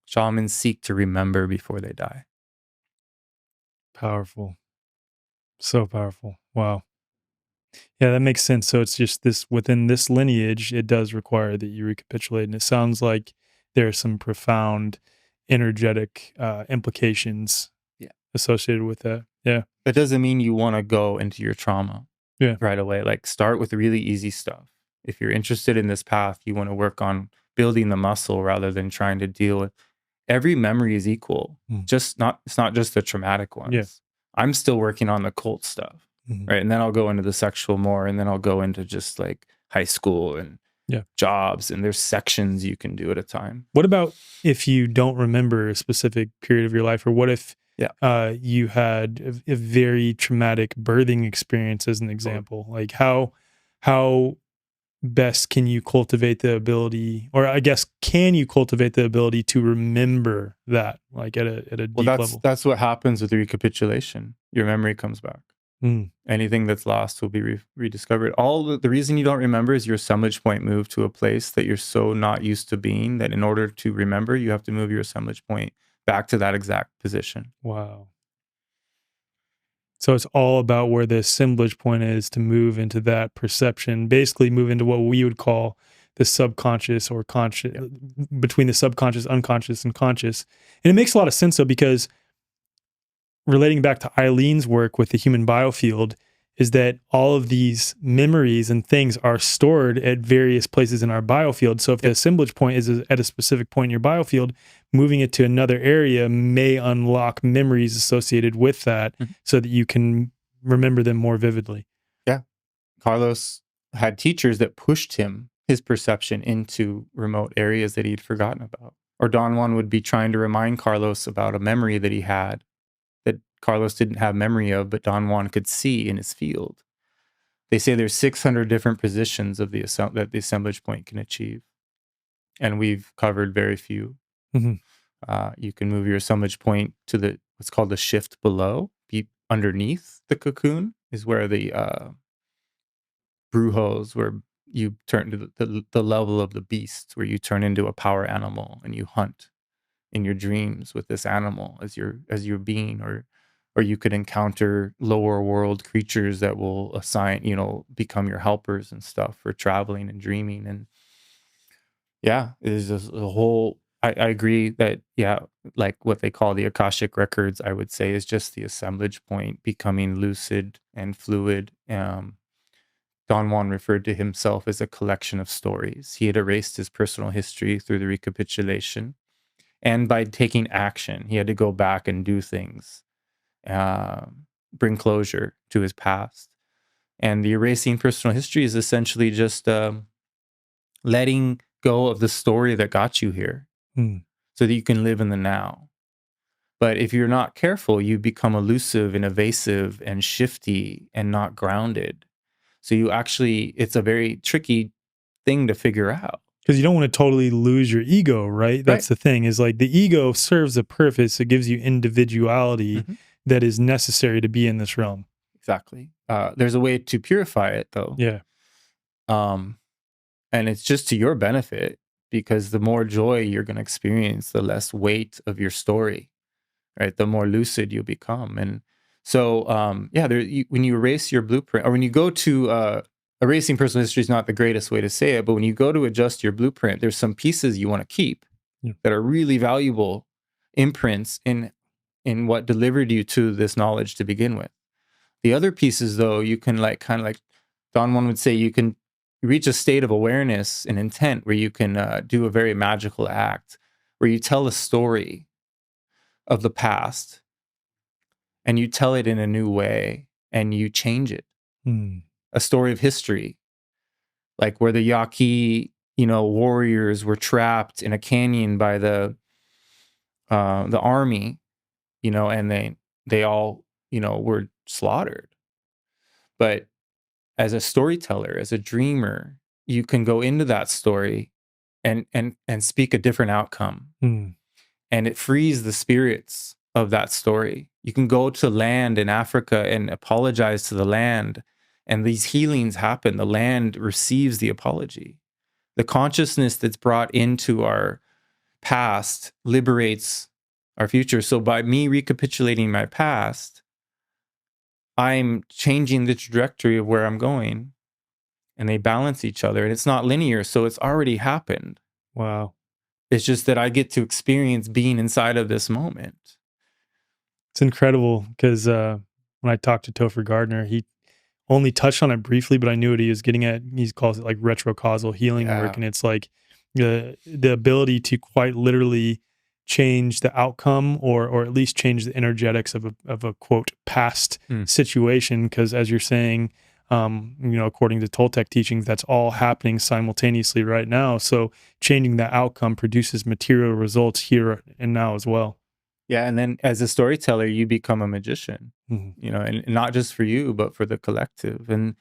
Shamans seek to remember before they die. Powerful. So powerful. Wow. Yeah, that makes sense. So it's just this, within this lineage, it does require that you recapitulate. And it sounds like there are some profound energetic implications associated with that. Yeah. That doesn't mean you want to go into your trauma right away. Like, start with really easy stuff. If you're interested in this path, you want to work on building the muscle rather than trying to deal with. Every memory is equal. It's not just the traumatic ones. Yeah. I'm still working on the cult stuff. Right. And then I'll go into the sexual more, and then I'll go into just like high school and jobs, and there's sections you can do at a time. What about if you don't remember a specific period of your life, or what if you had a very traumatic birthing experience, as an example? Like how best can you cultivate the ability, or I guess, can you cultivate the ability to remember that, like at a deep level? That's what happens with recapitulation. Your memory comes back. Anything that's lost will be rediscovered. The reason you don't remember is your assemblage point moved to a place that you're so not used to being that in order to remember, you have to move your assemblage point back to that exact position. Wow. So it's all about where the assemblage point is to move into that perception, basically move into what we would call the subconscious or conscious, between the subconscious, unconscious, and conscious. And it makes a lot of sense, though, because relating back to Eileen's work with the human biofield, is that all of these memories and things are stored at various places in our biofield. So if the assemblage point is at a specific point in your biofield, moving it to another area may unlock memories associated with that so that you can remember them more vividly. Yeah. Carlos had teachers that pushed his perception into remote areas that he'd forgotten about. Or Don Juan would be trying to remind Carlos about a memory that he had that Carlos didn't have memory of, but Don Juan could see in his field. They say there's 600 different positions of that the assemblage point can achieve, and we've covered very few. You can move your assemblage point to what's called the shift below. Underneath the cocoon is where the brujos, where you turn to the level of the beast, where you turn into a power animal and you hunt in your dreams with this animal as your being, or you could encounter lower world creatures that will become your helpers and stuff for traveling and dreaming. And it is a whole. I agree that like what they call the Akashic records, I would say, is just the assemblage point becoming lucid and fluid. Don Juan referred to himself as a collection of stories. He had erased his personal history through the recapitulation. And by taking action, he had to go back and do things, bring closure to his past. And the erasing personal history is essentially just letting go of the story that got you here so that you can live in the now. But if you're not careful, you become elusive and evasive and shifty and not grounded. So it's a very tricky thing to figure out. Because you don't want to totally lose your ego, right? That's the thing, is like the ego serves a purpose. It gives you individuality that is necessary to be in this realm. Exactly. There's a way to purify it, though. Yeah. Um, and it's just to your benefit, because the more joy you're going to experience, the less weight of your story, right? The more lucid you'll become. And so, when you erase your blueprint, or when you go to erasing personal history is not the greatest way to say it, but when you go to adjust your blueprint, there's some pieces you want to keep that are really valuable imprints in what delivered you to this knowledge to begin with. The other pieces, though, you can kind of like Don Juan would say, you can reach a state of awareness and intent where you can do a very magical act, where you tell a story of the past and you tell it in a new way and you change it. A story of history, like where the Yaqui, warriors were trapped in a canyon by the army, and they all, were slaughtered. But as a storyteller, as a dreamer, you can go into that story and speak a different outcome. And it frees the spirits of that story. You can go to land in Africa and apologize to the land, and these healings happen. The land receives the apology. The consciousness that's brought into our past liberates our future. So by me recapitulating my past, I'm changing the trajectory of where I'm going, and they balance each other. And it's not linear, so it's already happened. Wow. It's just that I get to experience being inside of this moment. It's incredible because when I talked to Topher Gardner, he only touched on it briefly, but I knew what he was getting at. He calls it like retrocausal healing work. And it's like the ability to quite literally change the outcome or at least change the energetics of a quote past situation. Because as you're saying, according to Toltec teachings, that's all happening simultaneously right now. So changing that outcome produces material results here and now as well. Yeah, and then as a storyteller, you become a magician, and not just for you, but for the collective. And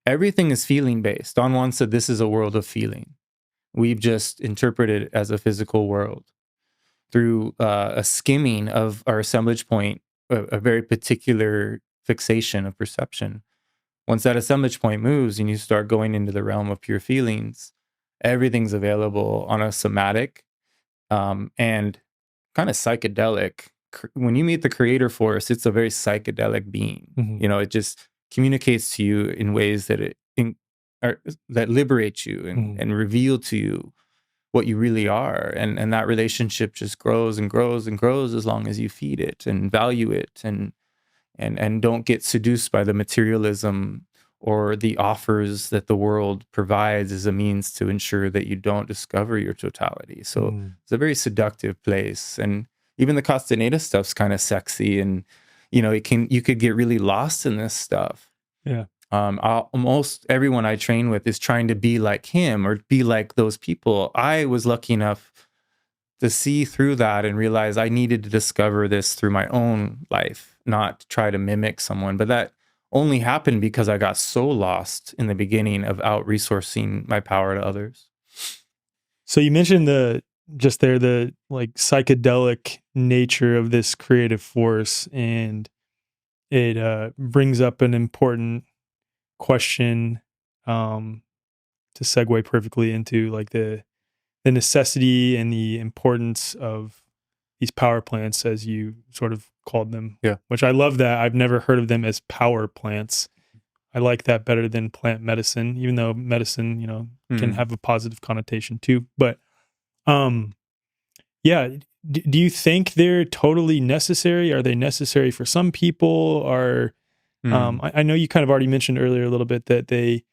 everything is feeling based. Don Juan said this is a world of feeling. We've just interpreted it as a physical world through a skimming of our assemblage point, a very particular fixation of perception. Once that assemblage point moves and you start going into the realm of pure feelings, everything's available on a somatic and kind of psychedelic. When you meet the creator force, it's a very psychedelic being. It just communicates to you in ways that that liberate you and reveal to you what you really are. And that relationship just grows and grows and grows as long as you feed it and value it and don't get seduced by the materialism or the offers that the world provides as a means to ensure that you don't discover your totality. So it's a very seductive place. And even the Castaneda stuff's kind of sexy, and you could get really lost in this stuff. Yeah. Almost everyone I train with is trying to be like him or be like those people. I was lucky enough to see through that and realize I needed to discover this through my own life, not try to mimic someone. But that only happened because I got so lost in the beginning of out-resourcing my power to others. So you mentioned the like psychedelic nature of this creative force, and it brings up an important question to segue perfectly into like the necessity and the importance of these power plants, as you sort of called them. Yeah. Which I love that. I've never heard of them as power plants. I like that better than plant medicine, even though medicine, can have a positive connotation too. But yeah, do you think they're totally necessary? Are they necessary for some people? Or I know you kind of already mentioned earlier a little bit that they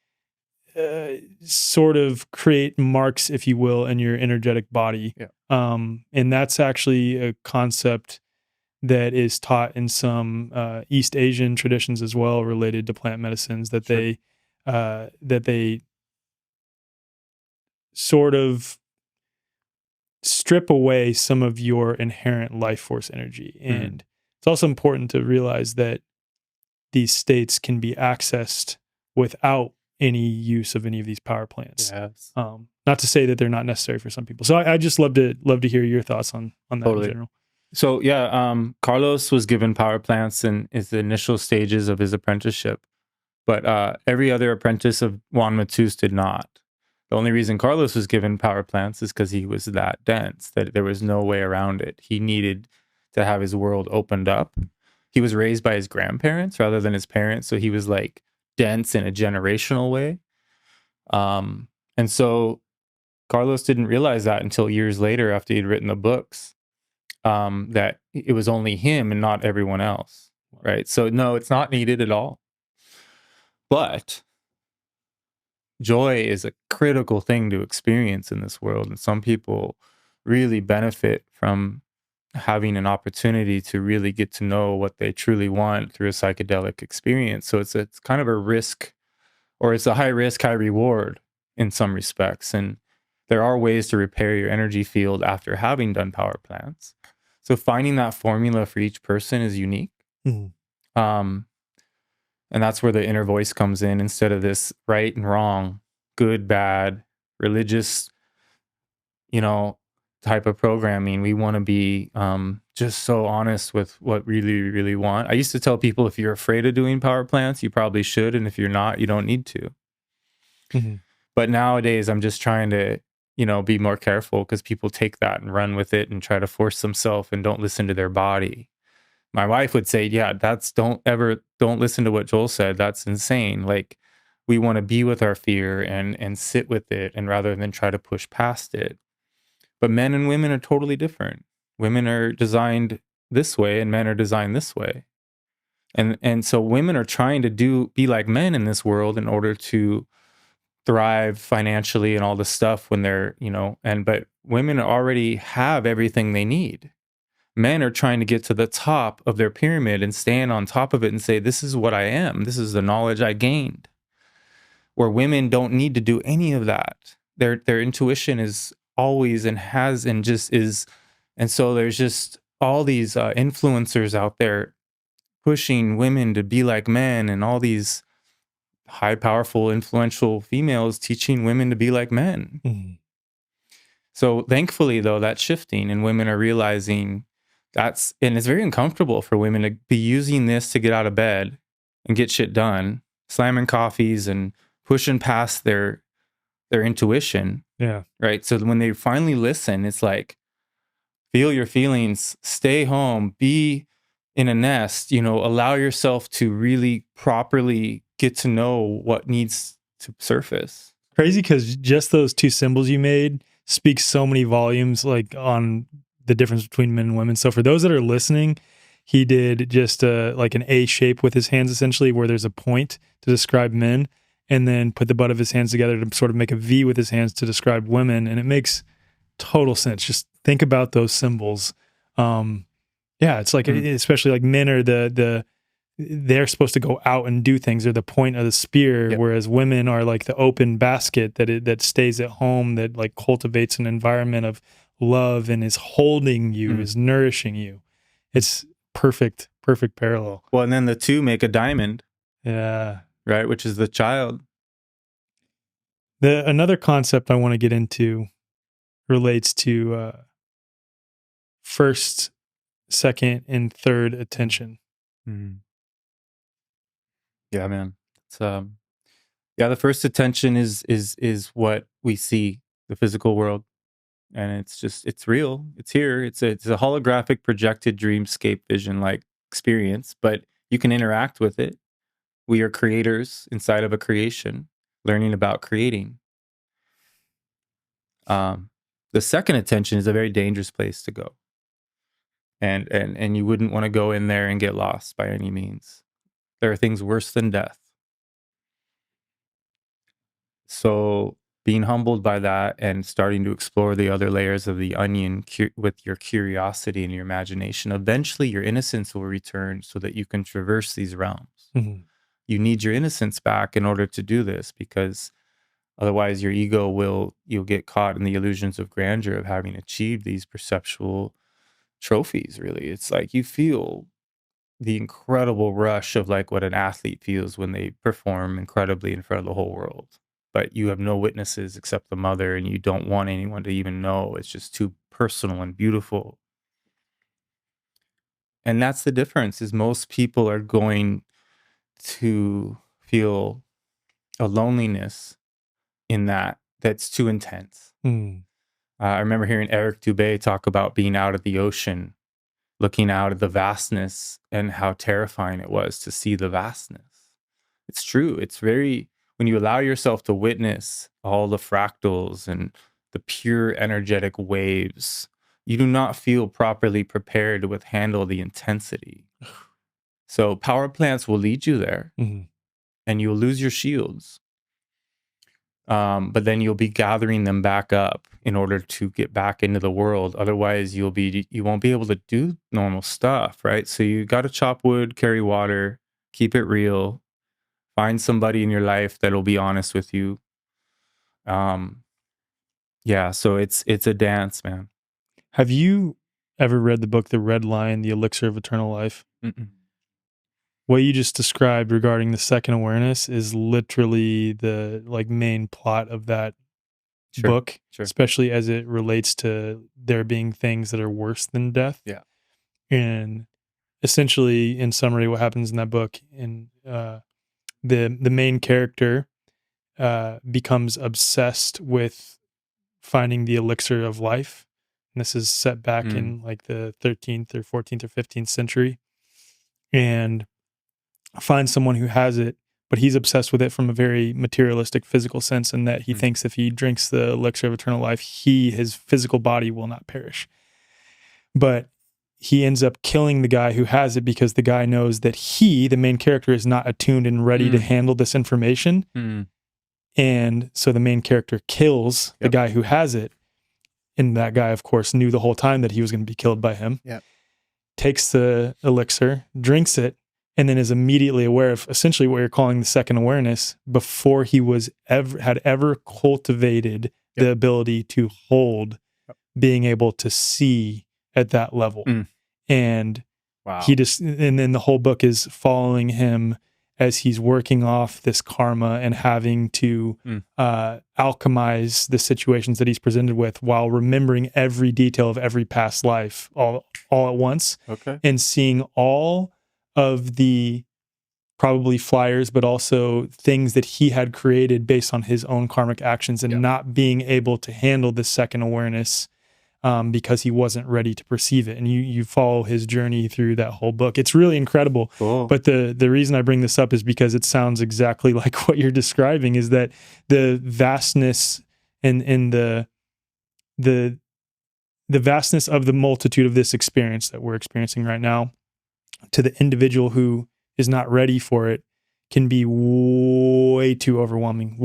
sort of create marks, if you will, in your energetic body. Yeah. And that's actually a concept that is taught in some East Asian traditions as well, related to plant medicines, that they sort of strip away some of your inherent life force energy. And it's also important to realize that these states can be accessed without any use of any of these power plants. Yes. Not to say that they're not necessary for some people. So I just love to hear your thoughts on that in general. So Carlos was given power plants in his initial stages of his apprenticeship, but every other apprentice of Juan Matus did not. The only reason Carlos was given power plants is because he was that dense, that there was no way around it. He needed to have his world opened up. He was raised by his grandparents rather than his parents, so he was like dense in a generational way. And so Carlos didn't realize that until years later after he'd written the books, that it was only him and not everyone else, right? So no, it's not needed at all. But joy is a critical thing to experience in this world, and some people really benefit from having an opportunity to really get to know what they truly want through a psychedelic experience. So it's kind of a risk, or it's a high risk, high reward in some respects. And there are ways to repair your energy field after having done power plants. So finding that formula for each person is unique. Mm-hmm. And that's where the inner voice comes in instead of this right and wrong, good, bad, religious, type of programming. We want to be just so honest with what really, really want. I used to tell people, if you're afraid of doing power plants, you probably should. And if you're not, you don't need to. Mm-hmm. But nowadays, I'm just trying to, be more careful, because people take that and run with it and try to force themselves and don't listen to their body. My wife would say, yeah, don't listen to what Joel said. That's insane. Like, we want to be with our fear and sit with it, and rather than try to push past it. But men and women are totally different. Women are designed this way and men are designed this way. And so women are trying to be like men in this world in order to thrive financially and all this stuff when they're, but women already have everything they need. Men are trying to get to the top of their pyramid and stand on top of it and say, this is what I am. This is the knowledge I gained. Where women don't need to do any of that. Their intuition is always and has and just is. And so there's just all these influencers out there pushing women to be like men, and all these high, powerful, influential females teaching women to be like men. Mm-hmm. So thankfully, though, that's shifting, and women are realizing and it's very uncomfortable for women to be using this to get out of bed and get shit done, slamming coffees and pushing past their intuition. Yeah. Right. So when they finally listen, it's like, feel your feelings, stay home, be in a nest, allow yourself to really properly get to know what needs to surface. Crazy, because just those two symbols you made speak so many volumes, like on the difference between men and women. So for those that are listening, he did just like an A shape with his hands, essentially, where there's a point to describe men, and then put the butt of his hands together to sort of make a V with his hands to describe women. And it makes total sense. Just think about those symbols. It's like, especially like men are they're supposed to go out and do things. They're the point of the spear, Yep. Whereas women are like the open basket that stays at home, that like cultivates an environment of love and is holding you, is nourishing you. It's perfect parallel. Well, and then the two make a diamond. Yeah. Right, which is the child. Another concept I want to get into relates to first, second, and third attention. Mm-hmm. Yeah, man. It's the first attention is what we see, the physical world, and it's real. It's here. It's a holographic, projected dreamscape vision like experience, but you can interact with it. We are creators inside of a creation, learning about creating. The second attention is a very dangerous place to go. And you wouldn't want to go in there and get lost by any means. There are things worse than death. So being humbled by that and starting to explore the other layers of the onion with your curiosity and your imagination, eventually your innocence will return so that you can traverse these realms. Mm-hmm. You need your innocence back in order to do this, because otherwise your ego you'll get caught in the illusions of grandeur of having achieved these perceptual trophies. Really, it's like you feel the incredible rush of like what an athlete feels when they perform incredibly in front of the whole world, but you have no witnesses except the mother, and you don't want anyone to even know. It's just too personal and beautiful. And that's the difference, is most people are going to feel a loneliness in that's too intense. I remember hearing Eric Dubé talk about being out at the ocean, looking out at the vastness, and how terrifying it was to see the vastness. It's true. It's very, when you allow yourself to witness all the fractals and the pure energetic waves, you do not feel properly prepared to handle the intensity. So power plants will lead you there, and you'll lose your shields. But then you'll be gathering them back up in order to get back into the world. Otherwise, you won't be able to do normal stuff, right? So you got to chop wood, carry water, keep it real, find somebody in your life that'll be honest with you. Yeah, so it's a dance, man. Have you ever read the book The Red Lion, The Elixir of Eternal Life? Mm-mm. What you just described regarding the second awareness is literally the main plot of that book, especially as it relates to there being things that are worse than death. Yeah. And essentially, in summary, what happens in that book, the main character becomes obsessed with finding the elixir of life. And this is set back in the 13th or 14th or 15th century. And finds someone who has it, but he's obsessed with it from a very materialistic physical sense, in that he thinks if he drinks the elixir of eternal life, his physical body will not perish. But he ends up killing the guy who has it, because the guy knows that the main character, is not attuned and ready to handle this information. And so the main character kills the guy who has it. And that guy, of course, knew the whole time that he was going to be killed by him. Takes the elixir, drinks it, and then is immediately aware of essentially what you're calling the second awareness, before he had ever cultivated the ability to hold being able to see at that level. And and then the whole book is following him as he's working off this karma and having to alchemize the situations that he's presented with, while remembering every detail of every past life all at once. And seeing all of the probably flyers, but also things that he had created based on his own karmic actions, and not being able to handle the second awareness because he wasn't ready to perceive it. And you follow his journey through that whole book. It's really incredible. Cool. But the reason I bring this up is because it sounds exactly like what you're describing, is that the vastness and the vastness of the multitude of this experience that we're experiencing right now, to the individual who is not ready for it, can be way too overwhelming.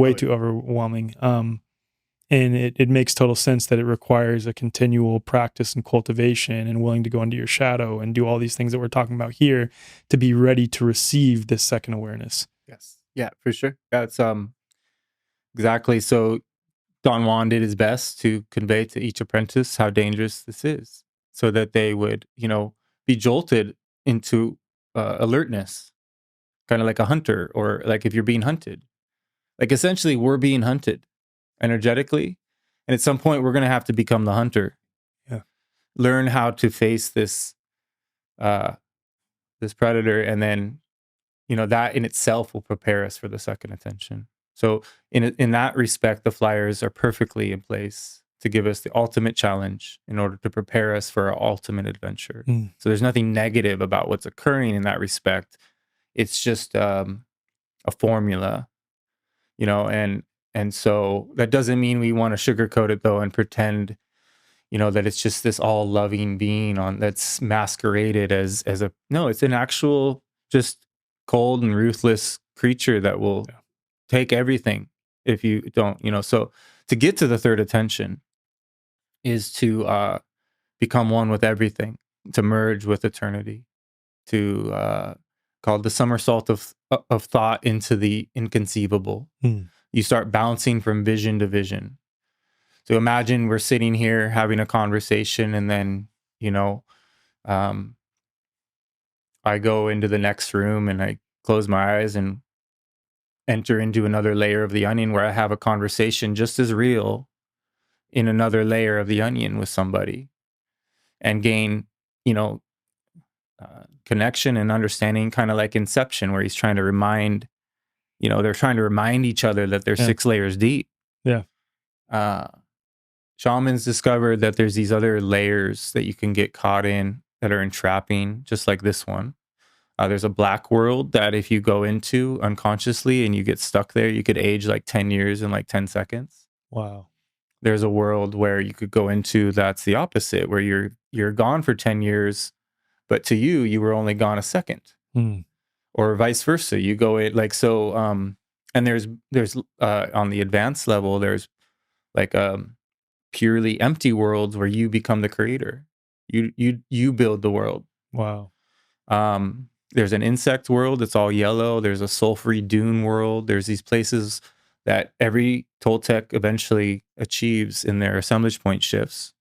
And it makes total sense that it requires a continual practice and cultivation, and willing to go into your shadow and do all these things that we're talking about here, to be ready to receive this second awareness. Yes. Yeah, for sure. That's exactly. So Don Juan did his best to convey to each apprentice how dangerous this is, so that they would, be jolted into alertness, kind of like a hunter, or like if you're being hunted. Like essentially, we're being hunted energetically, and at some point, we're going to have to become the hunter. Yeah, learn how to face this predator, and then that in itself will prepare us for the second attention. So in that respect, the flyers are perfectly in place to give us the ultimate challenge in order to prepare us for our ultimate adventure. So there's nothing negative about what's occurring in that respect. It's just a formula, and so that doesn't mean we want to sugarcoat it, though, and pretend, that it's just this all loving being that's masqueraded as no, it's an actual just cold and ruthless creature that will take everything if you don't, so to get to the third attention is to become one with everything, to merge with eternity, to called the somersault of thought into the inconceivable. You start bouncing from vision to vision. So imagine we're sitting here having a conversation, and then, I go into the next room and I close my eyes and enter into another layer of the onion, where I have a conversation just as real in another layer of the onion with somebody, and gain, connection and understanding, kind of like Inception, where he's trying to remind, they're trying to remind each other that they're 6 layers deep. Yeah. Shamans discovered that there's these other layers that you can get caught in that are entrapping, just like this one. There's a black world that if you go into unconsciously and you get stuck there, you could age like 10 years in like 10 seconds. Wow. There's a world where you could go into that's the opposite, where you're gone for 10 years, but to you were only gone a second. Or vice versa. You go in like so, and there's on the advanced level, there's like purely empty worlds where you become the creator. You build the world. Wow. There's an insect world, it's all yellow. There's a sulfury dune world. There's these places that every Toltec eventually achieves in their assemblage point shifts.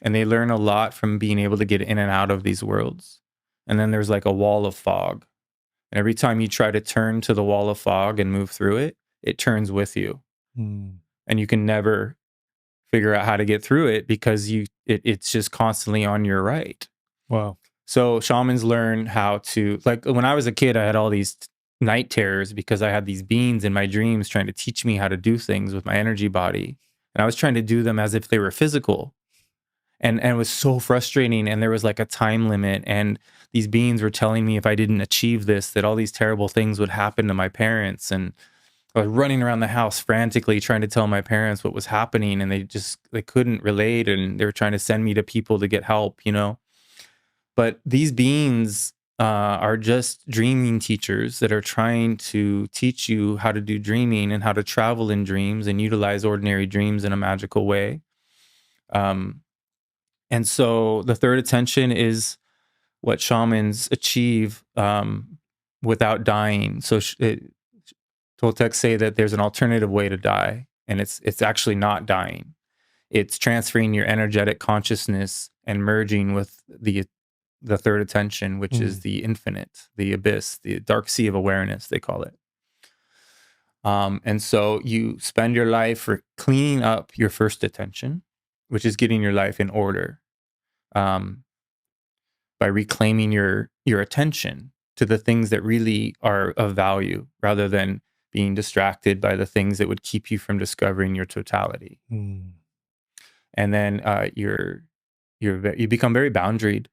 And they learn a lot from being able to get in and out of these worlds. And then there's like a wall of fog. And every time you try to turn to the wall of fog and move through it, it turns with you. And you can never figure out how to get through it because it's just constantly on your right. Wow. So shamans learn how to, like when I was a kid, I had all these night terrors because I had these beings in my dreams trying to teach me how to do things with my energy body. And I was trying to do them as if they were physical. And it was so frustrating. And there was like a time limit. And these beings were telling me if I didn't achieve this, that all these terrible things would happen to my parents. And I was running around the house frantically trying to tell my parents what was happening. And they couldn't relate. And they were trying to send me to people to get help, But these beings are just dreaming teachers that are trying to teach you how to do dreaming and how to travel in dreams and utilize ordinary dreams in a magical way. And so the third attention is what shamans achieve without dying. So Toltecs say that there's an alternative way to die, and it's actually not dying. It's transferring your energetic consciousness and merging with the third attention, which is the infinite, the abyss, the dark sea of awareness, they call it. And so you spend your life for cleaning up your first attention, which is getting your life in order, by reclaiming your attention to the things that really are of value, rather than being distracted by the things that would keep you from discovering your totality. And then you become very boundaried.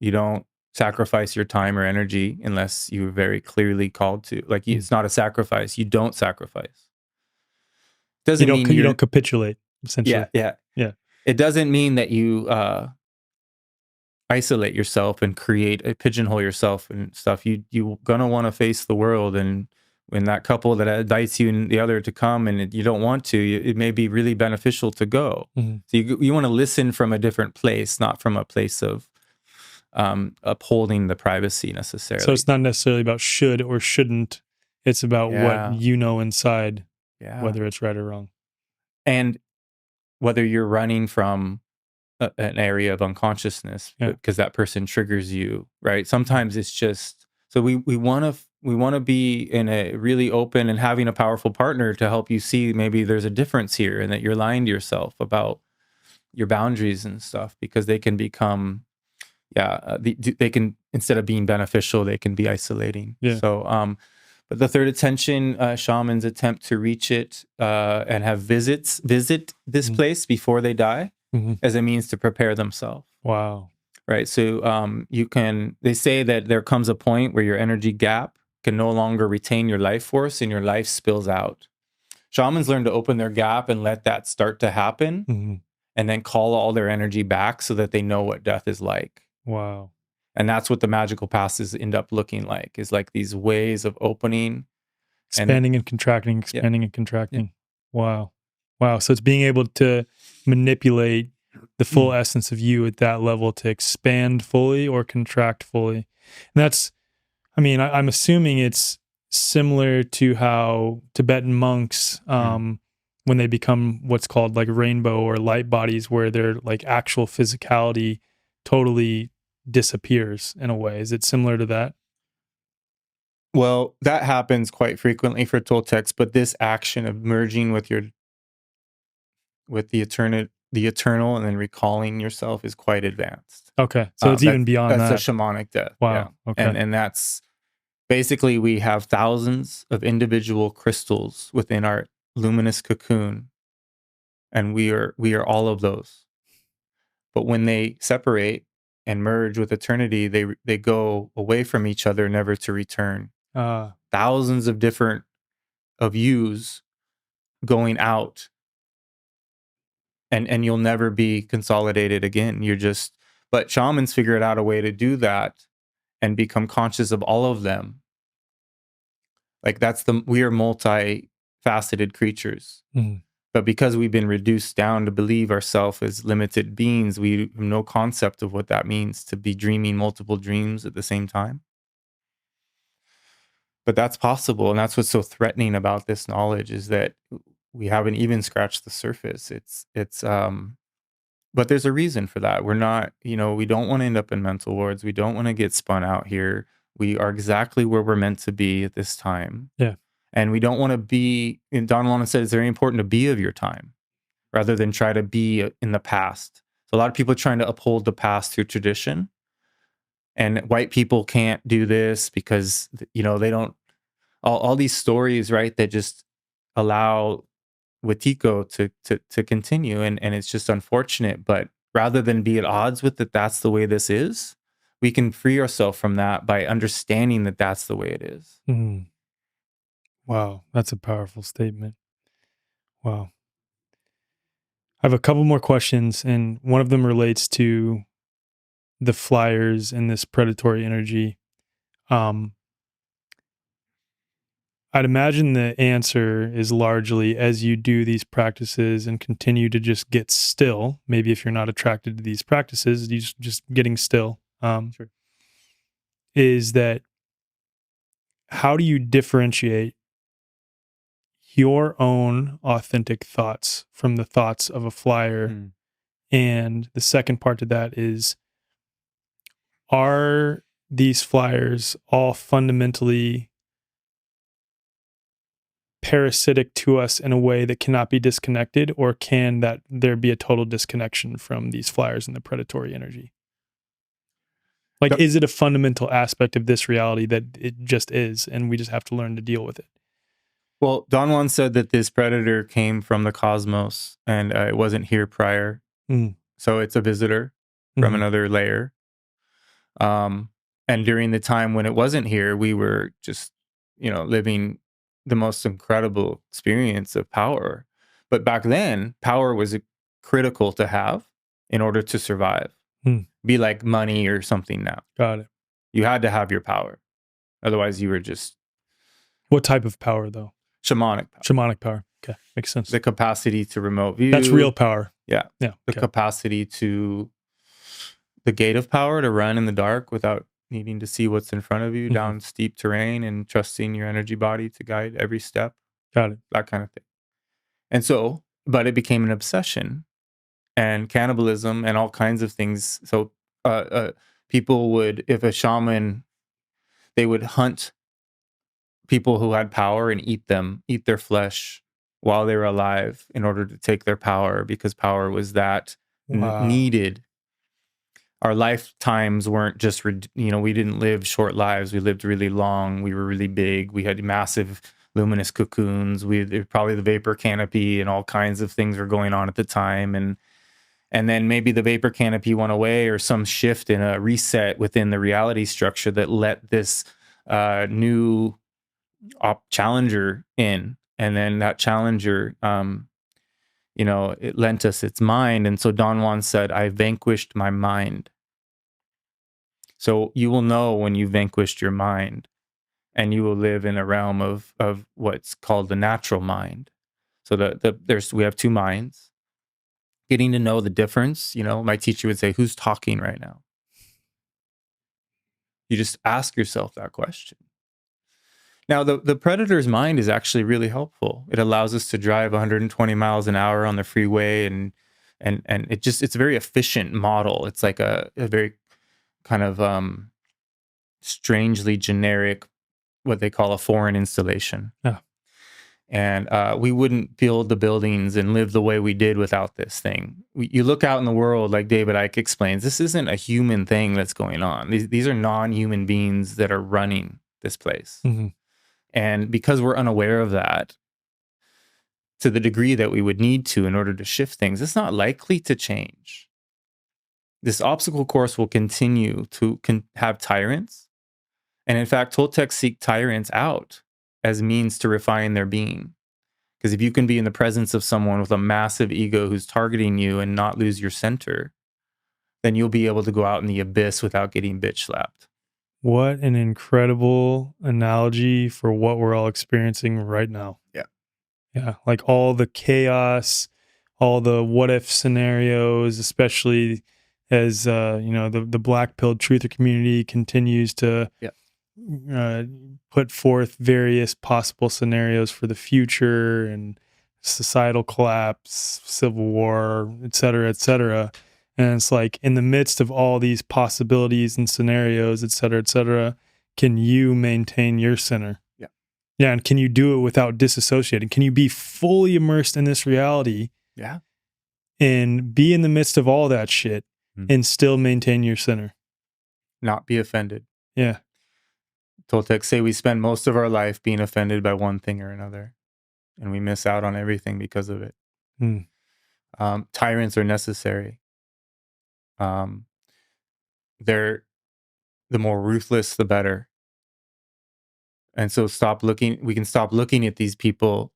You don't sacrifice your time or energy unless you're very clearly called to. Like it's not a sacrifice. You don't sacrifice. Doesn't mean you don't capitulate, essentially. Yeah. It doesn't mean that you isolate yourself and pigeonhole yourself and stuff. You're gonna want to face the world, and when that couple that invites you and the other to come and you don't want to, it may be really beneficial to go. So you want to listen from a different place, not from a place of upholding the privacy necessarily. So it's not necessarily about should or shouldn't. It's about what you know inside, whether it's right or wrong. And whether you're running from an area of unconsciousness because that person triggers you, right? Sometimes it's just, so we want to be in a really open and having a powerful partner to help you see maybe there's a difference here and that you're lying to yourself about your boundaries and stuff, because they can become, they can, instead of being beneficial, they can be isolating. So, but the third attention, shamans attempt to reach it and have visit this place before they die as a means to prepare themselves. Wow. Right. So they say that there comes a point where your energy gap can no longer retain your life force and your life spills out. Shamans learn to open their gap and let that start to happen, and then call all their energy back so that they know what death is like. Wow. And that's what the magical passes end up looking like, is like these ways of opening. Expanding and contracting, and contracting. Yeah. Wow. So it's being able to manipulate the full essence of you at that level to expand fully or contract fully. And that's, I'm assuming it's similar to how Tibetan monks, when they become what's called like rainbow or light bodies, where their like actual physicality totally disappears in a way. Is it similar to that? Well, that happens quite frequently for Toltecs, but this action of merging with the the eternal and then recalling yourself is quite advanced. Okay. So it's even beyond that. That's a shamanic death. Wow. Yeah. Okay. And that's basically, we have thousands of individual crystals within our luminous cocoon, and we are all of those. But when they separate and merge with eternity, they go away from each other, never to return. Thousands of different of yous going out, and you'll never be consolidated again. But shamans figured out a way to do that and become conscious of all of them. Like we are multi-faceted creatures. Mm. But because we've been reduced down to believe ourselves as limited beings, we have no concept of what that means to be dreaming multiple dreams at the same time. But that's possible. And that's what's so threatening about this knowledge, is that we haven't even scratched the surface. But there's a reason for that. We're not, we don't want to end up in mental wards. We don't want to get spun out here. We are exactly where we're meant to be at this time. Yeah. And we don't want to be, and Don Juan said, it's very important to be of your time rather than try to be in the past. So a lot of people are trying to uphold the past through tradition. And white people can't do this because, they don't, all these stories, right, that just allow Wetiko to continue. And it's just unfortunate. But rather than be at odds with it, that's the way this is, we can free ourselves from that by understanding that that's the way it is. Mm. Wow, that's a powerful statement. Wow. I have a couple more questions, and one of them relates to the flyers and this predatory energy. I'd imagine the answer is largely, as you do these practices and continue to just get still, maybe if you're not attracted to these practices, you just getting still, Sure. is that how do you differentiate your own authentic thoughts from the thoughts of a flyer? Mm. And the second part to that is, are these flyers all fundamentally parasitic to us in a way that cannot be disconnected, or can that there be a total disconnection from these flyers and the predatory energy? Like, is it a fundamental aspect of this reality that it just is, and we just have to learn to deal with it? Well, Don Juan said that this predator came from the cosmos, and it wasn't here prior. Mm. So it's a visitor from another layer. And during the time when it wasn't here, we were just, living the most incredible experience of power. But back then, power was critical to have in order to survive. Be like money or something now. Got it. You had to have your power. Otherwise, you were just... What type of power, though? Shamanic power. Shamanic power. Okay, makes sense. The capacity to remote view. That's real power. Yeah. Yeah. The capacity to... the gate of power to run in the dark without needing to see what's in front of you down steep terrain, and trusting your energy body to guide every step. Got it. That kind of thing. And so, but it became an obsession, and cannibalism and all kinds of things. So people would, if a shaman, they would hunt people who had power and eat their flesh while they were alive in order to take their power, because power was that needed. Our lifetimes weren't just, we didn't live short lives. We lived really long. We were really big. We had massive luminous cocoons. Probably the vapor canopy and all kinds of things were going on at the time. And then maybe the vapor canopy went away, or some shift in a reset within the reality structure that let this new challenger in. And then that challenger, it lent us its mind. And so Don Juan said, I vanquished my mind. So you will know when you vanquished your mind, and you will live in a realm of what's called the natural mind. So we have two minds. Getting to know the difference, my teacher would say, who's talking right now? You just ask yourself that question. Now, the predator's mind is actually really helpful. It allows us to drive 120 miles an hour on the freeway, and it's a very efficient model. It's like a very kind of strangely generic, what they call a foreign installation. Yeah. And we wouldn't build the buildings and live the way we did without this thing. You look out in the world, like David Icke explains, this isn't a human thing that's going on. These are non-human beings that are running this place. Mm-hmm. And because we're unaware of that, to the degree that we would need to in order to shift things, it's not likely to change. This obstacle course will continue to have tyrants. And in fact, Toltecs seek tyrants out as means to refine their being. Because if you can be in the presence of someone with a massive ego who's targeting you and not lose your center, then you'll be able to go out in the abyss without getting bitch slapped. What an incredible analogy for what we're all experiencing right now. Yeah. Yeah. Like all the chaos, all the what if scenarios, especially as, the black pilled truther community continues to put forth various possible scenarios for the future and societal collapse, civil war, et cetera, et cetera. And it's like in the midst of all these possibilities and scenarios, et cetera, can you maintain your center? Yeah. Yeah. And can you do it without disassociating? Can you be fully immersed in this reality? Yeah. And be in the midst of all that shit and still maintain your center? Not be offended. Yeah. Toltecs say we spend most of our life being offended by one thing or another, and we miss out on everything because of it. Tyrants are necessary. They're the more ruthless, the better. And so we can stop looking at these people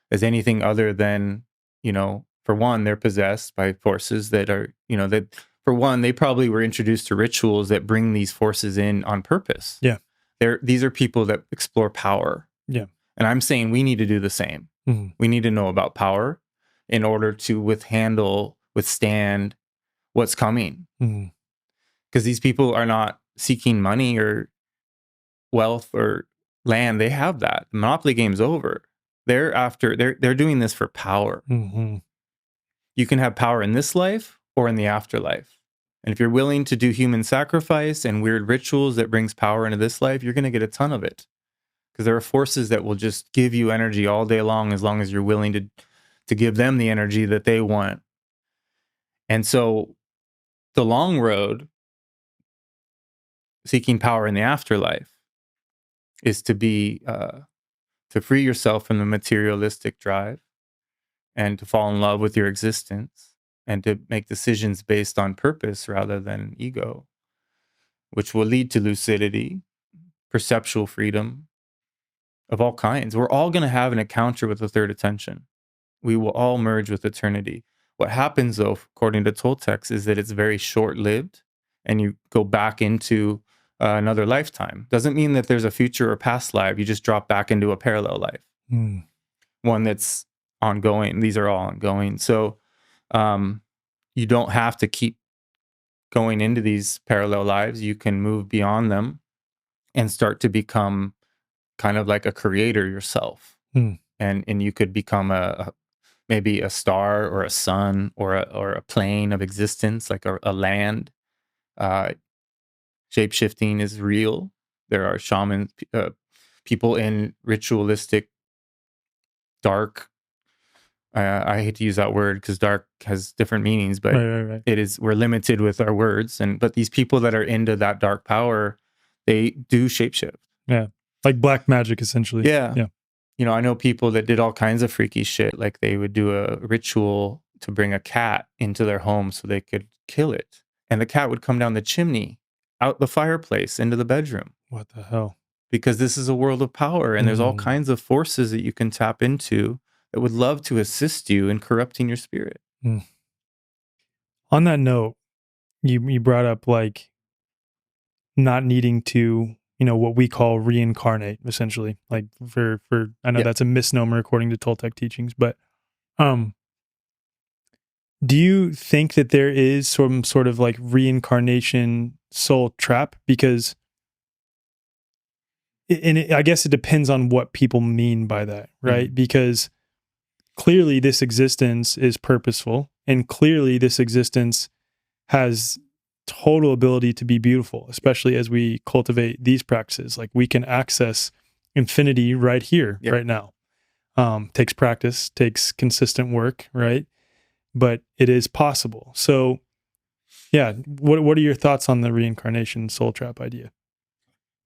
as anything other than, for one, they're possessed by forces that are, for one, they probably were introduced to rituals that bring these forces in on purpose. Yeah. These are people that explore power. Yeah. And I'm saying we need to do the same. Mm-hmm. We need to know about power in order to withstand what's coming. Because these people are not seeking money or wealth or land. They have that. The Monopoly game's over. They're doing this for power. Mm-hmm. You can have power in this life or in the afterlife. And if you're willing to do human sacrifice and weird rituals that brings power into this life, you're going to get a ton of it. Because there are forces that will just give you energy all day long as you're willing to give them the energy that they want. And so the long road, seeking power in the afterlife, is to free yourself from the materialistic drive and to fall in love with your existence and to make decisions based on purpose rather than ego, which will lead to lucidity, perceptual freedom of all kinds. We're all going to have an encounter with the third attention. We will all merge with eternity. What happens, though, according to Toltecs, is that it's very short-lived and you go back into another lifetime. Doesn't mean that there's a future or past life. You just drop back into a parallel life. One that's ongoing. These are all ongoing. So you don't have to keep going into these parallel lives. You can move beyond them and start to become kind of like a creator yourself. And you could become maybe a star or a sun or a plane of existence, like a land. Shape-shifting is real. There are shamans, people in ritualistic dark. I hate to use that word because dark has different meanings, but Right. we're limited with our words. But these people that are into that dark power, they do shapeshift. Yeah. Like black magic, essentially. Yeah. I know people that did all kinds of freaky shit. Like they would do a ritual to bring a cat into their home so they could kill it. And the cat would come down the chimney, out the fireplace, into the bedroom. What the hell? Because this is a world of power and there's all kinds of forces that you can tap into that would love to assist you in corrupting your spirit. On that note, you brought up like not needing to, what we call reincarnate, essentially. Like for I know that's a misnomer according to Toltec teachings, but do you think that there is some sort of like reincarnation soul trap? Because I guess it depends on what people mean by that, right? Because clearly this existence is purposeful and clearly this existence has total ability to be beautiful, especially as we cultivate these practices. Like we can access infinity right here, right now. Takes practice, takes consistent work, right? But it is possible. So, yeah, what are your thoughts on the reincarnation soul trap idea?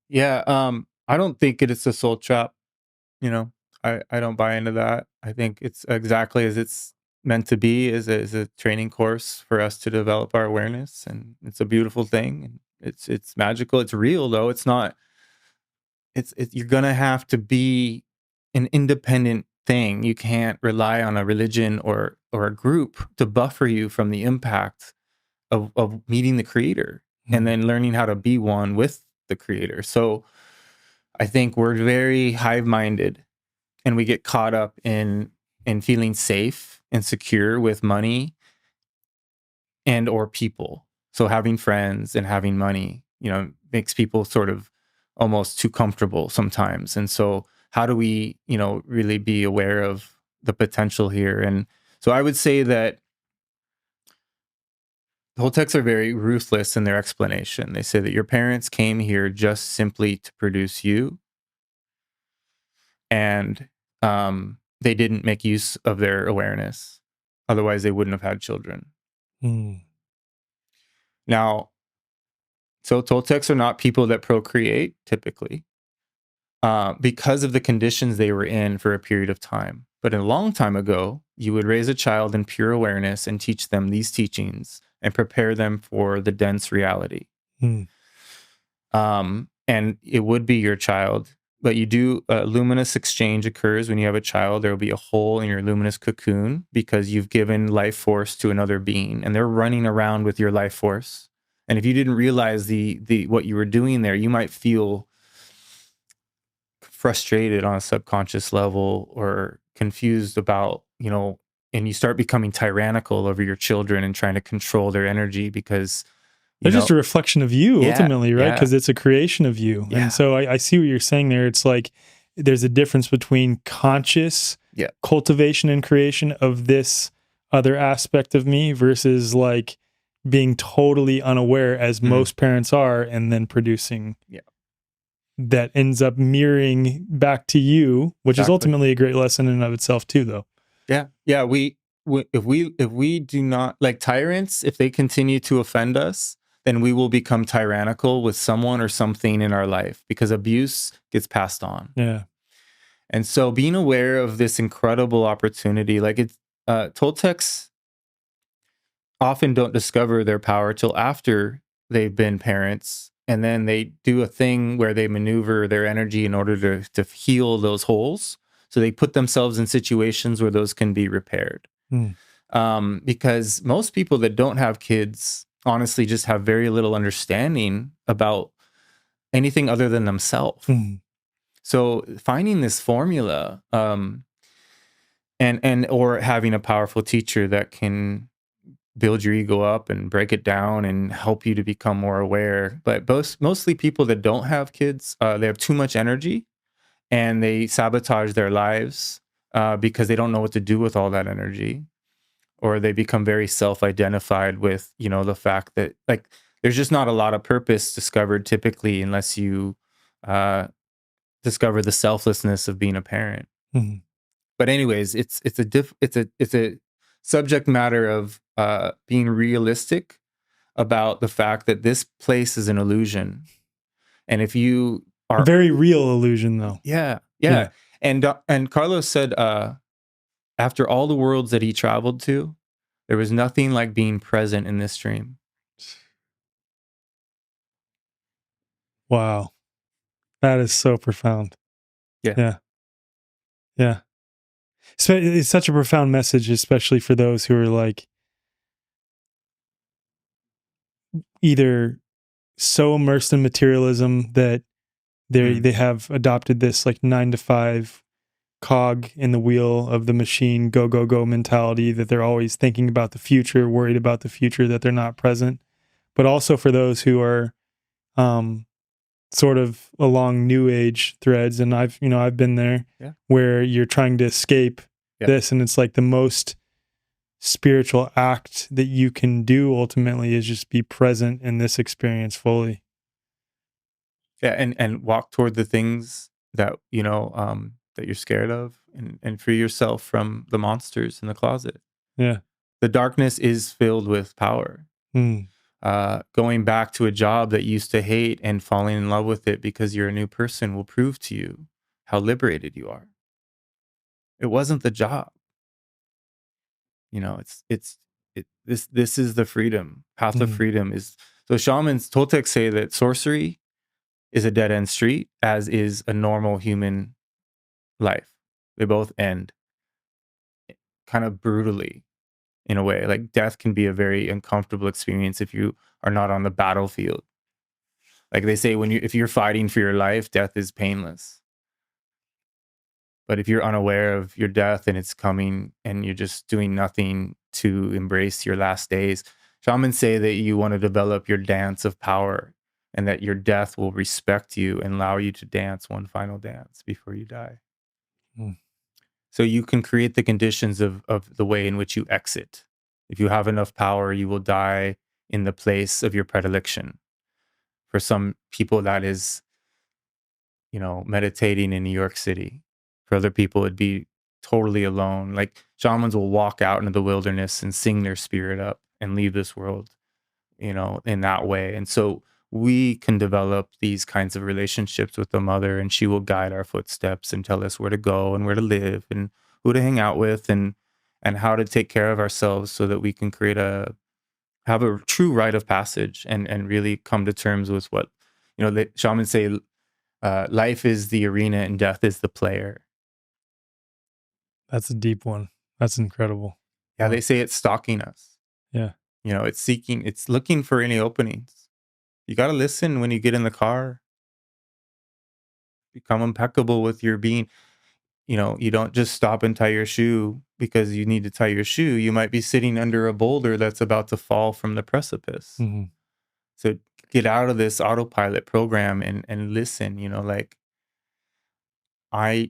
Yeah, I don't think it's a soul trap. You know, I don't buy into that. I think it's exactly as it's meant to be, is a training course for us to develop our awareness, and it's a beautiful thing. And it's magical. It's real though. It's not. You're gonna have to be an independent thing. You can't rely on a religion or a group to buffer you from the impact of meeting the creator and then learning how to be one with the creator. So I think we're very hive minded and we get caught up in feeling safe and secure with money and or people. So having friends and having money, makes people sort of almost too comfortable sometimes. And so how do we, really be aware of the potential here? And so I would say that Toltecs are very ruthless in their explanation. They say that your parents came here just simply to produce you, and they didn't make use of their awareness. Otherwise, they wouldn't have had children. Mm. Now, so Toltecs are not people that procreate typically, because of the conditions they were in for a period of time. But a long time ago, you would raise a child in pure awareness and teach them these teachings and prepare them for the dense reality. Mm. And it would be your child, but you do luminous exchange occurs when you have a child. There will be a hole in your luminous cocoon because you've given life force to another being, and they're running around with your life force. And if you didn't realize the what you were doing there, you might feel frustrated on a subconscious level or confused about, and you start becoming tyrannical over your children and trying to control their energy because they're just a reflection of you ultimately, right? Because it's a creation of you. Yeah. And so I see what you're saying there. It's like there's a difference between conscious cultivation and creation of this other aspect of me versus like being totally unaware as most parents are, and then producing that ends up mirroring back to you, which is ultimately a great lesson in and of itself too, though. Yeah. Yeah. If we do not, like tyrants, if they continue to offend us, then we will become tyrannical with someone or something in our life because abuse gets passed on. Yeah. And so being aware of this incredible opportunity, like Toltecs often don't discover their power till after they've been parents. And then they do a thing where they maneuver their energy in order to heal those holes. So they put themselves in situations where those can be repaired. Because most people that don't have kids honestly just have very little understanding about anything other than themselves. So finding this formula, and or having a powerful teacher that can build your ego up and break it down and help you to become more aware. But mostly people that don't have kids, they have too much energy and they sabotage their lives because they don't know what to do with all that energy. Or they become very self-identified with, the fact that like there's just not a lot of purpose discovered typically unless you discover the selflessness of being a parent. But anyways, it's a subject matter of being realistic about the fact that this place is an illusion, and if you are a very real illusion, though. Yeah. And Carlos said after all the worlds that he traveled to, there was nothing like being present in this dream. Wow, that is so profound. Yeah. So it's such a profound message, especially for those who are like either so immersed in materialism that they have adopted this like 9 to 5 cog in the wheel of the machine, go, go, go mentality, that they're always thinking about the future, worried about the future, that they're not present. But also for those who are sort of along new age threads, and I've been there, where you're trying to escape this, and it's like the most spiritual act that you can do ultimately is just be present in this experience fully. Yeah, and walk toward the things that that you're scared of, and free yourself from the monsters in the closet. Yeah. The darkness is filled with power. Going back to a job that you used to hate and falling in love with it because you're a new person will prove to you how liberated you are. It wasn't the job. You know, this is the freedom. Path of freedom is, so shamans, Toltecs say that sorcery is a dead end street, as is a normal human life. They both end kind of brutally in a way. Like death can be a very uncomfortable experience if you are not on the battlefield. Like they say, if you're fighting for your life, death is painless. But if you're unaware of your death and it's coming and you're just doing nothing to embrace your last days, shamans say that you want to develop your dance of power and that your death will respect you and allow you to dance one final dance before you die. So you can create the conditions of the way in which you exit. If you have enough power, you will die in the place of your predilection. For some people, that is, meditating in New York City. For other people, it'd be totally alone. Like shamans will walk out into the wilderness and sing their spirit up and leave this world, in that way. And so we can develop these kinds of relationships with the mother, and she will guide our footsteps and tell us where to go and where to live and who to hang out with and how to take care of ourselves so that we can have a true rite of passage and really come to terms with what, the shamans say, life is the arena and death is the player. That's a deep one. That's incredible. Yeah, they say it's stalking us. Yeah. It's looking for any openings. You got to listen when you get in the car. Become impeccable with your being. You don't just stop and tie your shoe because you need to tie your shoe. You might be sitting under a boulder that's about to fall from the precipice. So get out of this autopilot program and listen, like I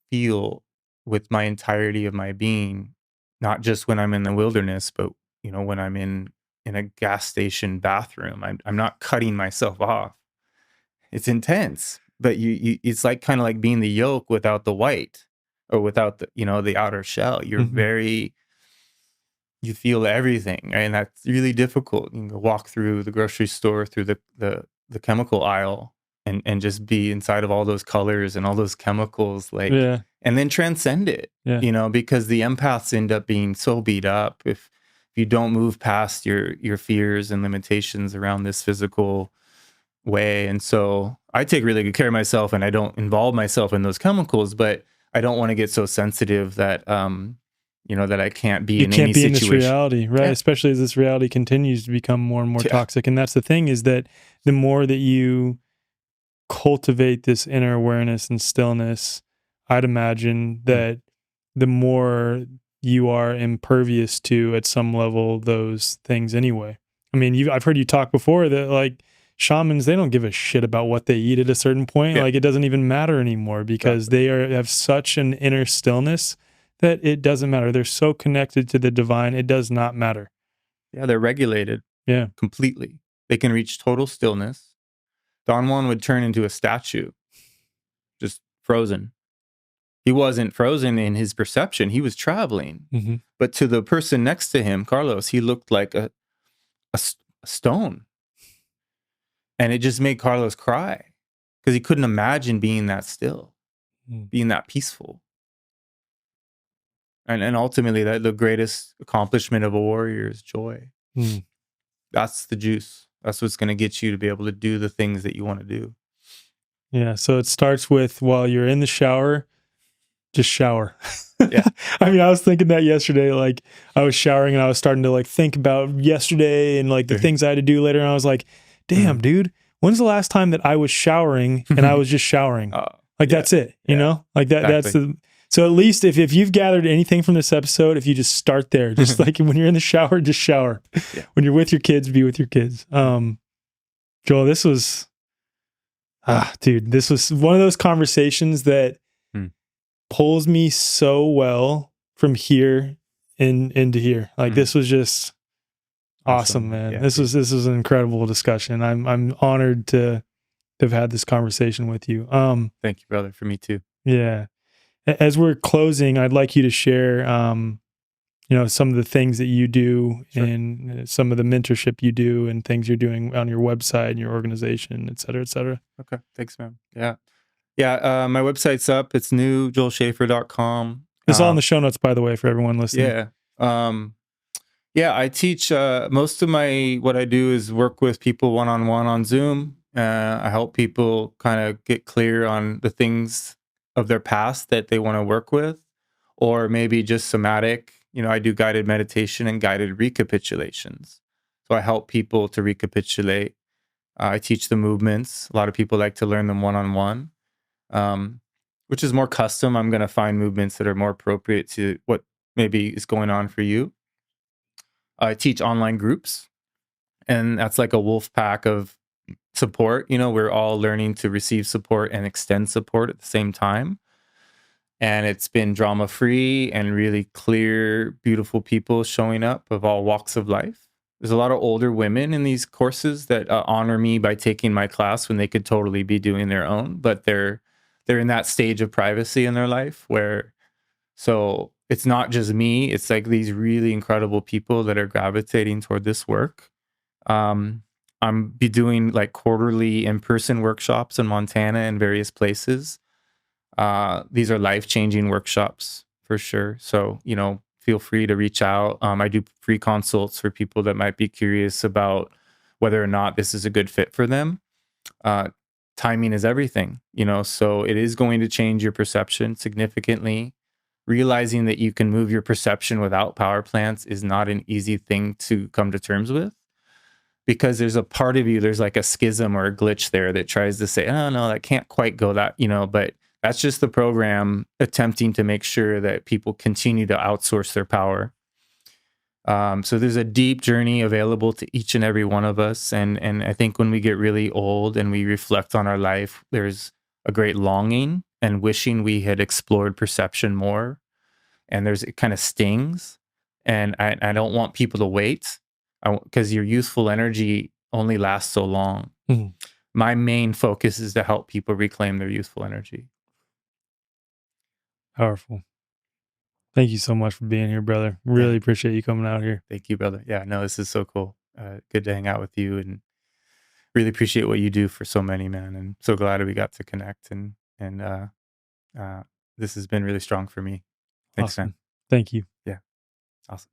feel with my entirety of my being, not just when I'm in the wilderness, but when I'm in a gas station bathroom. I'm not cutting myself off. It's intense, but it's like kind of like being the yolk without the white, or without the the outer shell. You're you feel everything, right? And that's really difficult. You can walk through the grocery store, through the chemical aisle, and just be inside of all those colors and all those chemicals, and then transcend it. Because the empaths end up being so beat up if you don't move past your fears and limitations around this physical way. And so I take really good care of myself, and I don't involve myself in those chemicals, but I don't want to get so sensitive that that I can't be in any situation. You can't be in this reality, right? Yeah. Especially as this reality continues to become more and more toxic. And that's the thing, is that the more that you cultivate this inner awareness and stillness, I'd imagine that the more you are impervious to, at some level, those things anyway. I mean, I've heard you talk before that like shamans, they don't give a shit about what they eat at a certain point. Like it doesn't even matter anymore because they have such an inner stillness that it doesn't matter. They're so connected to the divine, it does not matter. Yeah, they're regulated. Yeah. Completely. They can reach total stillness. Don Juan would turn into a statue, just frozen. He wasn't frozen in his perception. He was traveling. But to the person next to him, Carlos, he looked like a stone. And it just made Carlos cry because he couldn't imagine being that still, being that peaceful. And ultimately, that the greatest accomplishment of a warrior is joy. That's the juice. That's what's going to get you to be able to do the things that you want to do. Yeah. So it starts with, while you're in the shower, just shower. Yeah. I mean, I was thinking that yesterday, like I was showering and I was starting to like think about yesterday and like the things I had to do later. And I was like, damn, dude, when's the last time that I was showering and I was just showering? That's it, you know, like that. Exactly. So at least if you've gathered anything from this episode, if you just start there, just like when you're in the shower, just shower. Yeah. When you're with your kids, be with your kids. Joel, this was, this was one of those conversations that pulls me so well from here into here. Like this was just awesome, man. Yeah, this was an incredible discussion. I'm honored to have had this conversation with you. Thank you, brother. For me too. Yeah. As we're closing, I'd like you to share, some of the things that you do Sure. and some of the mentorship you do and things you're doing on your website and your organization, et cetera, et cetera. Okay. Thanks, man. Yeah. Yeah. My website's up. It's new, joelschafer.com. It's all in the show notes, by the way, for everyone listening. Yeah. Yeah, I teach most of what I do is work with people one-on-one on Zoom. I help people kind of get clear on the things of their past that they want to work with, or maybe just somatic. I do guided meditation and guided recapitulations. So I help people to recapitulate. I teach the movements. A lot of people like to learn them one-on-one, which is more custom. I'm going to find movements that are more appropriate to what maybe is going on for you. I teach online groups, and that's like a wolf pack of support. We're all learning to receive support and extend support at the same time. And it's been drama free and really clear, beautiful people showing up of all walks of life. There's a lot of older women in these courses that honor me by taking my class when they could totally be doing their own, but they're in that stage of privacy in their life where, so it's not just me, it's like these really incredible people that are gravitating toward this work. I'm be doing like quarterly in-person workshops in Montana and various places. These are life-changing workshops for sure. So, feel free to reach out. I do free consults for people that might be curious about whether or not this is a good fit for them. Timing is everything, so it is going to change your perception significantly. Realizing that you can move your perception without power plants is not an easy thing to come to terms with, because there's a part of you, there's like a schism or a glitch there that tries to say, oh no, that can't quite go that, but that's just the program attempting to make sure that people continue to outsource their power. So there's a deep journey available to each and every one of us. And I think when we get really old and we reflect on our life, there's a great longing and wishing we had explored perception more. And it kind of stings. And I don't want people to wait, because your youthful energy only lasts so long. Mm-hmm. My main focus is to help people reclaim their youthful energy. Powerful. Thank you so much for being here, brother. Really appreciate you coming out here. Thank you, brother. Yeah, no, this is so cool. Good to hang out with you, and really appreciate what you do for so many, man. And so glad we got to connect, and this has been really strong for me. Thanks, Awesome. man. Thank you. Yeah. Awesome.